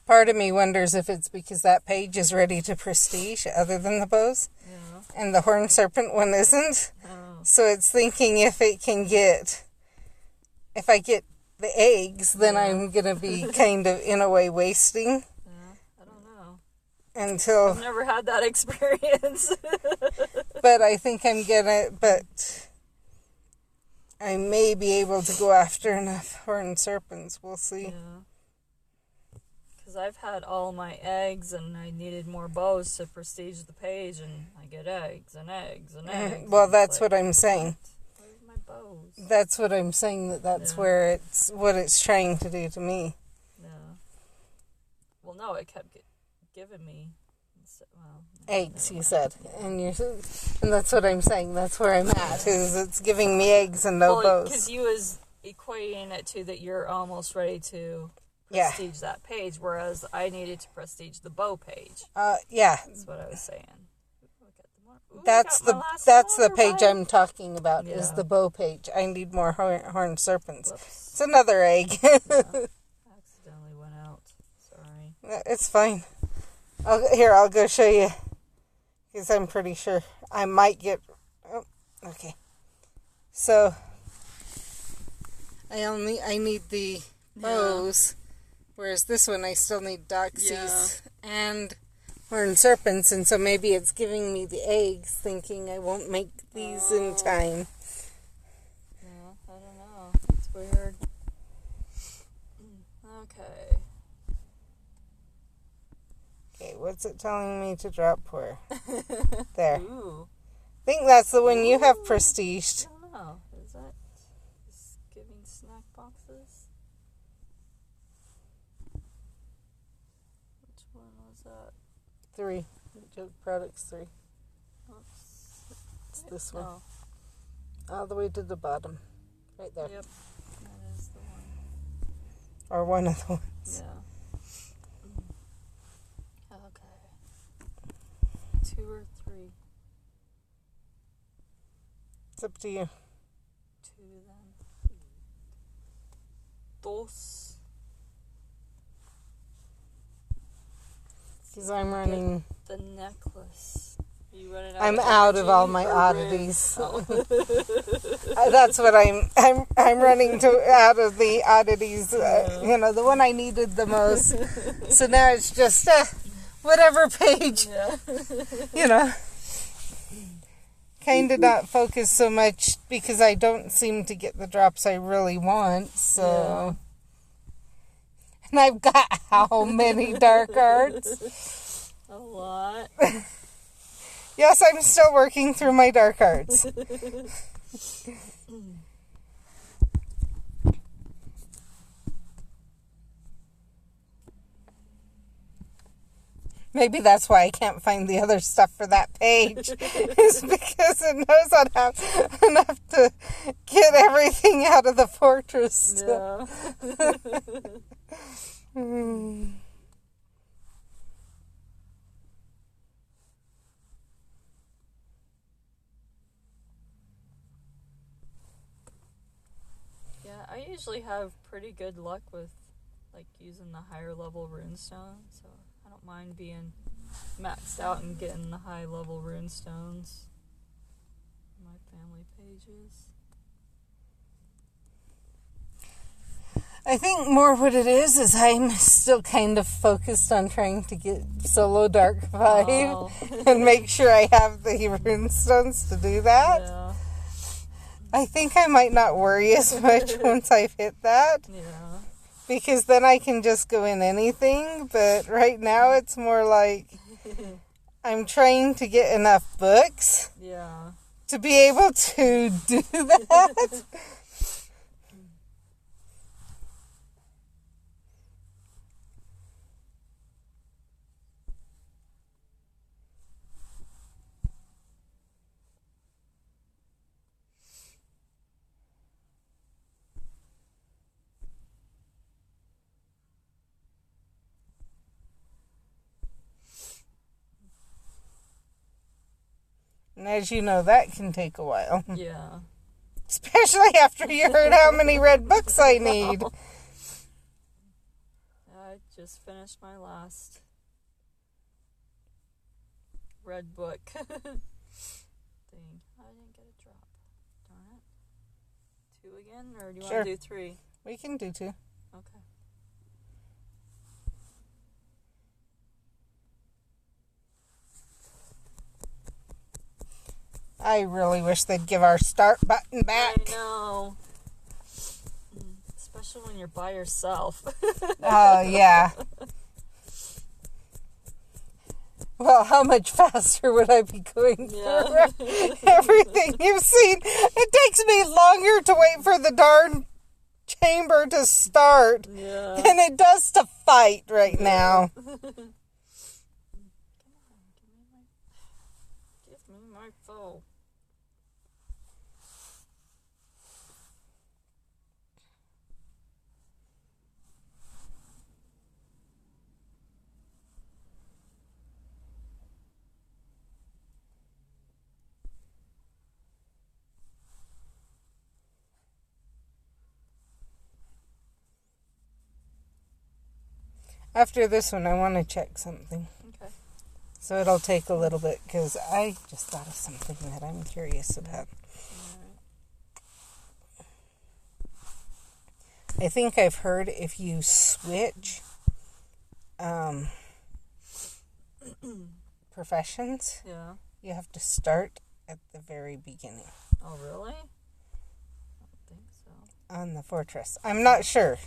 Part of me wonders if it's because that page is ready to prestige other than the bows. Yeah. And the horned serpent one isn't. Oh. So it's thinking if I get the eggs, then I'm going to be kind of, in a way, wasting. Yeah, I don't know. Until... I've never had that experience. But I think but I may be able to go after enough horned serpents. We'll see. Yeah. Because I've had all my eggs and I needed more bows to prestige the page, and I get eggs and eggs and eggs. Well, that's what I'm saying. Where's my bows? That's what I'm saying, that's where it's what it's trying to do to me. Yeah. Well, no, it kept giving me eggs, you said. And that's what I'm saying. That's where I'm at, is it's giving me eggs and no bows. Because you was equating it to that you're almost ready to prestige that page, whereas I needed to prestige the bow page. Yeah. That's what I was saying. That's the page I'm talking about, is the bow page. I need more horned serpents. Whoops. It's another egg. Accidentally went out. Sorry. It's fine. I'll go show you. Because I'm pretty sure I might get... Oh, okay. So, I need the bows, whereas this one I still need doxies and horned serpents, and so maybe it's giving me the eggs, thinking I won't make these in time. Yeah, I don't know. It's weird. Okay. Okay, what's it telling me to drop where? There. Ooh. I think that's the one you have prestiged. I don't know. Is that just giving snack boxes? Which one was that? 3. Joke Products 3. Oops. It's this one. Oh. All the way to the bottom. Right there. Yep. That is the one. Or one of the ones. Yeah. Okay. 2 or 3? It's up to you. 2 then. Dos. Because I'm running... The necklace. You running out I'm of out of all energy my or oddities. Oh. That's what I'm running out of the oddities. The one I needed the most. So now it's just whatever page. Yeah. Kind of not focus so much because I don't seem to get the drops I really want. So, and I've got how many dark arts? A lot. Yes, I'm still working through my dark arts. Maybe that's why I can't find the other stuff for that page. It's because it knows I'd have enough to get everything out of the fortress still. Yeah. I usually have pretty good luck with using the higher level runestone, so I don't mind being maxed out and getting the high level runestones. My family pages. I think more what it is I'm still kind of focused on trying to get solo Dark 5 and make sure I have the runestones to do that. Yeah. I think I might not worry as much once I've hit that. Yeah. Because then I can just go in anything. But right now it's more like I'm trying to get enough books to be able to do that. And as you know, that can take a while. Yeah. Especially after you heard how many red books I need. I I just finished my last red book. Dang, I didn't get a drop. Darn it. 2 again, or do you want to do 3? We can do 2. Okay. I really wish they'd give our start button back. I know. Especially when you're by yourself. Oh, yeah. Well, how much faster would I be going through everything you've seen? It takes me longer to wait for the darn chamber to start than it does to fight right now. Come on, give me my foe. After this one, I want to check something. Okay. So it'll take a little bit because I just thought of something that I'm curious about. I think I've heard if you switch professions, you have to start at the very beginning. Oh, really? I don't think so. On the fortress. I'm not sure.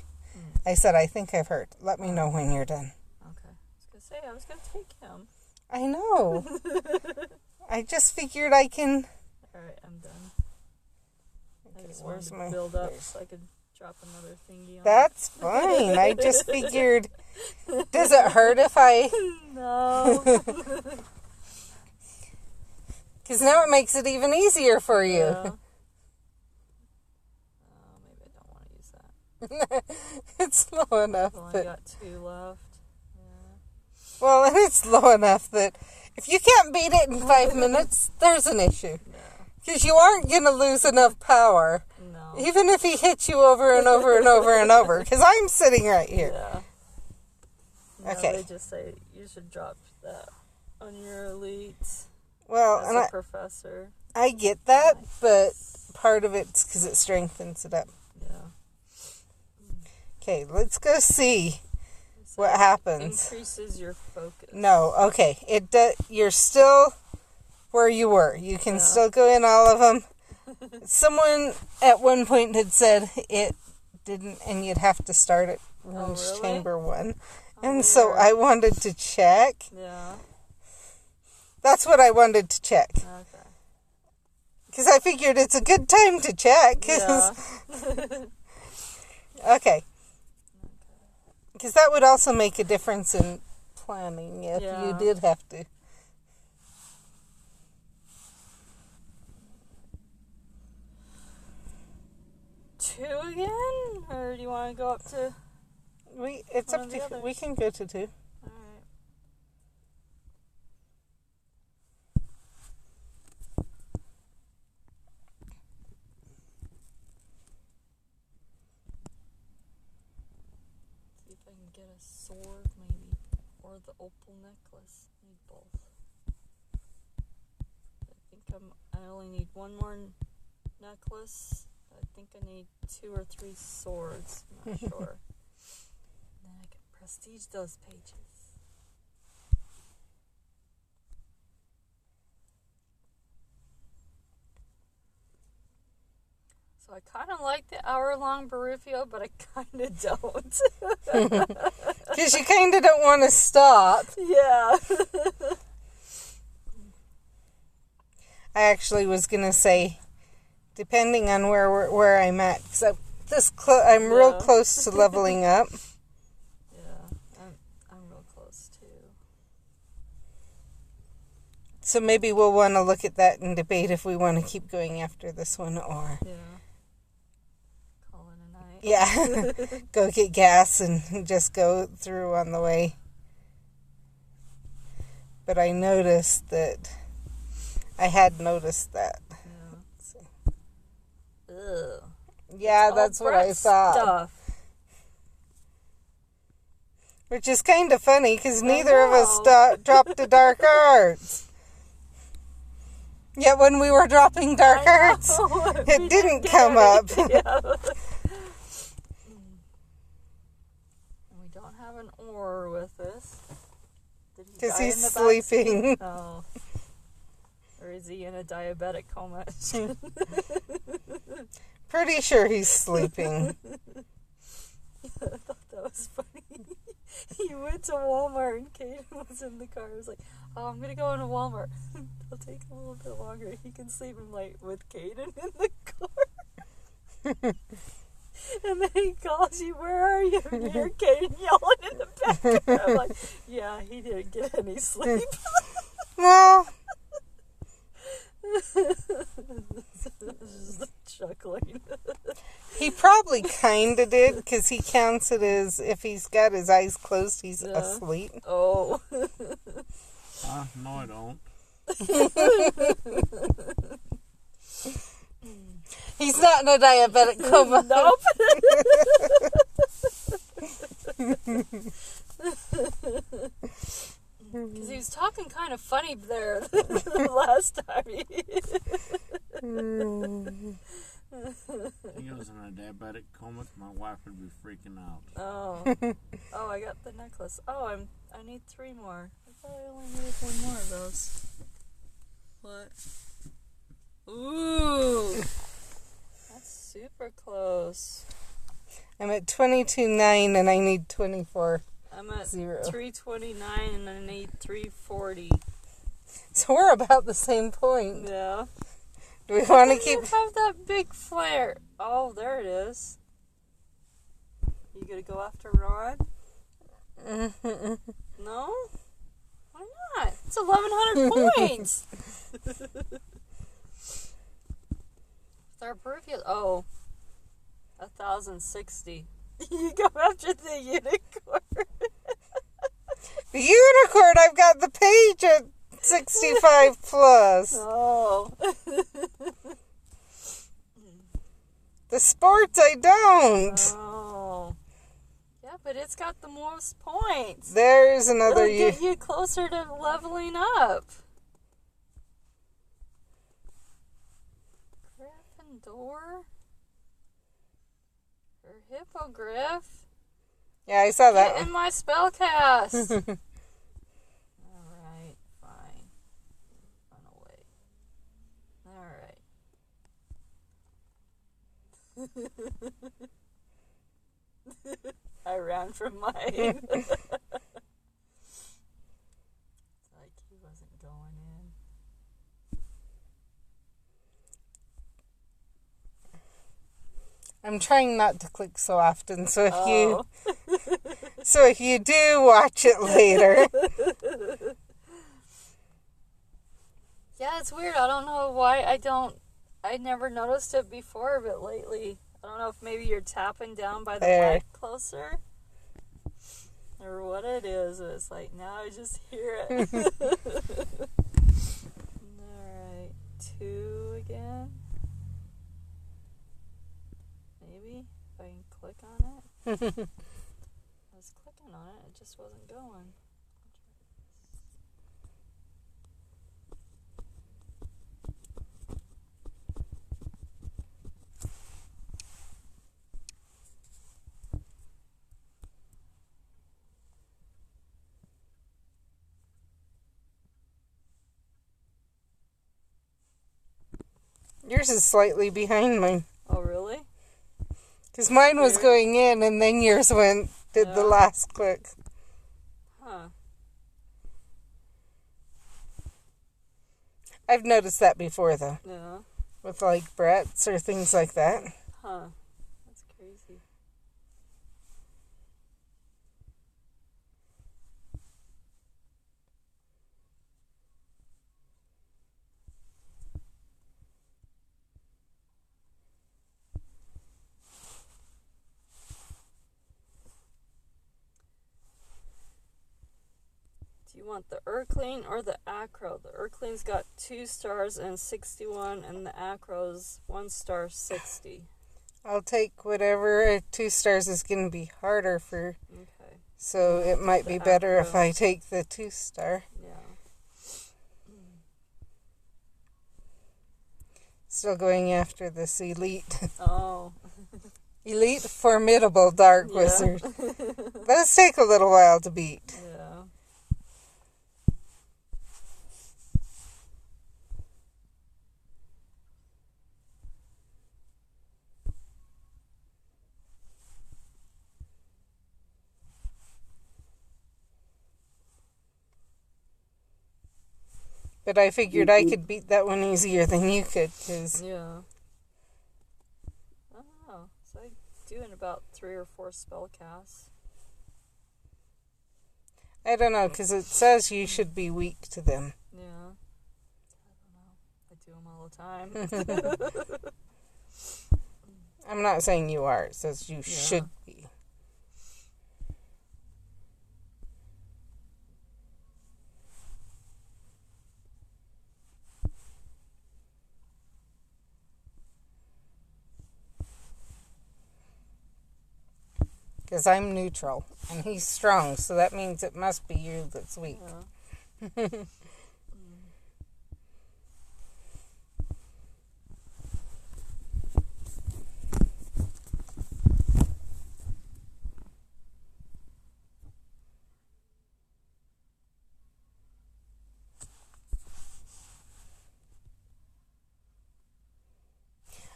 I said I think I've heard. Let me know when you're done. Okay. I was going to take him. I know. I just figured I can... Alright, I'm done. Okay, I just where's wanted to my... build up so I could drop another thingy on. That's fine. I just figured... Does it hurt if I... No. Because now it makes it even easier for you. Yeah. Maybe I don't want to use that. It's low enough. I've only That, got 2 left. Yeah. well, and it's low enough that if you can't beat it in 5 minutes, there's an issue. Because you aren't going to lose enough power. No. Even if he hits you over and over and over and over. Because I'm sitting right here. Yeah. No, Okay. They just say you should drop that on your elites Well, as and a professor. I get that, but part of it's because it strengthens it up. Yeah. Okay, let's go see what happens. Increases your focus. No, okay. You're still where you were. You can still go in all of them. Someone at one point had said it didn't, and you'd have to start at Rune's Chamber 1. And so I wanted to check. Yeah. That's what I wanted to check. Okay. Because I figured it's a good time to check. Yeah. Okay. Because that would also make a difference in planning if you did have to. Two again? Or do you want to go up to... It's up to you. We can go to 2. Alright. See if I can get a sword, maybe. Or the opal necklace. Need both. I think I only need 1 more necklace. I think I need 2 or 3 swords. I'm not sure. Then I can prestige those pages. So I kind of like the hour-long Barufio, but I kind of don't. Because you kind of don't want to stop. Yeah. I actually was going to say, depending on where I'm at, because I'm real close to leveling up. Yeah, I'm real close too. So maybe we'll want to look at that and debate if we want to keep going after this one or... Yeah. Call it a night. Yeah. Go get gas and just go through on the way. But I noticed that... I had noticed that. Yeah. Ugh. Yeah, that's what I thought. Stuff. Which is kind of funny because neither of us dropped the dark arts. Yet when we were dropping dark arts, it didn't come up. Yeah. We don't have an oar with us. Because he's sleeping. Oh. Or is he in a diabetic coma? Pretty sure he's sleeping. I thought that was funny. He went to Walmart and Caden was in the car. He was like, oh, I'm going to go into Walmart. It'll take him a little bit longer. He can sleep in like with Caden in the car. And then he calls you, where are you? And you hear Caden yelling in the background. I'm like, yeah, he didn't get any sleep. Well, Just chuckling. he probably kind of did because he counts it as if he's got his eyes closed, he's asleep. Oh. No, I don't. He's not in a diabetic coma. Nope. Because he was talking kind of funny there the last time. He goes in a diabetic coma, my wife would be freaking out. Oh, I got the necklace. Oh, I need 3 more. I thought I only needed 1 more of those. What? Ooh, that's super close. I'm at 22.9 and I need 24. I'm at 0. 329 and I need 340. So we're about the same point. Yeah. Do we want to keep... You have that big flare. Oh, there it is. You gonna go after Rod? No? Why not? It's 1,100 points. Our Peruvian. Oh. 1,060. You go after the unicorn. The unicorn, I've got the page at 65 plus. Oh. The sports, I don't. Oh. Yeah, but it's got the most points. There's another... It'll get you closer to leveling up. Gryffindor? Or Hippogriff? Yeah, I saw that. Get in my spellcast. Alright, fine. Run away. Alright. I ran from mine. It's like he wasn't going in. I'm trying not to click so often, so if you do watch it later. Yeah, it's weird. I don't know why I never noticed it before, but lately, I don't know if maybe you're tapping down by the mic closer or what it is. It's like, now I just hear it. Alright, 2 again. Maybe, if I can click on it. I was clicking on it, it just wasn't going. Yours is slightly behind mine. Oh, really? Because mine was going in and then yours did the last click. Huh. I've noticed that before, though. Yeah. With, like, Brett's or things like that. Huh. That's crazy. Do you want the Urkling or the Acro? The Urkling's got 2 stars and 61, and the Acro's 1 star 60. I'll take whatever 2 stars is going to be harder for So it might be better if I take the 2-star. Yeah. Still going after this elite. Oh. Elite formidable dark wizard. Those take a little while to beat. Yeah. But I figured I could beat that one easier than you could, because... Yeah. I don't know. So I do in about 3 or 4 spell casts. I don't know, because it says you should be weak to them. Yeah. I don't know. I do them all the time. I'm not saying you are. It says you should be. Because I'm neutral, and he's strong, so that means it must be you that's weak. Yeah.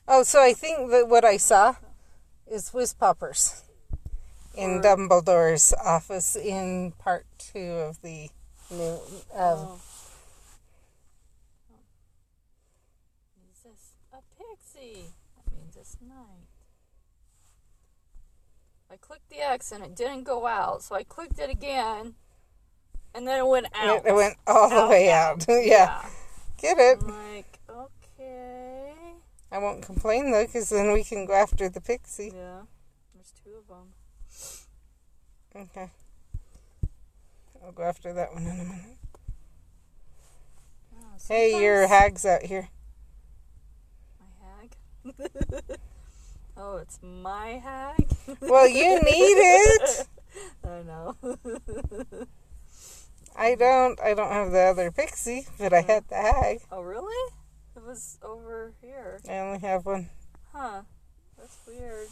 Oh, so I think that what I saw is whiz poppers in Dumbledore's office in part 2 of the new... Is this a pixie? That means it's night. I clicked the X and it didn't go out, so I clicked it again, and then it went out. It went all the way out. Yeah. Get it? I'm like, okay. I won't complain, though, because then we can go after the pixie. Yeah. There's 2 of them. Okay. I'll go after that one in a minute. Oh, Hey, your hag's out here. My hag? Oh, it's my hag? Well, you need it. I know. I don't have the other pixie, but I had the hag. Oh, really? It was over here. I only have one. Huh. That's weird.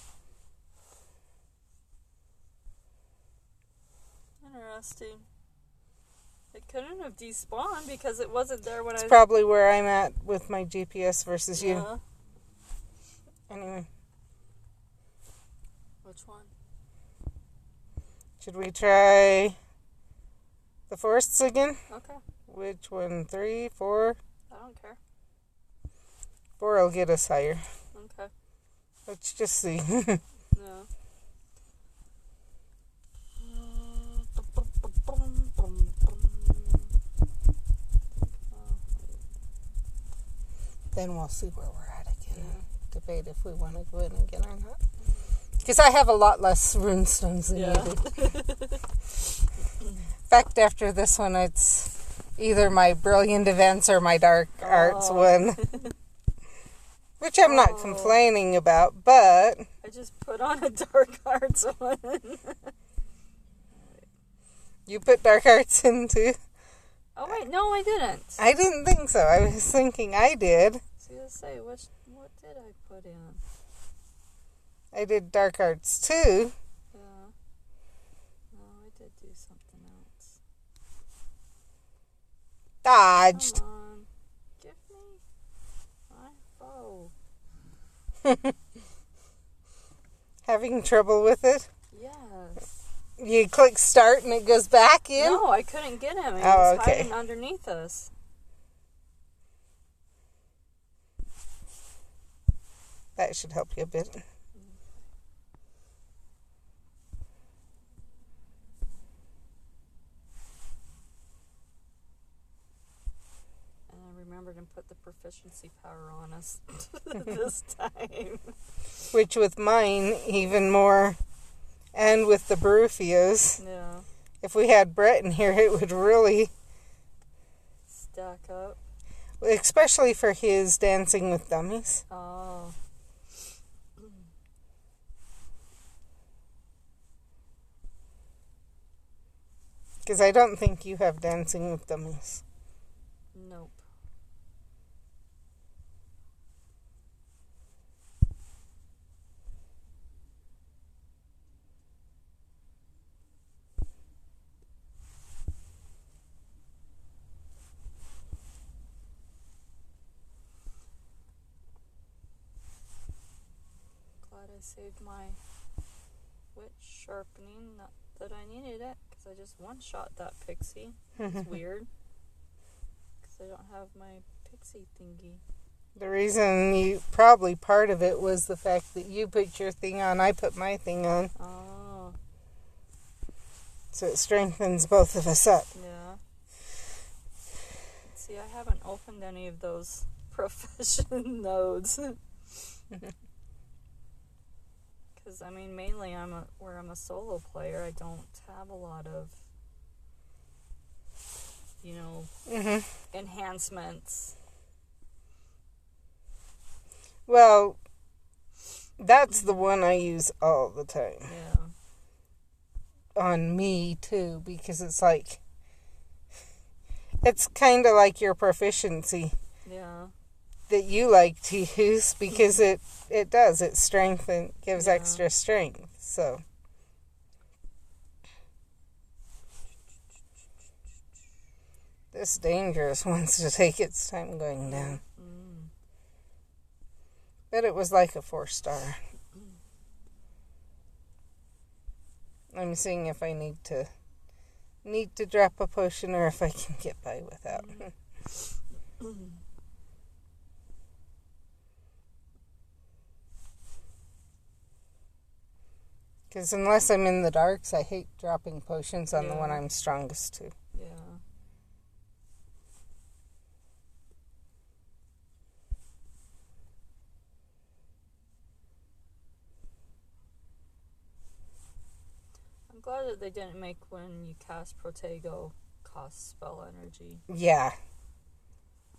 Interesting. It couldn't have despawned because it wasn't there when It's probably where I'm at with my GPS versus you. Yeah. Anyway. Which one? Should we try the forests again? Okay. Which one? 3, 4? I don't care. 4 will get us higher. Okay. Let's just see. No. Then we'll see where we're at again. Debate if we want to go in again or not. Because I have a lot less runestones than you do. In fact, after this one, it's either my brilliant events or my dark arts one. Which I'm not complaining about, but... I just put on a dark arts one. You put dark arts in too? Oh, wait, no, I didn't. I didn't think so. I was thinking I did. So let's say, what did I put in? I did dark arts too. Yeah. No, I did do something else. Dodged. Come on. Give me my bow. Having trouble with it? Yes. You click start and it goes back in? No, I couldn't get him. He Oh, was okay. hiding underneath us. That should help you a bit. And I remembered and put the proficiency power on us this time. Which with mine, even more. And with the Barufios. Yeah. If we had Brett in here, it would really... Stack up. Especially for his Dancing with Dummies. Oh. Because I don't think you have Dancing with Dummies. Nope. Glad I saved my witch sharpening. Not that I needed it, because I just one-shot that pixie. It's weird. Because I don't have my pixie thingy. The reason probably part of it was the fact that you put your thing on, I put my thing on. Oh. So it strengthens both of us up. Yeah. See, I haven't opened any of those profession nodes. Because, I mean, mainly where I'm a solo player, I don't have a lot of, enhancements. Well, that's the one I use all the time. Yeah. On me, too, because it's like, it's kind of like your proficiency. Yeah. That you like to use, because it gives extra strength, so. This dangerous wants to take its time going down. But it was like a 4-star. I'm seeing if I need to drop a potion or if I can get by without. Because unless I'm in the darks, I hate dropping potions on the one I'm strongest to. Yeah. I'm glad that they didn't make when you cast Protego cost spell energy. Yeah.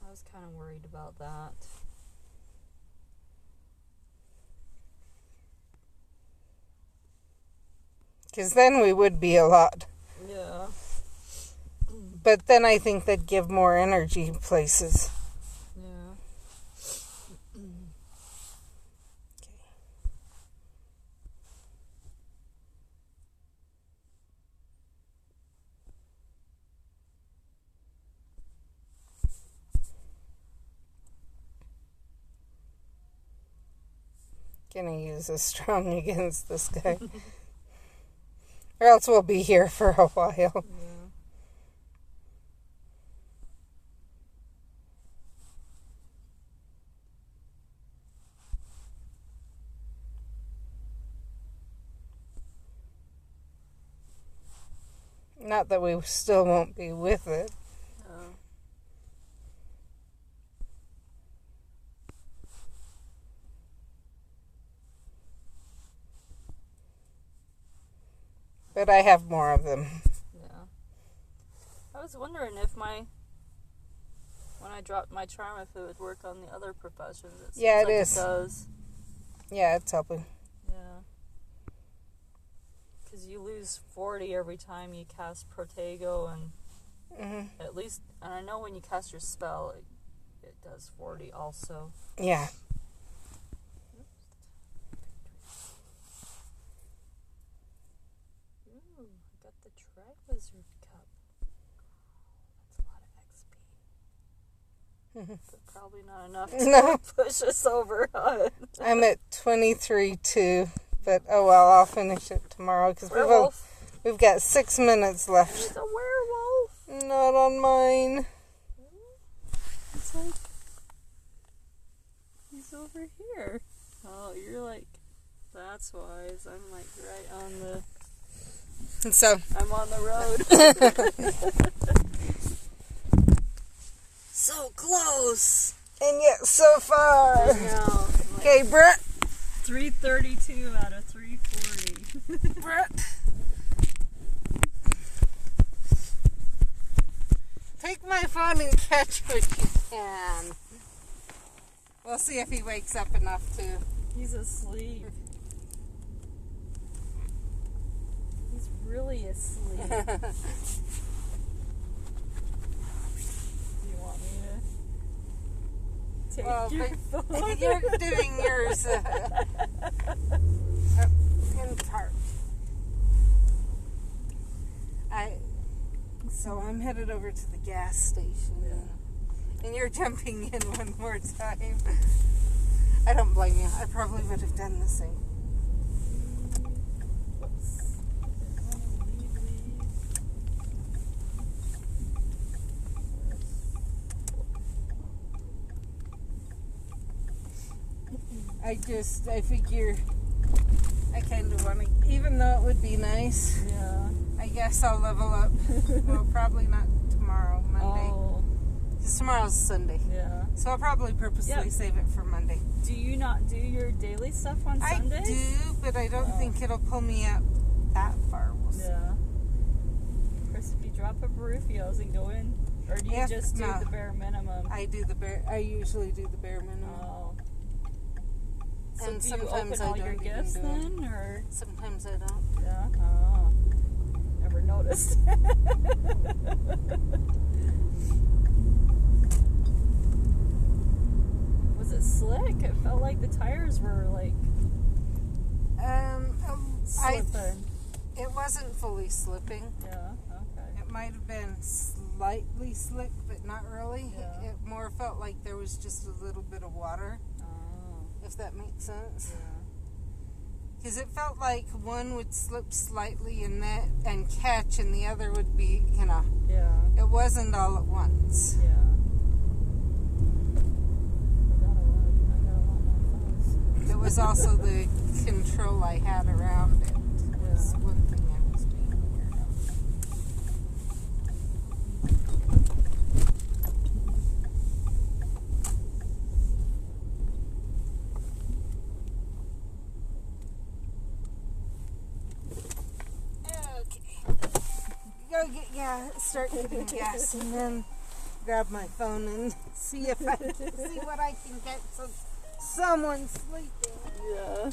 I was kind of worried about that. Because then we would be a lot. Yeah. But then I think they'd give more energy places. Yeah. Gonna use a strong against this guy. Or else we'll be here for a while. Yeah. Not that we still won't be with it. Oh. But I have more of them. Yeah. I was wondering if when I dropped my charm, if it would work on the other professions. It seems like is. It does. Yeah, it's helping. Yeah. Because you lose 40 every time you cast Protego, and at least, and I know when you cast your spell, it does 40 also. Yeah. Ooh, I got the Tri-Wizard Cup. That's a lot of XP. But probably not enough to push us over. I'm at 23-2, but oh well, I'll finish it tomorrow because we've got 6 minutes left. He's a werewolf. Not on mine. It's like he's over here. Oh, you're like, that's why. I'm like right on the. And so I'm on the road. So close. And yet so far. Okay, Brett. 332 out of 340. Brett. Take my phone and catch what you can. We'll see if he wakes up enough to. He's asleep. He's really asleep. Do you want me to take your phone? You're doing yours in part. So I'm headed over to the gas station. Yeah. And you're jumping in one more time. I don't blame you. I probably would have done the same. I figure I kind of want to, even though it would be nice, Yeah. I guess I'll level up. Well, probably not tomorrow, Monday. Oh. Because tomorrow's Sunday. Yeah. So I'll probably purposely save it for Monday. Do you not do your daily stuff on Sundays? I do, but I don't think it'll pull me up that far. We'll see. Yeah. Chris, if you drop a Rufio's and go in, or do you just do the bare minimum? I usually do the bare minimum. Oh. So And do you sometimes open I all don't your even gifts do it. then, or? Sometimes I don't. Yeah. Oh. Never noticed. Was it slick? It felt like the tires were like slipping. It wasn't fully slipping. Yeah. Okay. It might have been slightly slick, but not really. Yeah. It more felt like there was just a little bit of water, if that makes sense. Yeah. Because it felt like one would slip slightly and catch, and the other would be, Yeah. it wasn't all at once. Yeah. I got a lot more thoughts. It was also the control I had around it. Was Yeah. one thing I was being aware of. Start getting gas, and then grab my phone and see if I can see what I can get so someone's sleeping. Yeah.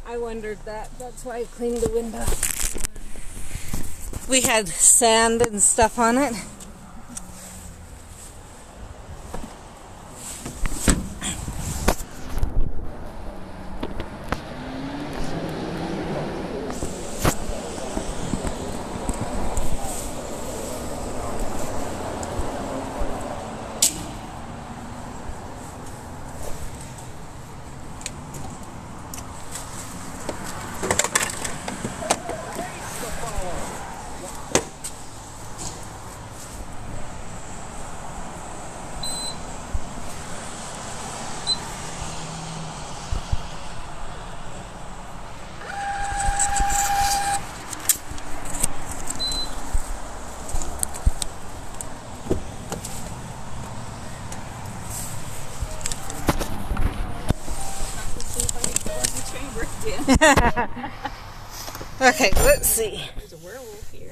I wondered that. That's why I cleaned the window. We had sand and stuff on it. Okay, let's see. There's a werewolf here.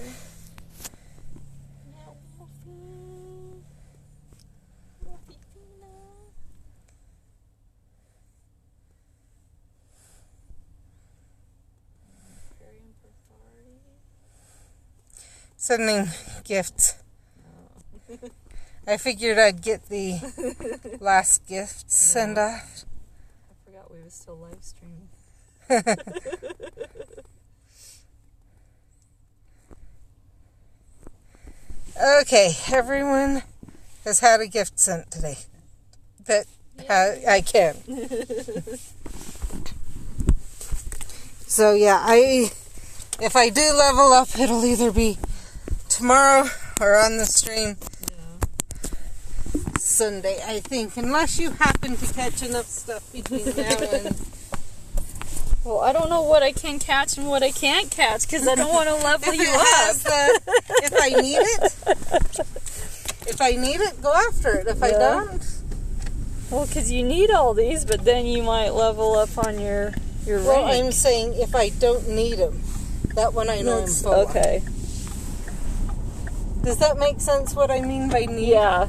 Sending gifts. I figured I'd get the last gift sent off. I forgot we were still live streaming. Okay, everyone has had a gift sent today. That I can. So yeah, if I do level up, it'll either be tomorrow or on the stream Sunday, I think. Unless you happen to catch enough stuff between now and... Well, I don't know what I can catch and what I can't catch because I don't want to level you up. If I need it, go after it. If I don't... Well, because you need all these, but then you might level up on your Well, rank. I'm saying if I don't need them, that one I know I'm full on. Okay. Does that make sense what I mean by need? Yeah.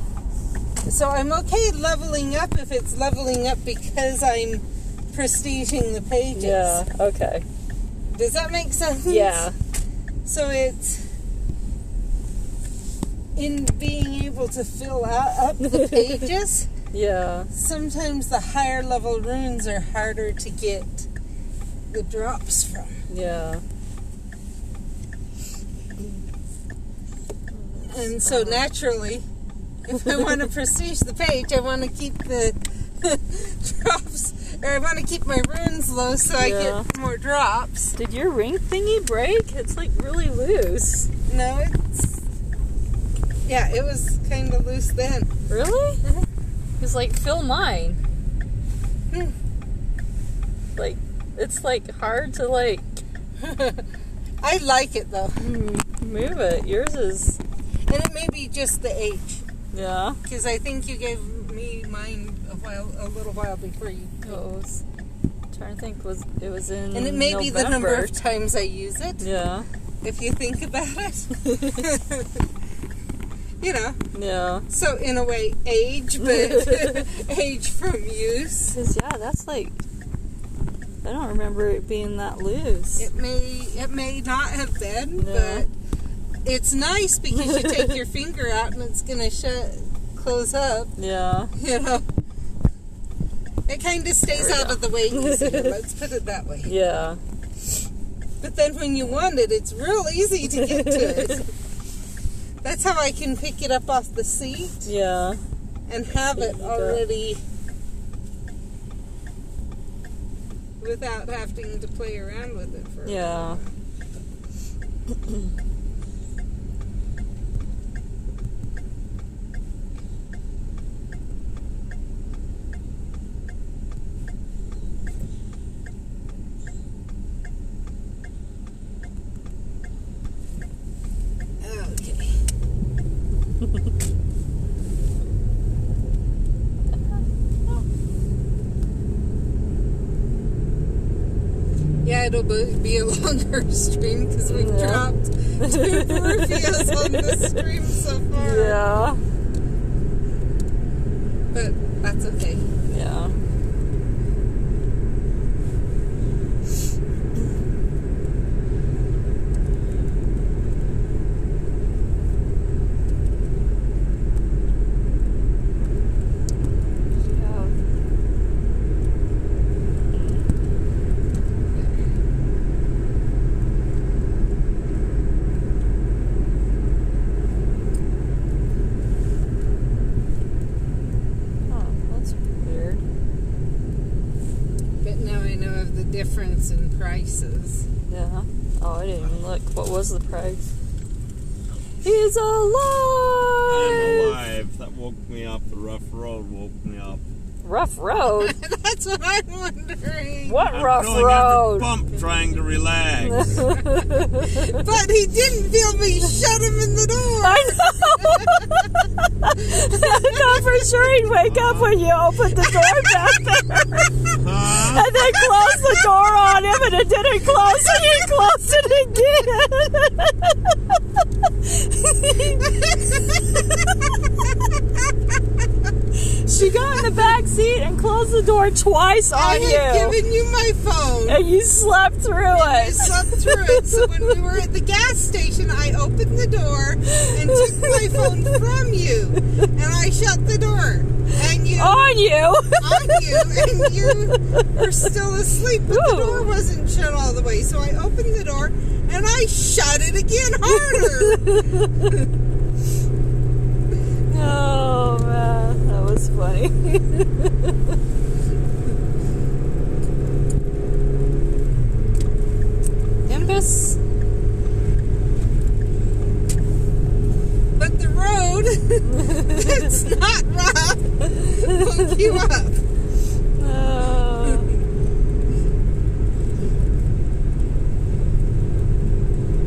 So I'm okay leveling up if it's leveling up because I'm prestiging the pages. Yeah, okay. Does that make sense? Yeah. So it's in being able to fill up the pages. Yeah. Sometimes the higher level runes are harder to get the drops from. Yeah. And so naturally, if I want to prestige the page, I want to keep the drops, or I want to keep my runes low so I get more drops. Did your ring thingy break? It's like really loose. No, it was kind of loose then. Really? It's like, fill mine. Like, it's like hard to like... I like it though. Move it. Yours is... And it may be just the age. Yeah. Because I think you gave me mine a little while before you. I'm trying to think. It was in And it may be the number of times I use it. Yeah. If you think about it. You know. Yeah. So in a way, age, but age from use. Because that's like... I don't remember it being that loose. It may not have been, but it's nice because you take your finger out and it's going to close up. Yeah. You know. It kind of stays out of the way easier, let's put it that way. Yeah. But then when you want it, it's real easy to get to it. That's how I can pick it up off the seat. Yeah. And have it already without having to play around with it for a while. Yeah, it'll be a longer stream because we've dropped 2 Peruvias on the stream so far. Yeah. But that's okay. Yeah. Difference in prices. Yeah. Oh, I didn't even look. What was the price? He's alive! I'm alive. That woke me up. The rough road woke me up. Rough road? That's what I'm wondering. What rough going road? Up the bump trying to relax. But he didn't feel me shut him in the door. I know. I thought for sure he'd wake up when you opened the door back there. And then close the door on him and it didn't close and you closed it again. She got in the back seat and closed the door twice on you. I had given you my phone. And you slept through it. I slept through it. So when we were at the gas station, I opened the door and took my phone from you. And I shut the door. And you... On you? On you. And you were still asleep. But the door wasn't shut all the way. So I opened the door and I shut it again harder. Oh man, that was funny. Nimbus. But the road that's not rough woke you up.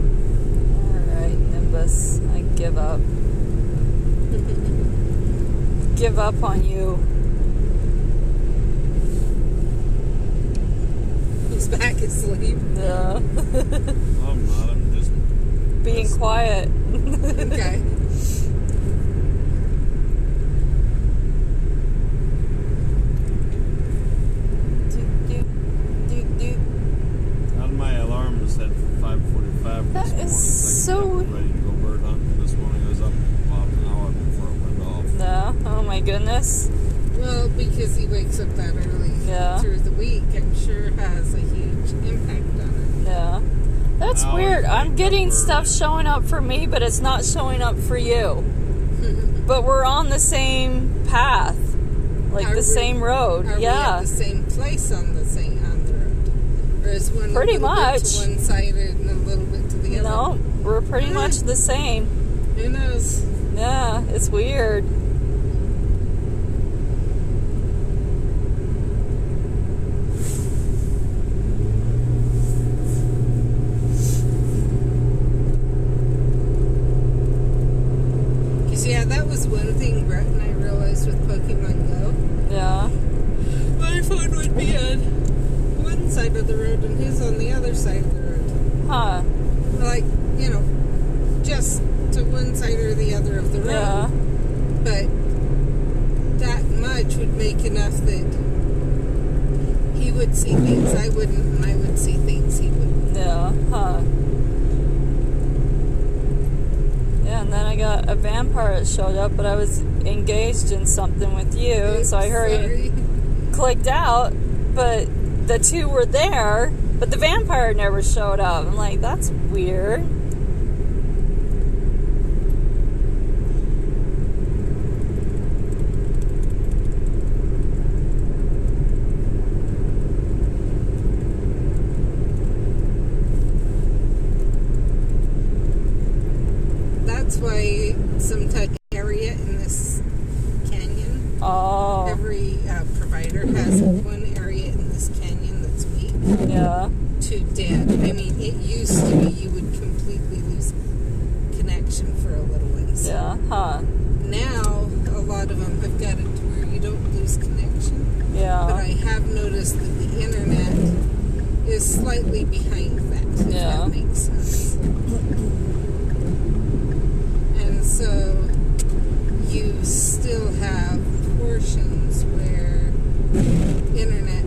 Alright, Nimbus. I give up. Give up on you. He's back asleep. Yeah. I'm not. I'm just Being quiet. Okay. on my alarm was set for 5:45 That this morning. is It's so- I'm ready to go bird hunting this morning. I was up about an hour before it went off. No. Oh my goodness. Well, because he wakes up that early Yeah. through the week, I'm sure has a huge impact on Yeah. That's Hours weird. I'm wake getting up stuff early. showing up for me, but it's not showing up for you. it. But we're on the same path. Like Are the we- same road. Are we Yeah. at the same place on the road? Or is one Pretty a little bit much. to one side and a little bit to the other? No, we're pretty much the same. Who knows? Yeah, it's weird. Because, yeah, that was one thing Brett and I realized with Pokemon Go. Yeah. My phone would be on one side of the road and his on the other side of the road. Huh. Like, you know, just to one side or the other of the road. Yeah. But that much would make enough that he would see things I wouldn't, and I would see things he wouldn't. Yeah. Huh. Yeah, and then I got a vampire that showed up, but I was engaged in something with you, and so I Sorry. clicked out, but the two were there, but the vampire never showed up. I'm like, that's weird. That's why sometimes area in this canyon, Oh, every provider has one area in this canyon that's weak yeah. to dead. I mean, it used to be you would completely lose connection for a little ways. Yeah, huh. Now, a lot of them have got it to where you don't lose connection. But Yeah. I have noticed that the internet is slightly behind that, if Yeah. that makes sense. And so you still have portions where internet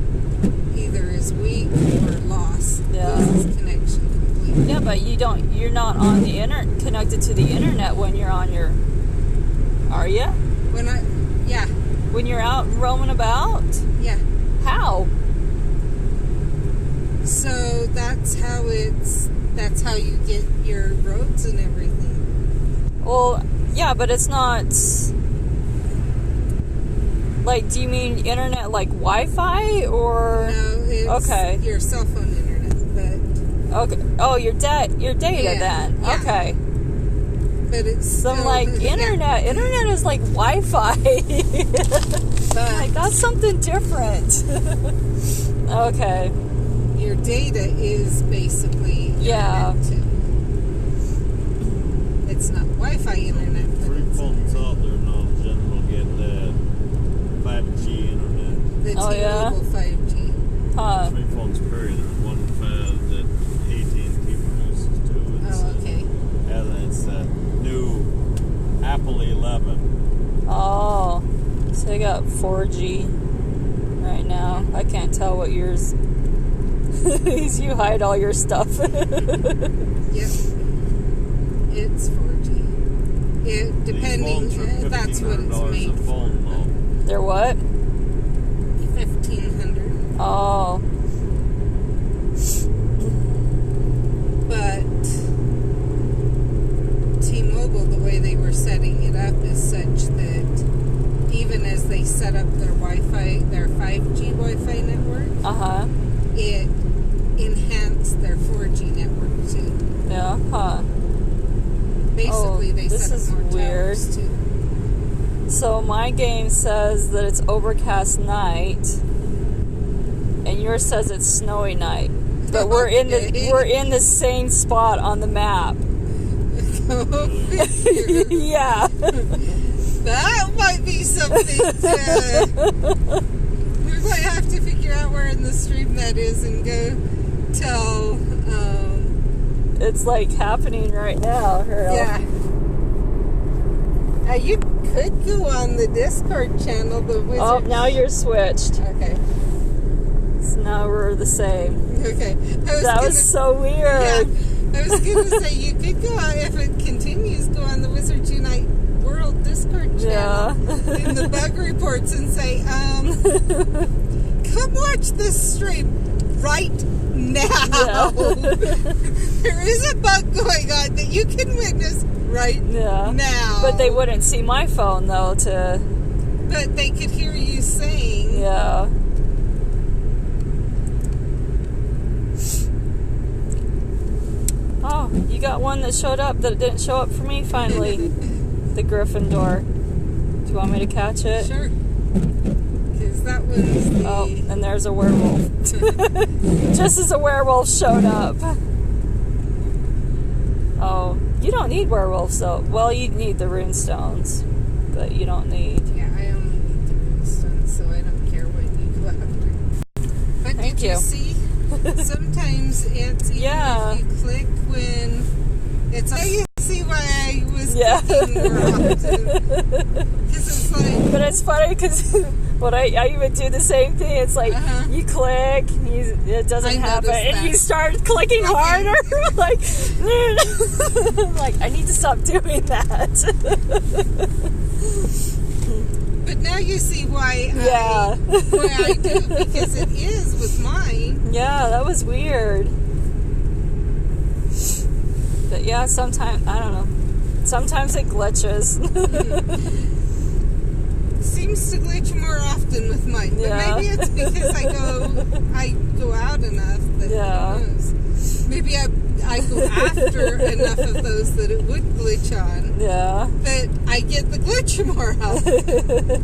either is weak or lost, Yeah. loses connection completely. Yeah, but you're not on the connected to the internet when you're on your, are you? Yeah, When you're out roaming about? yeah. How? So that's how you get your roads and everything. Well, yeah, but it's not, like, do you mean internet like Wi-Fi or? No, it's Okay. your cell phone internet, Okay. Oh, your data Yeah, then. yeah. Okay. but it's So I'm still- like, internet. Internet is like Wi-Fi. But Like, that's something different. Okay. your data is basically Yeah. internet too. It's not Wi-Fi internet, but Free it's phones out there now general get 5G internet. the Oh, yeah? T-Mobile 5G. Huh. Free phones period. There's one that AT&T produces too. It's, Oh, okay. it's the new Apple 11. Oh. So I got 4G right now. I can't tell what yours. You hide all your stuff. Yep. It's 4G. Depending, These phones are that's what it's $1,500 made a phone though. They're what? 1,500. Oh. But T-Mobile, the way they were setting it up is such that it enhanced their 4G network too. Yeah, huh. Basically, they this set is up more weird. towers too. So my game says that it's overcast night, and yours says it's snowy night. But we're in the same spot on the map. Yeah. That might be something we might have to figure out where in the stream that is and go tell. It's like happening right now. Yeah. You could go on the Discord channel, the Wizard. Oh, now you're switched. Okay. So now we're the same. Okay. That was so weird. Yeah. I was going to say, you could go on, if it continues, go on the Wizards Unite World Discord channel in the bug reports and say, come watch this stream right now. Yeah. There is a bug going on that you can witness right now. But they wouldn't see my phone, though, But they could hear you saying. Yeah. Oh, you got one that showed up that didn't show up for me finally. The Gryffindor. Do you want me to catch it? Sure. Because that was the... Oh, and there's a werewolf. Just as a werewolf showed up. Oh, you don't need werewolves though. Well, you need the runestones, but you don't need... Yeah, I only need the runestones, so I don't care what you go after. But Thank did you see? Sometimes it's even if you click when it's on. You see why I was clicking more often. Because it's like... But it's funny because I even do the same thing. It's like you click, it doesn't happen, and you start clicking harder. Like, I need to stop doing that. But now you see why I do, because it is with mine. Yeah, that was weird. But yeah, sometimes, I don't know. Sometimes it glitches. Seems to glitch more often with mine. But maybe it's because I go out enough that who knows. Maybe I go after enough of those that it would glitch on. Yeah. But I get the glitch more often.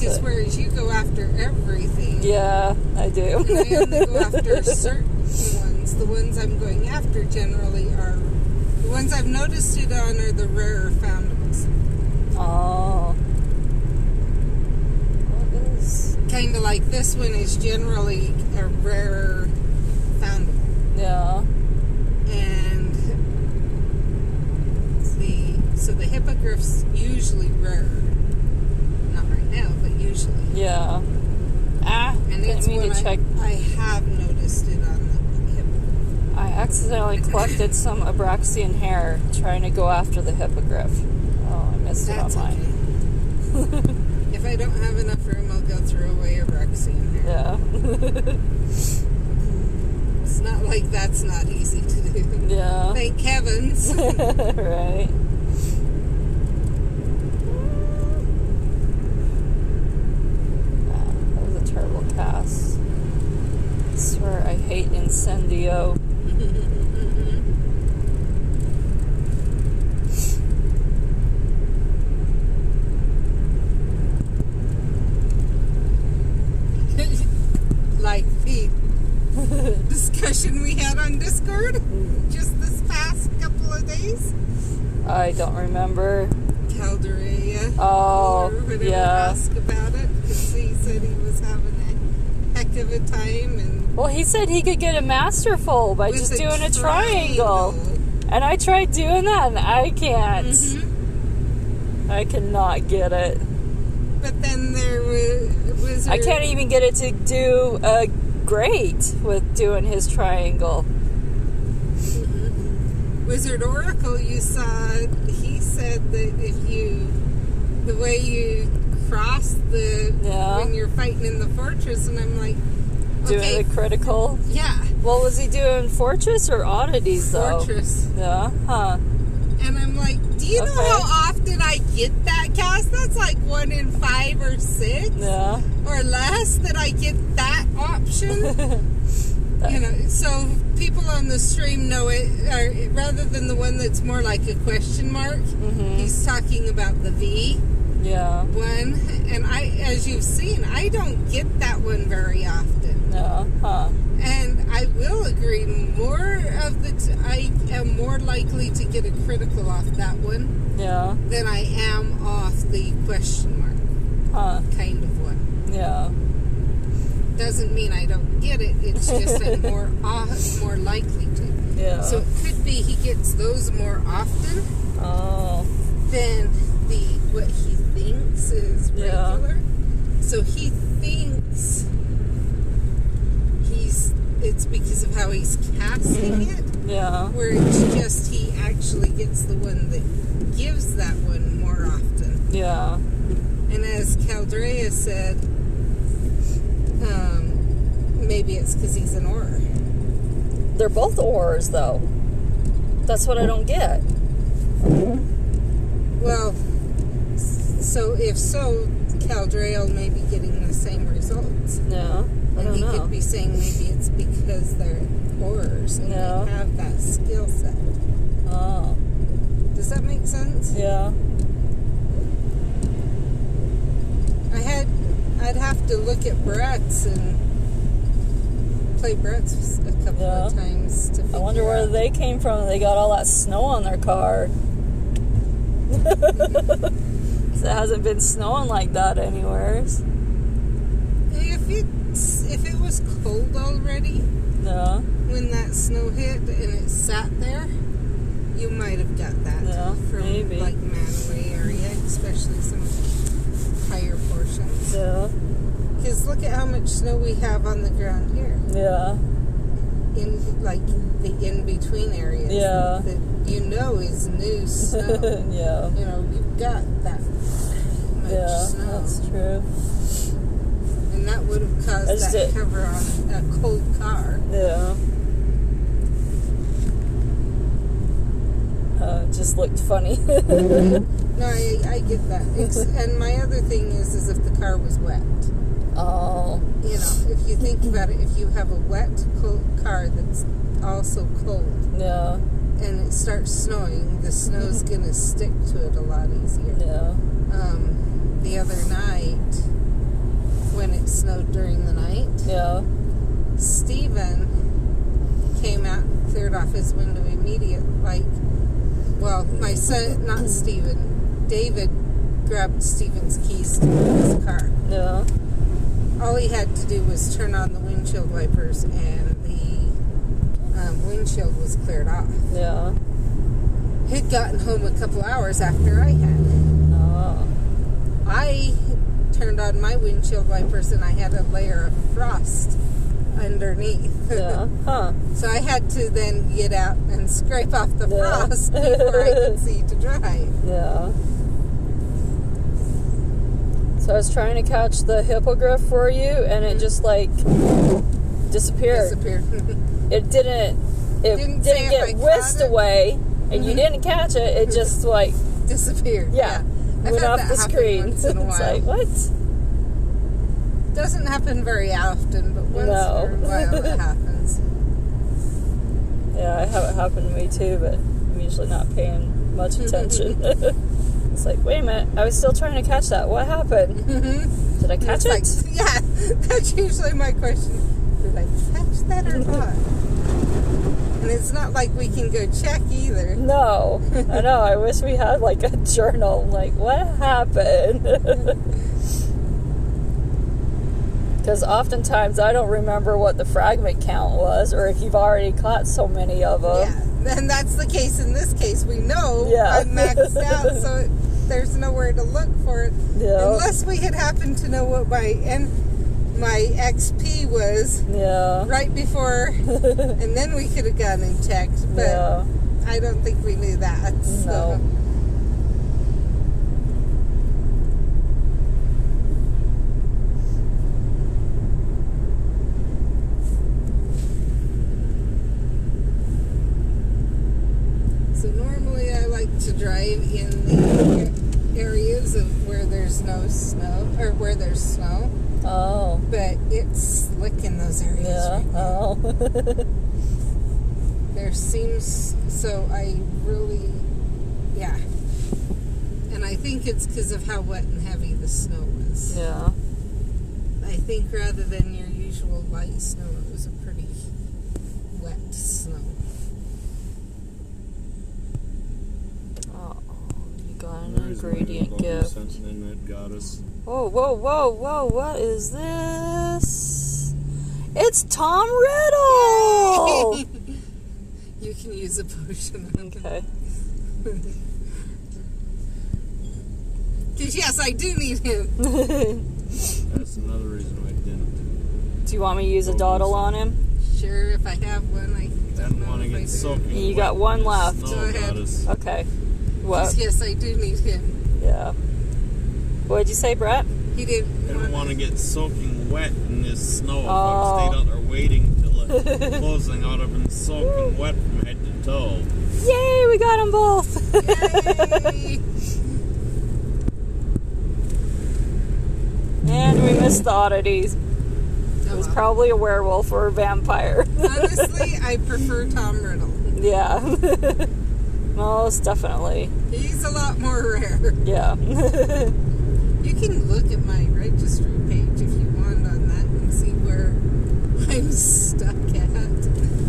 Because whereas you go after everything. Yeah, I do. And I only go after certain ones. The ones I'm going after generally are... The ones I've noticed it on are the rarer foundables. Oh. What is... Kind of like this one is generally a rarer foundable. Yeah. And the hippogriff's usually rarer. Not right now, but usually. Yeah. And it's one I have noticed it on the hippogriff. I accidentally collected some Abraxian hair trying to go after the hippogriff. Oh, I missed it on mine. Okay. If I don't have enough room, I'll go throw away Abraxian hair. Yeah. It's not like that's not easy to do. Yeah. Thank heavens. Right. That was a terrible cast. I swear I hate Incendio. Like the discussion we had on Discord just this past couple of days. I don't remember. Calderia. Oh, or whatever yeah. asked about it because he said he was having a heck of a time. And Well, he said he could get a masterful by just doing a triangle. And I tried doing that and I can't. Mm-hmm. I cannot get it. But then there was I can't even get it to do a great with doing his triangle. Wizard Oracle, you saw, he said that the way you cross when you're fighting in the fortress, and I'm like, Doing a critical? Yeah. Well, was he doing Fortress or Oddities, though? Fortress. Yeah, huh. And I'm like, do you know how often I get that cast? That's like 1 in 5 or 6 Yeah. or less that I get that option. You know, so people on the stream know it, or rather than the one that's more like a question mark, he's talking about the V one. And as you've seen, I don't get that one very often. Yeah, huh. And I will agree, I am more likely to get a critical off that one than I am off the question mark kind of one. Yeah. Doesn't mean I don't get it. It's just I'm more likely to. Yeah. So it could be he gets those more often than what he thinks is regular. So he thinks it's because of how he's casting it. Yeah. Where it's just he actually gets the one that gives that one more often. Yeah. And as Caldrea said, maybe it's because he's an aura. They're both auras, though. That's what I don't get. Well, so if so, Caldrea may be getting the same results. Yeah. And he could be saying maybe it's because they're auras and they have that skill set. Oh. Does that make sense? Yeah. I'd have to look at Brett's and play Brett's a couple of times to figure out. I wonder where they came from. They got all that snow on their car. It hasn't been snowing like that anywhere. If it was cold already when that snow hit and it sat there, you might have got that from like Manaway area, especially some higher portions. Yeah. Because look at how much snow we have on the ground here. Yeah. In like the in-between areas. Yeah. That you know is new snow. Yeah. You know, you've got that much snow. That's true. And that would have caused that cover on a cold car. Yeah. It just looked funny. No, I get that. And my other thing is if the car was wet. Oh. You know, if you think about it, if you have a wet, cold car that's also cold. Yeah. And it starts snowing, the snow's going to stick to it a lot easier. Yeah. The other night, when it snowed during the night, Steven came out and cleared off his window my son, not Steven, David grabbed Steven's keys to his car. Yeah. All he had to do was turn on the windshield wipers and the windshield was cleared off. Yeah. He'd gotten home a couple hours after I had. Oh. I turned on my windshield wipers and I had a layer of frost underneath. Yeah. Huh. So I had to then get out and scrape off the frost before I could see to drive. Yeah. So I was trying to catch the hippogriff for you and it just like disappeared. It didn't get whisked away and you didn't catch it. It just like disappeared. Yeah. Went off the screen. Once in a while. It's like, what? Doesn't happen very often, but once in a while it happens. Yeah, I have it happen to me too, but I'm usually not paying much attention. It's like, wait a minute, I was still trying to catch that. What happened? Did I catch it? Yeah, that's usually my question. Did I catch that or not? And it's not like we can go check either. No, I know. I wish we had like a journal. Like, what happened? Because oftentimes I don't remember what the fragment count was, or if you've already caught so many of them. Yeah, and that's the case in this case. We know I'm maxed out, so there's nowhere to look for it. Yeah. Unless we had happened to know what my XP was right before, and then we could have gone and checked. But I don't think we knew that. So. No. drive in the areas of where there's no snow, or where there's snow. Oh. But it's slick in those areas. Yeah. Right now. Oh. There seems, so I really, yeah. And I think it's because of how wet and heavy the snow was. Yeah. I think rather than your usual light snow, it was a pretty wet snow. Oh, you got an ingredient gift. Whoa, whoa, whoa, whoa, what is this? It's Tom Riddle! You can use a potion on him. Okay. Because yes, I do need him. That's another reason I didn't. Do you want me to use a dawdle on him? Sure, if I have one, I don't know want to if I get do. soaking. You got one left. Go ahead. Okay. What? Yes, I do need him. Yeah. What'd you say, Brett? He didn't I don't want to get soaking wet in this snow. If Oh. I've stayed out there waiting till the closing, I would have been soaking wet from head to toe. Yay, we got them both! Yay! And we missed the oddities. It was well. probably a werewolf or a vampire. Honestly, I prefer Tom Riddle. Yeah. Most definitely. He's a lot more rare. Yeah. You can look at my registry page if you want on that and see where I'm stuck at.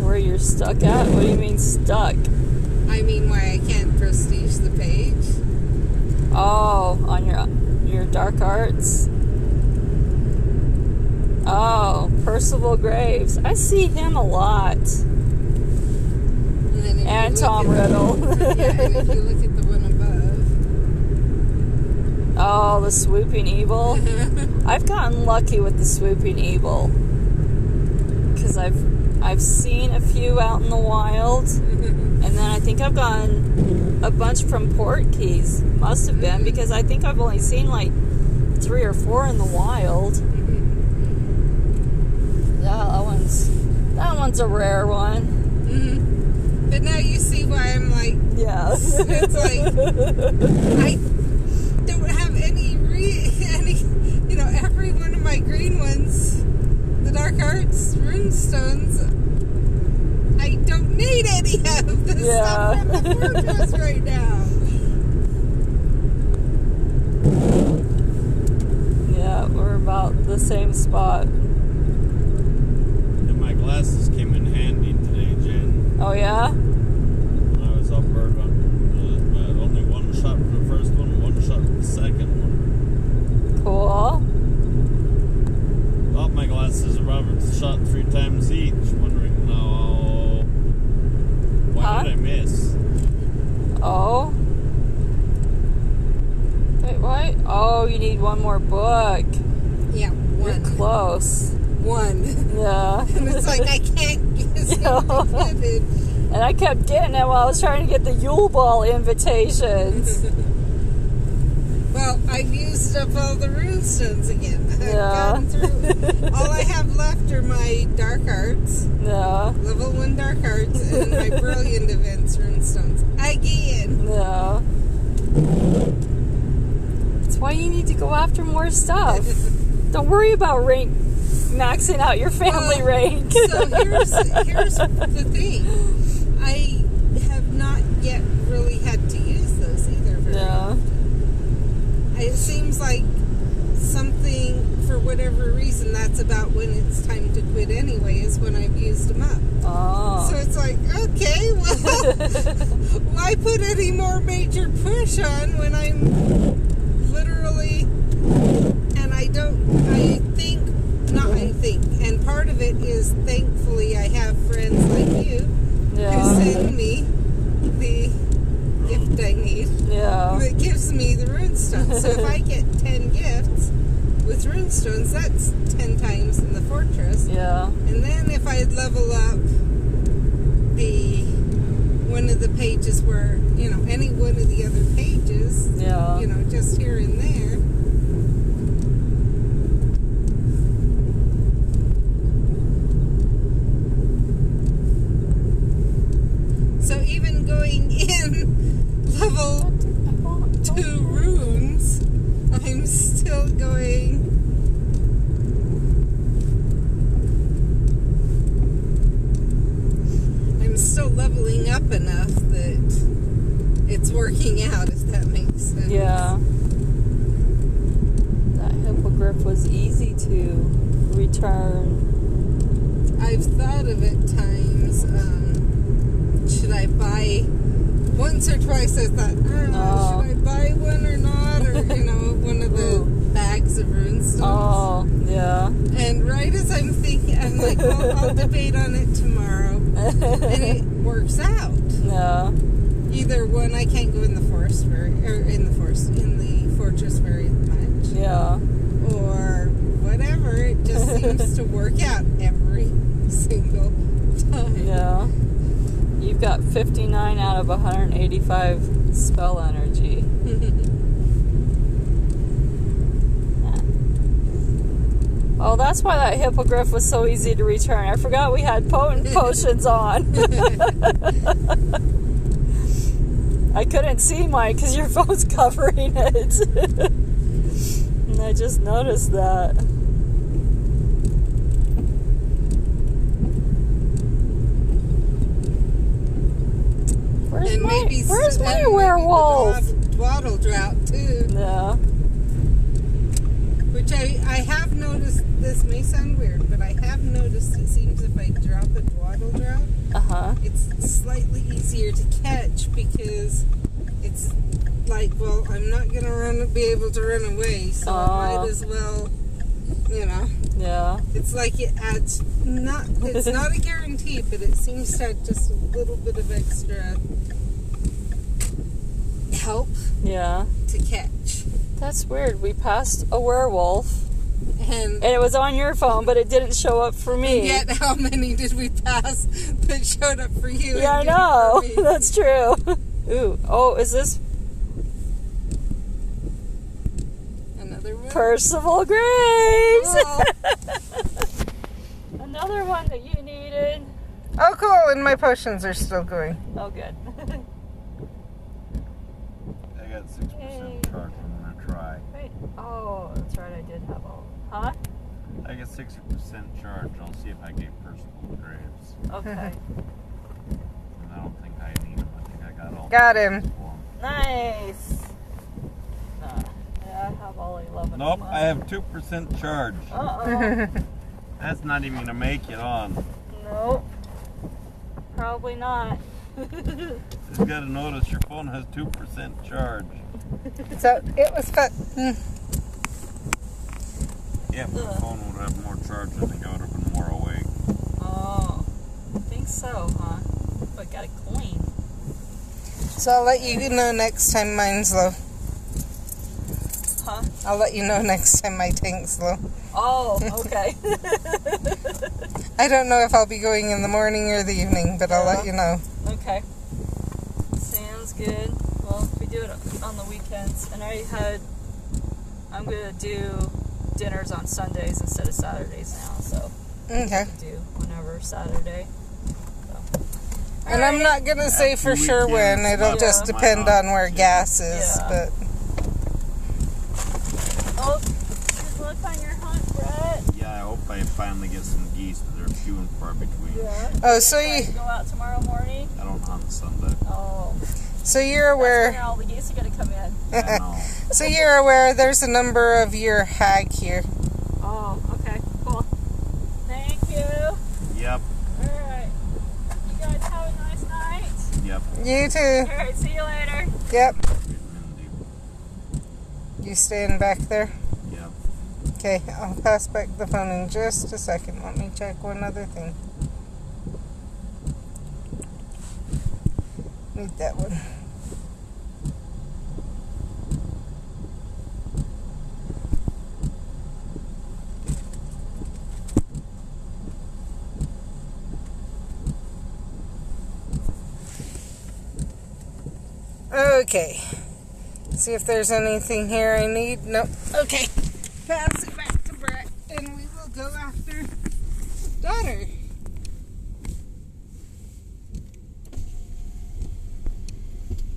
Where you're stuck at? What do you mean stuck? I mean, why I can't prestige the page. Oh, on your dark arts? Oh, Percival Graves. I see him a lot. And, then if And you look Tom at Riddle. Yeah, and if you look at the one above. Oh, the Swooping Evil. I've gotten lucky with the Swooping Evil. Because I've seen a few out in the wild. And then I think I've gotten a bunch from Port Keys. Must have been, because I think I've only seen like 3 or 4 in the wild. Yeah, that one's a rare one. Mm-hmm. But now you see why I'm like, Yeah. it's like, I don't have any, every one of my green ones, the Dark Arts runestones, I don't need any of the stuff from the fortress right now. Yeah, we're about the same spot. And my glasses came in handy today, Jen. Oh, yeah? When I was up there, only one shot for the first one, one shot for the second one. Cool. Thought my glasses were shot 3 times each. Wondering now, why did I miss? Oh. Wait, what? Oh, you need one more book. Yeah, You're one. close. One. Yeah. And it's like, I can't get it. And I kept getting it while I was trying to get the Yule Ball invitations. Well, I've used up all the runestones again. I've Yeah. gotten through. All I have left are my Dark Arts, Yeah. level 1 Dark Arts, and my Brilliant Events runestones. Again. Yeah. That's why you need to go after more stuff. Don't worry about maxing out your family rank. So here's the thing. I have not yet really had to use those either. Yeah. It seems like something, for whatever reason, that's about when it's time to quit anyway, is when I've used them up. Oh. So it's like, okay, well, why put any more major push on when I'm literally, and and part of it is, thankfully, I have friends like you who send me the gift I need. Yeah. That gives me the runestones. So if I get 10 gifts with runestones, that's 10 times in the fortress. Yeah. And then if I level up one of the pages where, any one of the other pages, just here and there. So even going in level up enough that it's working out, if that makes sense. Yeah. That hippogriff was easy to return. I've thought of it times, should I buy, once or twice I thought, should I buy one or not, or, one of the bags of runestones. Oh, yeah. And right as I'm thinking, I'm like, well, I'll debate on it tomorrow. And it works out. Yeah. Either one, I can't go in the fortress very much. Yeah. Or whatever, it just seems to work out every single time. Yeah. You've got 59 out of 185 spell energy. Oh, that's why that hippogriff was so easy to return. I forgot we had potent potions on. I couldn't see mine because your phone's covering it. And I just noticed that. Where's my werewolf? Dwaddle drought too. Yeah. Which I have noticed, this may sound weird, but I have noticed it seems if I drop a dwaddle drought, it's slightly easier to catch because it's like, well, I'm not going to be able to run away, so I might as well, Yeah. It's like it adds, it's not a guarantee, but it seems to add just a little bit of extra help to catch. That's weird. We passed a werewolf. And it was on your phone, but it didn't show up for me. Yet, how many did we pass that showed up for you? Yeah, I know. That's true. Ooh. Oh, is this another one? Percival Graves. Oh. Another one that you needed. Oh, cool. And my potions are still going. Oh, good. I got 6% charge. I'm going to try. Wait. Oh, that's right. I did have all. Huh? I get 60% charge. I'll see if I get Percival Graves. Okay. And I don't think I need him. I think I got all. Got him. Nice. Yeah, I have all 11. Nope, I have 2% charge. Uh-oh. That's not even going to make it on. Nope. Probably not. Just got to notice your phone has 2% charge. So it was fun. Yeah, if my phone would have more charge, I think I would have been more awake. Oh, I think so, huh? Oh, I got a coin. So I'll let you know next time mine's low. Huh? I'll let you know next time my tank's low. Oh, okay. I don't know if I'll be going in the morning or the evening, but I'll let you know. Okay. Sounds good. Well, we do it on the weekends. And I'm going to do dinners on Sundays instead of Saturdays now, so okay. Do whenever Saturday. So. And I'm not going to say for sure when. It'll just depend on where gas is. Yeah. But oh, good luck on your hunt, Brett. Yeah, I hope I finally get some geese, but they're few and far between. Yeah. oh, so you go out tomorrow morning? I don't hunt Sunday. Oh. So you're aware. That's when all the geese are going to come in. I know. So you're aware there's a number of your hag here. Oh, okay, cool. Thank you. Yep. Alright. You guys have a nice night. Yep. You too. Alright, see you later. Yep. You staying back there? Yep. Okay, I'll pass back the phone in just a second. Let me check one other thing. Need that one. Okay. See if there's anything here I need. Nope. Okay. Pass it back to Brett, and we will go after daughter.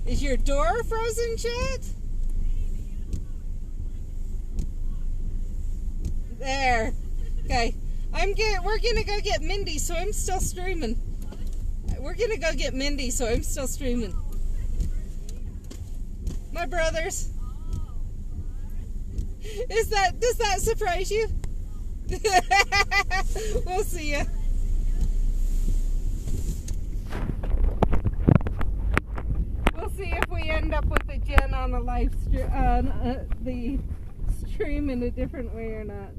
Is your door frozen shut? There. Okay. We're gonna go get Mindy, so I'm still streaming. we're gonna go get Mindy, so I'm still streaming. My brothers. Does that surprise you? We'll see ya. We'll see if we end up with a Jen on the live stream, the stream in a different way or not.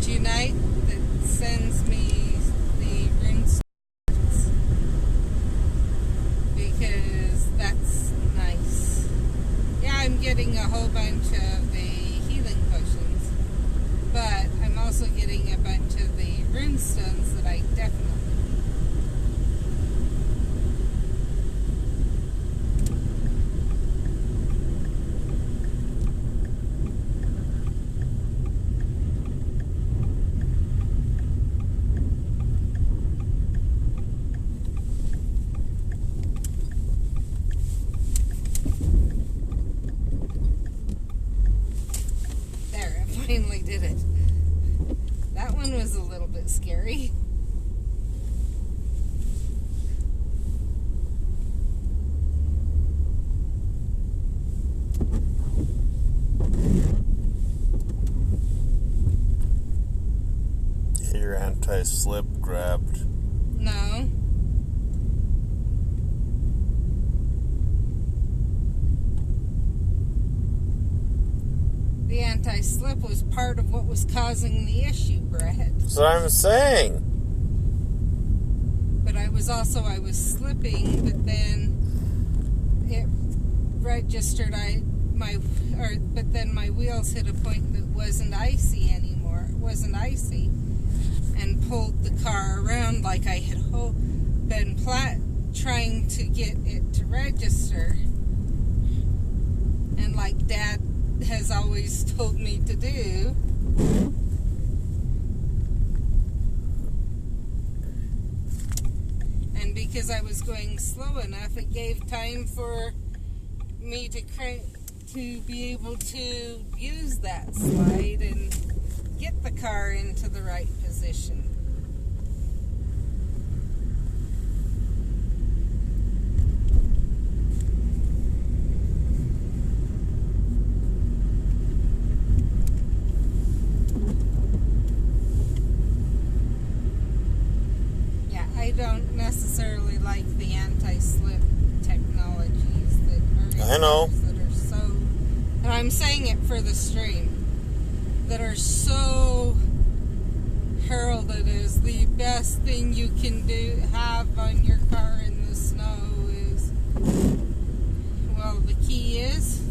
Unite that sends me the runestones because that's nice. Yeah, I'm getting a whole bunch of the healing potions, but I'm also getting a bunch of the runestones that I definitely finally did it. That one was a little bit scary. Get your anti-slip grabbed. No. The anti-slip was part of what was causing the issue, Brett. That's what I'm saying. But I was slipping, but then it registered but then my wheels hit a point that wasn't icy anymore. It wasn't icy. And pulled the car around like I had been trying to get it to register. And like Dad has always told me to do. And because I was going slow enough, it gave time for me to be able to use that slide and get the car into the right position. I don't necessarily like the anti-slip technologies that are I know. That are so, and I'm saying it for the stream, that are so heralded as the best thing you can have on your car in the snow is, well, the key is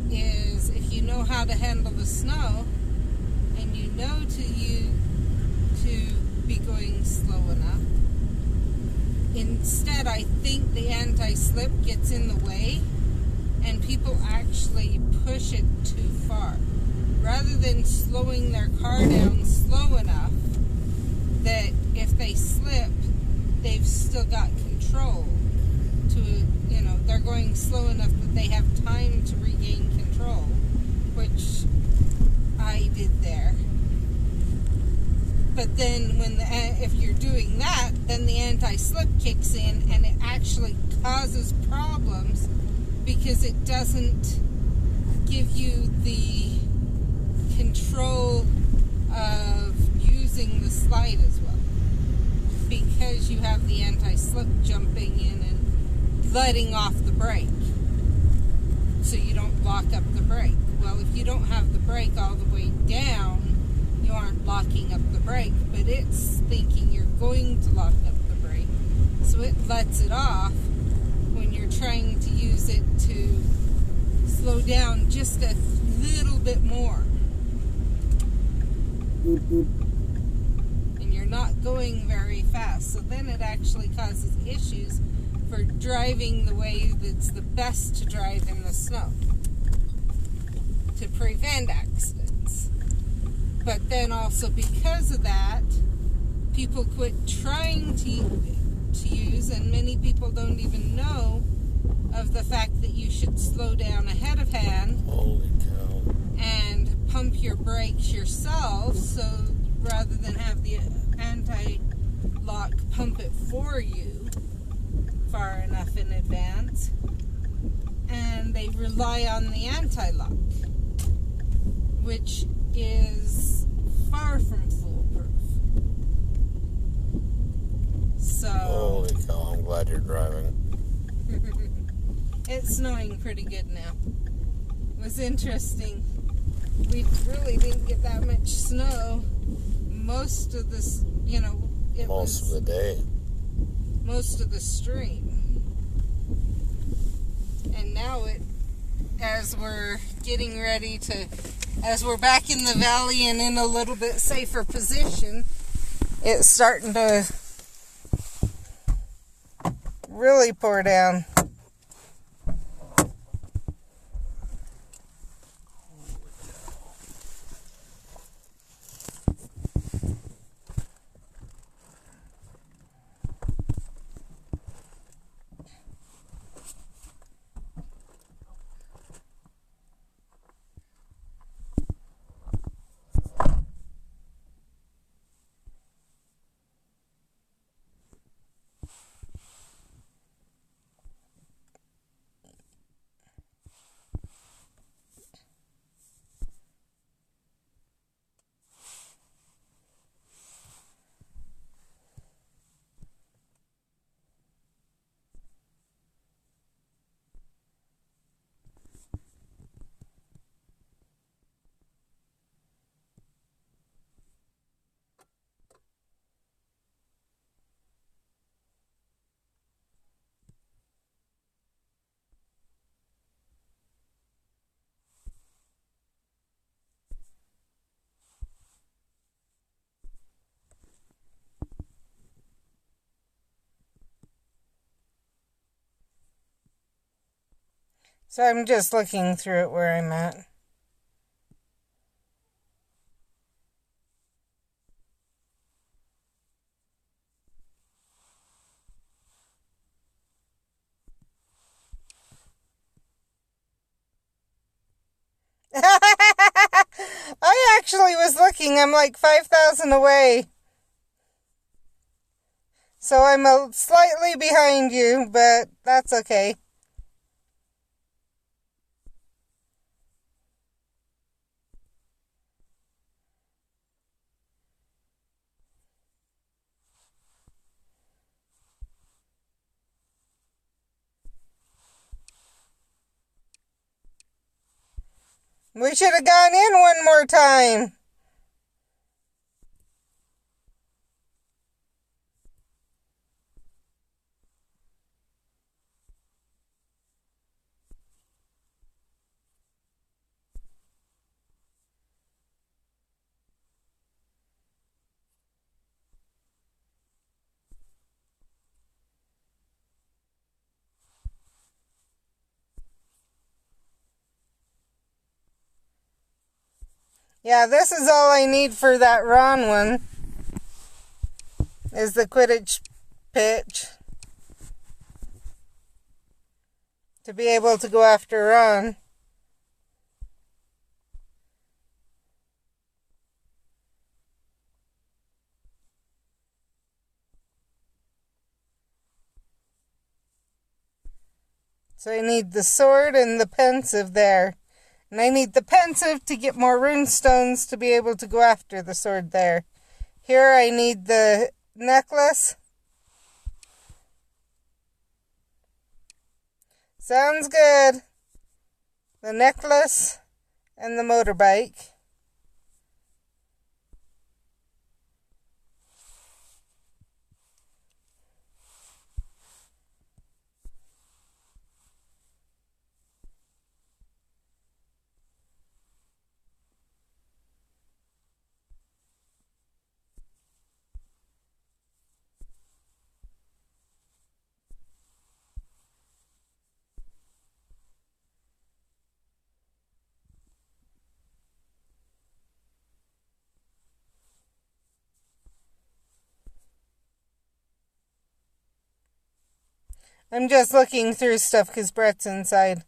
if you know how to handle the snow and you know to be going slow enough, instead, I think the anti-slip gets in the way, and people actually push it too far. Rather than slowing their car down slow enough that if they slip, they've still got control. They're going slow enough that they have time to regain control, which I did there. But then if you're doing that, then the anti-slip kicks in, and it actually causes problems because it doesn't give you the control of using the slide as well, because you have the anti-slip jumping in and letting off the brake, so you don't lock up the brake. Well, if you don't have the brake all the way down, you aren't locking up the brake, but it's thinking you're going to lock up the brake, so it lets it off when you're trying to use it to slow down just a little bit more. And you're not going very fast, so then it actually causes issues for driving the way that's the best to drive in the snow, to prevent accidents. But then also because of that, people quit trying to use, and many people don't even know of the fact that you should slow down ahead of hand. Holy cow. And pump your brakes yourself, so rather than have the anti-lock pump it for you far enough in advance, and they rely on the anti-lock, which is far from foolproof. So Holy cow, I'm glad you're driving. It's snowing pretty good now. It was interesting. We really didn't get that much snow most of this, Most of the day. Most of the stream. And now as we're getting ready as we're back in the valley and in a little bit safer position, it's starting to really pour down. So I'm just looking through it where I'm at. I actually was looking. I'm like 5,000 away. So I'm slightly behind you, but that's okay. We should have gone in one more time. Yeah, this is all I need for that Ron one. Is the Quidditch pitch. To be able to go after Ron. So I need the sword and the pensive there. And I need the pensive to get more runestones to be able to go after the sword there. Here I need the necklace. Sounds good. The necklace and the motorbike. I'm just looking through stuff because Brett's inside.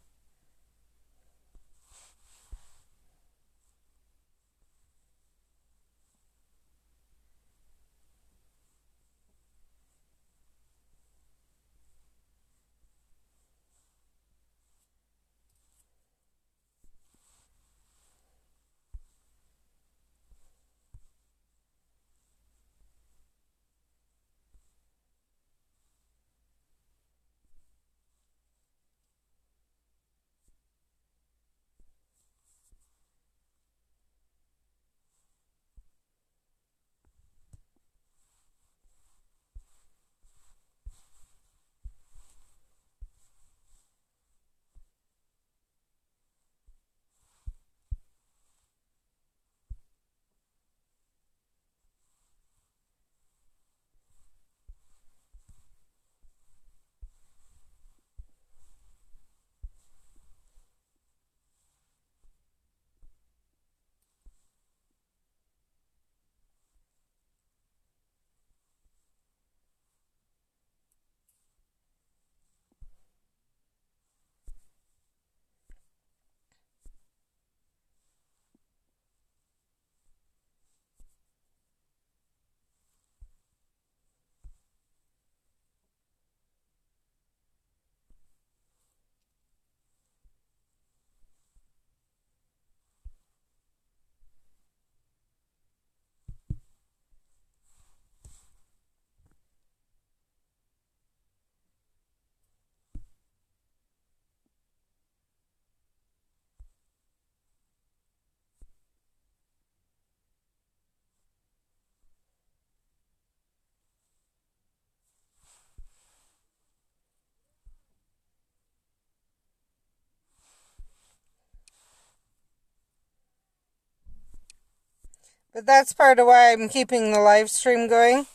But that's part of why I'm keeping the live stream going.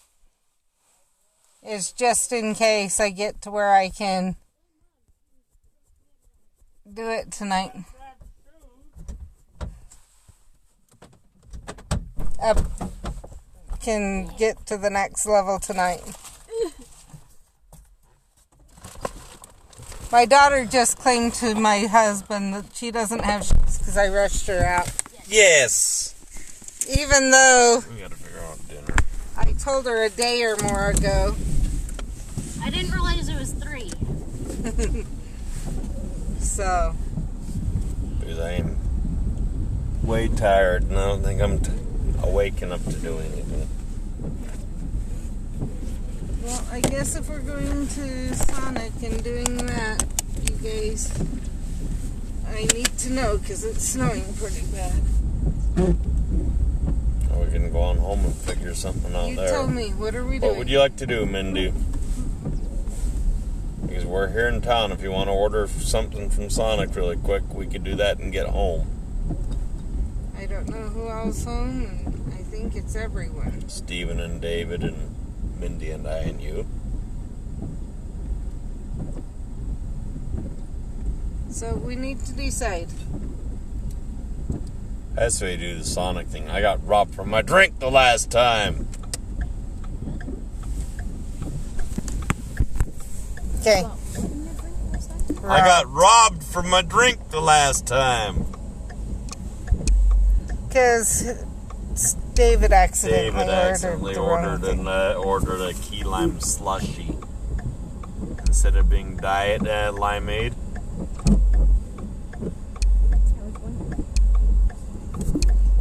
Is just in case I get to where I can do it tonight. Can get to the next level tonight. My daughter just claimed to my husband that she doesn't have shoes because I rushed her out. Yes. Even though We gotta figure out dinner. I told her a day or more ago. I didn't realize it was 3. So. Because I am way tired and I don't think I'm awake enough to do anything. Well, I guess if we're going to Sonic and doing that, you guys, I need to know because it's snowing pretty bad. Or we can go on home and figure something out You there. told me. What are we doing? What would you like to do, Mindy? Because we're here in town. If you want to order something from Sonic really quick, we could do that and get home. I don't know who else home, and I think it's everyone. Steven and David and Mindy and I and you. So we need to decide. That's the way you do the Sonic thing. I got robbed from my drink the last time. Okay. I got robbed from my drink the last time. Because David accidentally ordered a key lime slushy instead of being diet limeade.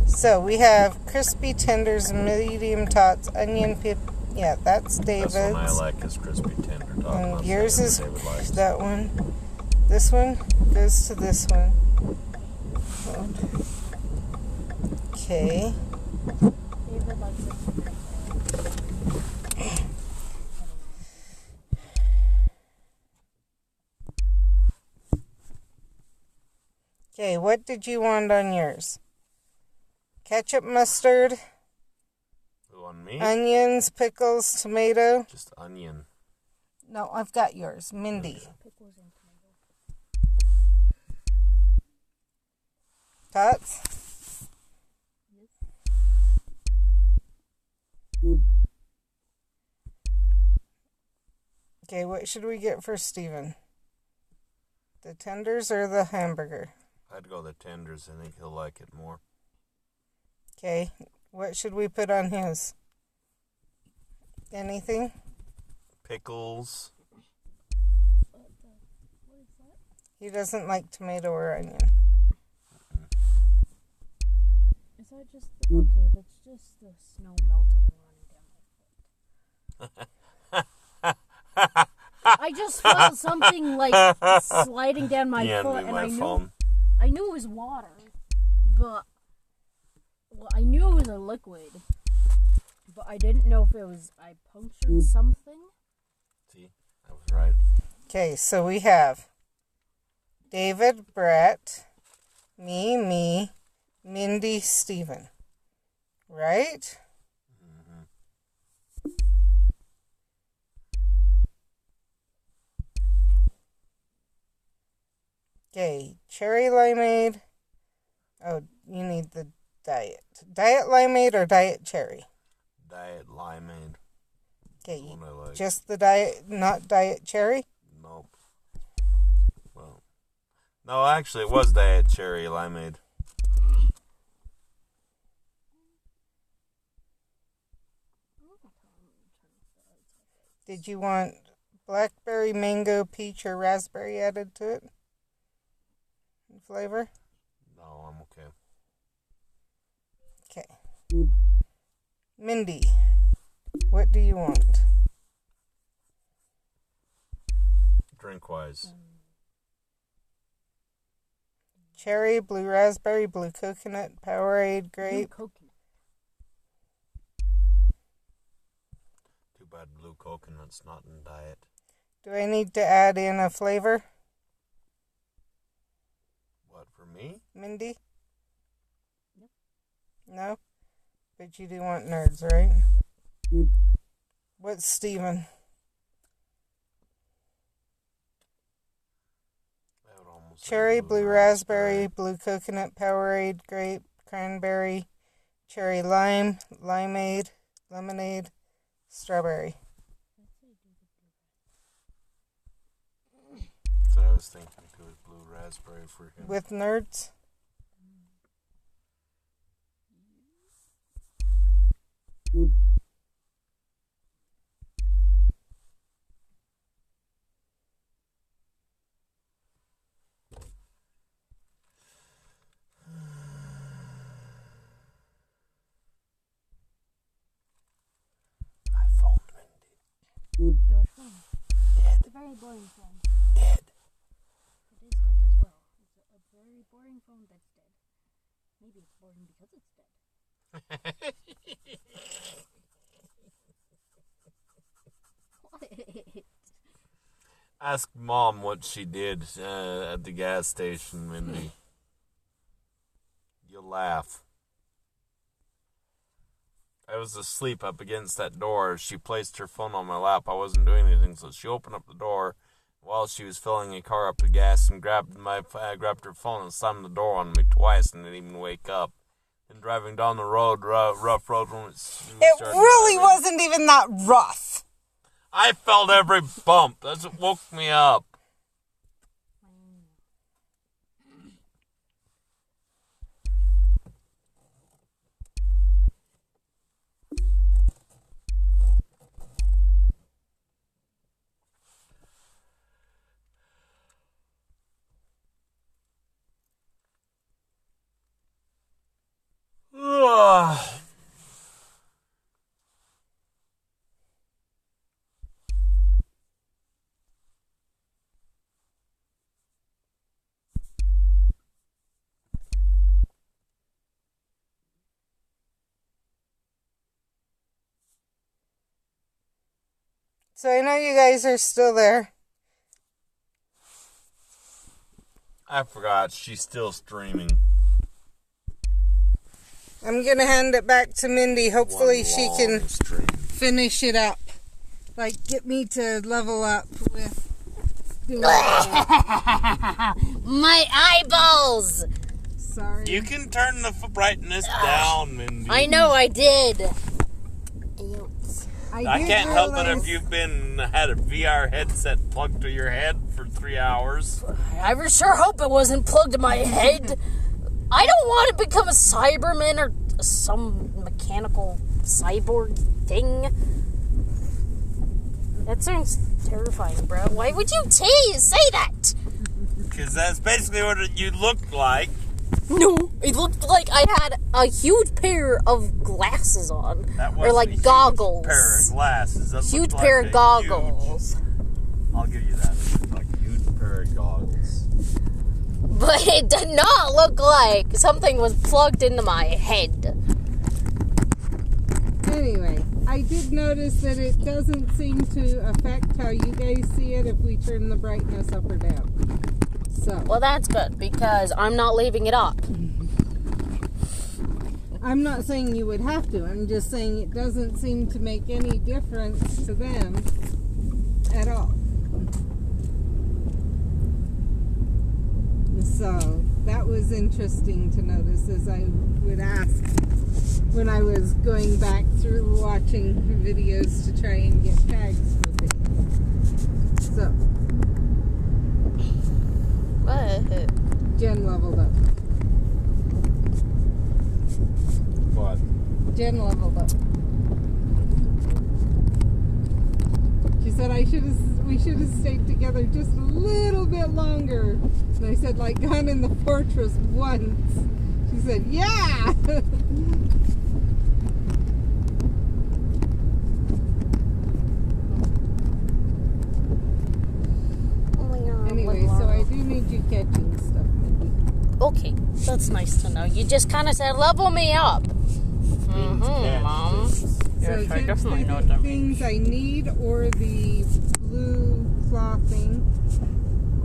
So we have crispy tenders, medium tots, onion pip. Yeah, that's David's. That's one I like is crispy tender tots. And yours is that one. This one goes to this one. Okay. David likes it. Okay, what did you want on yours? Ketchup, mustard, on me? onions, pickles, tomato. Just onion. No, I've got yours. Mindy. Pickles and tomato. Tots? Okay, what should we get for Steven? The tenders or the hamburger? I'd go the tenders. I think he'll like it more. Okay, what should we put on his? Anything? Pickles. What is that? He doesn't like tomato or onion. Is that just okay? That's just the snow melted and running down my foot. I just felt something like sliding down my foot, and I knew it was water, but I knew it was a liquid, but I didn't know if it was I punctured something. See, I was right. Okay, so we have David, Brett, me, Mindy, Steven. Right? Mm-hmm. Okay, cherry limeade. Oh, you need the diet. Diet limeade or diet cherry? Diet limeade. Okay, Like. just the diet, not diet cherry? Nope. Well, no, actually, it was diet cherry limeade. Did you want blackberry, mango, peach, or raspberry added to it? Flavor? No, I'm okay. Okay. Mindy, what do you want? Drink-wise. Cherry, blue raspberry, blue coconut, Powerade, grape. Blue coconut. Too bad blue coconut's not in diet. Do I need to add in a flavor? What, for me? Mindy? Yep. No? But you do want nerds, right? What's Steven? Cherry, blue raspberry, blue coconut, Powerade, grape, cranberry, cherry lime, limeade, lemonade, strawberry. So I was thinking too, was blue raspberry for him. With nerds? My phone, Mindy. Your phone. Dead. It's a very boring phone. Dead. It is dead as well. It's a very boring phone that's dead. Maybe it's boring because it's dead. What? Ask Mom what she did at the gas station, Mindy. You'll laugh. I was asleep up against that door. She placed her phone on my lap. I wasn't doing anything, so she opened up the door while she was filling a car up with gas and grabbed her phone and slammed the door on me twice and didn't even wake up. and driving down the road, rough road when it really wasn't even that rough. I felt every bump. That's what woke me up. So I know you guys are still there. I forgot. She's still streaming. I'm going to hand it back to Mindy. Hopefully she can finish it up. Like, get me to level up with doing My eyeballs! Sorry. You can turn the brightness down, Mindy. I know I did. I can't help it if you've had a VR headset plugged to your head for 3 hours. I sure hope it wasn't plugged to my head. I don't want to become a Cyberman or some mechanical cyborg thing. That sounds terrifying, bro. Why would you say that? Because that's basically what you looked like. No, it looked like I had a huge pair of glasses on. Or like goggles. Pair of glasses. Huge pair of goggles. I'll give you that. Like a huge pair of goggles. But it did not look like something was plugged into my head. Anyway, I did notice that it doesn't seem to affect how you guys see it if we turn the brightness up or down. So. Well, that's good, because I'm not leaving it up. I'm not saying you would have to. I'm just saying it doesn't seem to make any difference to them at all. So, that was interesting to notice, as I would ask when I was going back through watching videos to try and get tags for things. So. What? Jen leveled up. What? Jen leveled up. She said we should have stayed together just a little bit longer. And I said, like, gone in the fortress once. She said, yeah! Anyway, so I do need you catching stuff, Mindy. Okay, that's nice to know. You just kind of said, level me up. Mom. So Yes, I definitely know what the that things I need, or the blue clothing,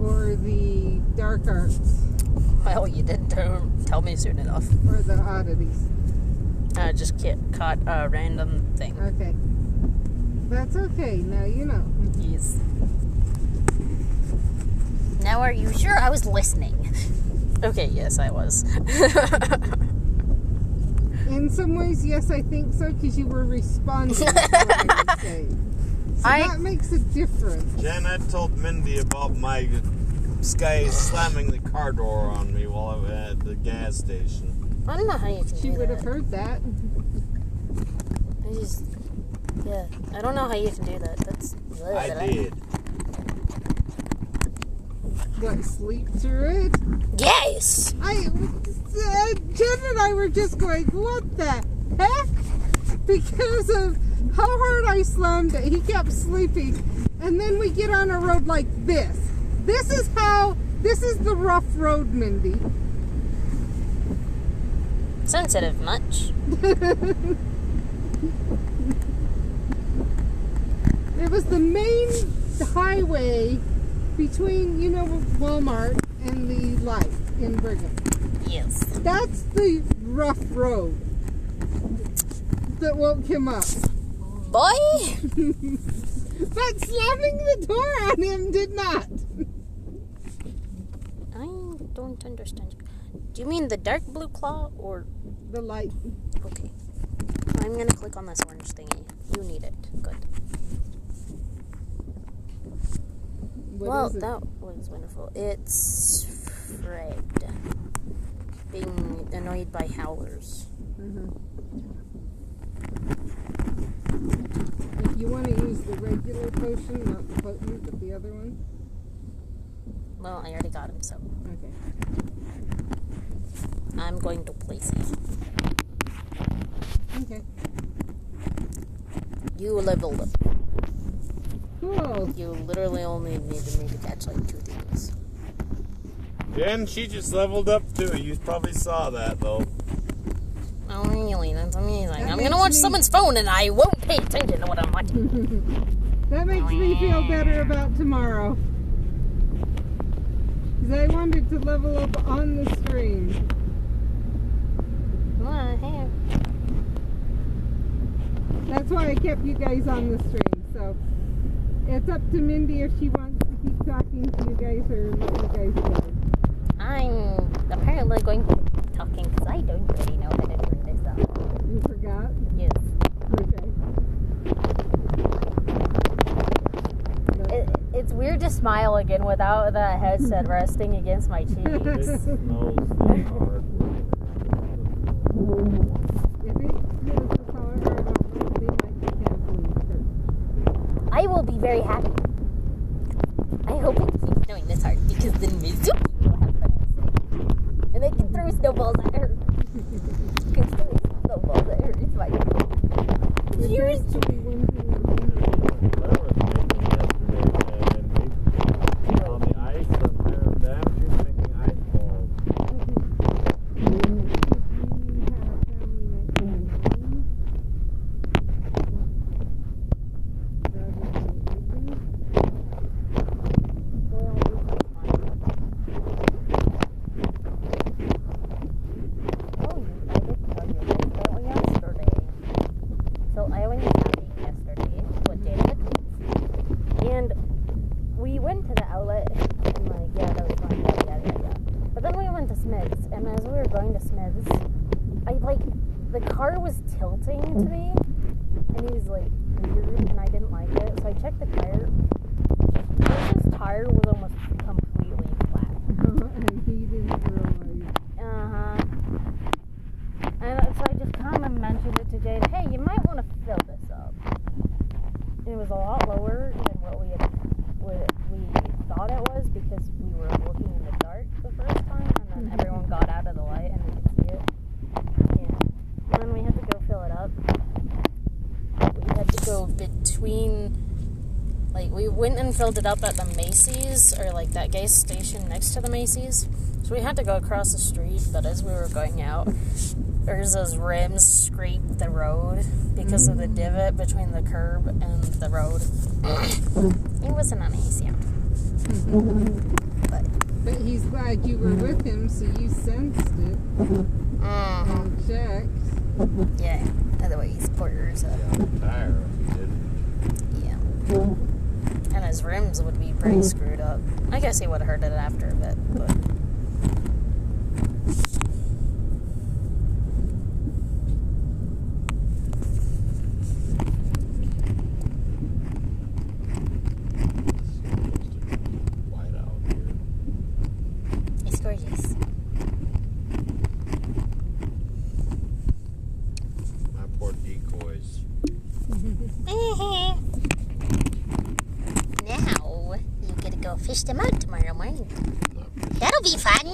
or the dark arts, Well, you didn't tell me soon enough. or the oddities. I just caught a random thing. Okay. That's okay. Now you know. Yes. Now, are you sure I was listening? Okay, yes, I was. In some ways, yes, I think so, because you were responding to what I was saying. So that makes a difference. Jen, I told Mindy about my guy slamming the car door on me while I was at the gas station. I don't know how you can She do would that. have heard that. I don't know how you can do that. That's. I did. What, sleep through it? Yes! Jen and I were just going, what the heck? Because of how hard I slammed it, he kept sleeping. And then we get on a road like this. This is the rough road, Mindy. Sensitive much? It was the main highway between, Walmart and the light in Brigham. Yes. That's the rough road that woke him up. Boy! But slamming the door on him did not. I don't understand. Do you mean the dark blue claw or The light. okay? I'm gonna click on this orange thingy. You need it. Good. What is it? That was wonderful. It's Fred being annoyed by howlers. If you want to use the regular potion, not the potent, but the other one. Well, I already got him, so Okay. I'm going to place it. Okay. You leveled up. Cool. You literally only needed me to catch like 2 things. Yeah, and she just leveled up too. You probably saw that though. Oh, really? That's amazing. That I'm makes gonna watch me- someone's phone and I won't pay attention to what I'm watching. That makes me feel better about tomorrow. Because I wanted to level up on the stream. Hey. That's why I kept you guys on the stream. So it's up to Mindy if she wants to keep talking to you guys or let you guys go. I'm apparently going to keep talking because I don't really know how to turn this off. You forgot? Yes. Okay. It's weird to smile again without the headset resting against my It cheeks. smells hard. If it feels this hard, they might be canceling the trip. I will be very happy. I hope it keeps snowing this hard because then Mizuki will have fun at sea. And they can throw snowballs at her. She can throw snowballs at her. It's fine. There's Cheers. actually one thing I'm Claire was making yesterday, and on the ice, and then she was making ice balls. We went to the outlet and like, yeah, that was fun, yada. But then we went to Smith's, and as we were going to Smith's, the car was tilting to me, and it was like weird, and I didn't like it, so I checked the tire. This tire was almost completely flat. and he didn't realize. And so I just kind of mentioned it to Jade, hey, you might want to fill this up. And it was a lot lower than what we thought it was because we were looking in the dark the first time, and then everyone got out of the light and we could see it. Yeah. And then we had to go fill it up. We had to go between, like, we went and filled it up at the Macy's, or like that gas station next to the Macy's. So we had to go across the street, but as we were going out, Urza's rims scraped the road because of the divot between the curb and the road. It wasn't a nice sound. But he's glad you were with him, so you sensed it and checked. Yeah, otherwise, poor Urza. Tire, if you did. Yeah. And his rims would be pretty screwed up. I guess he would have heard it after a bit, but. White out here. It's gorgeous. My poor decoys. Now, you get to go fish them out tomorrow morning. That'll be fun.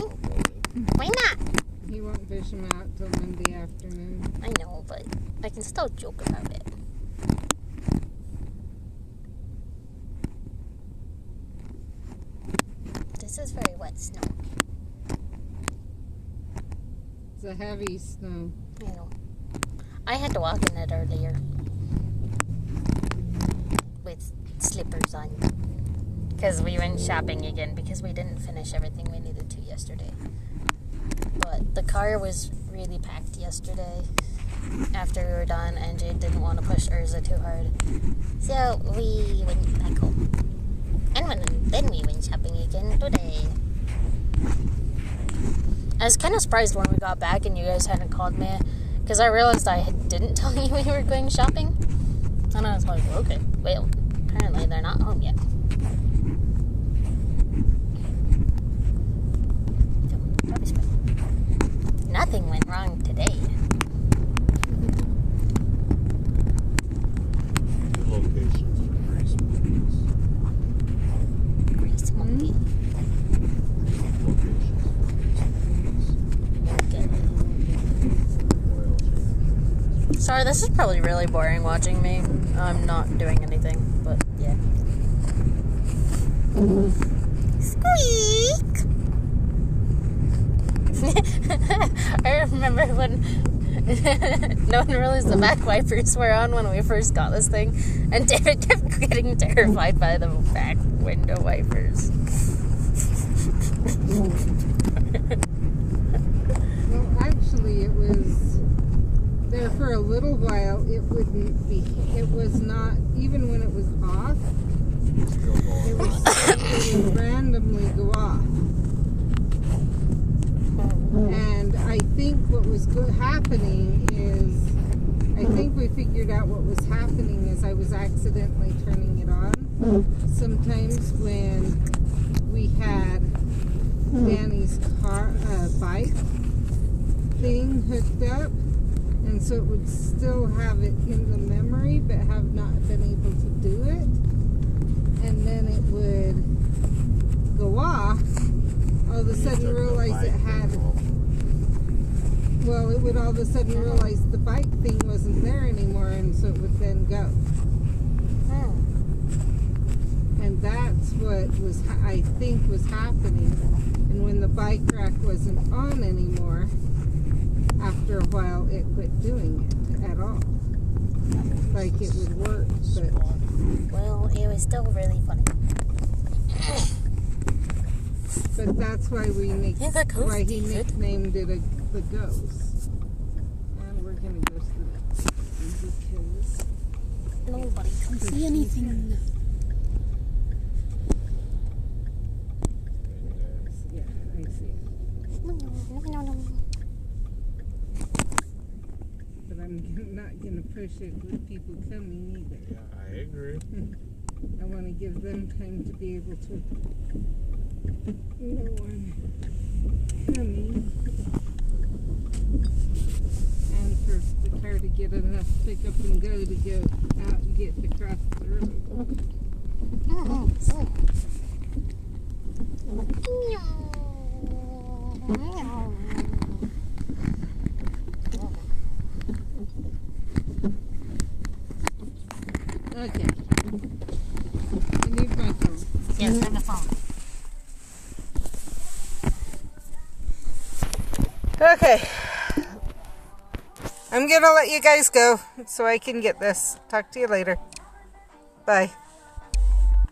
Why not? He won't fish him out till Monday afternoon. I know, but I can still joke about it. This is very wet snow. It's a heavy snow. I know. I had to walk in it earlier with slippers on because we went shopping again because we didn't finish everything we needed to yesterday. But the car was really packed yesterday after we were done, and Jade didn't want to push Urza too hard. So we went back home. And then we went shopping again today. I was kind of surprised when we got back and you guys hadn't called me, because I realized I didn't tell you we were going shopping. And I was like, okay, well, apparently they're not home yet. Nothing went wrong today. Good locations for grease monkeys. Grease monkey. Locations for grease monkeys. Sorry, this is probably really boring watching me. I'm not doing anything, but yeah. Squeak! I remember when no one realized the back wipers were on when we first got this thing, and David kept getting terrified by the back window wipers. Well, actually, it was there for a little while. It wouldn't be. It was not, even when it was off, it would randomly go off. And I think what was happening is, I think we figured out what was happening is I was accidentally turning it on. Sometimes when we had Danny's bike thing hooked up, and so it would still have it in the memory but have not been able to do it, and then it would go off. All of a sudden realize it had, well, it would all of a sudden realize the bike thing wasn't there anymore, and so it would then go. And that's what was, I think, was happening. And when the bike rack wasn't on anymore, after a while it quit doing it at all. Like it would work, but... Well, it was still really funny. But that's why we why he nicknamed it the ghost. And we're gonna go to the because nobody can see anything. Yeah, I see it. But I'm not gonna push it with people coming either. Yeah, I agree. I want to give them time to be able to. No one coming, and for the car to get enough pick up and go to go out and get across the road. Okay. I need my phone. Yes, on the phone. Okay. I'm gonna let you guys go so I can get this. Talk to you later. Bye.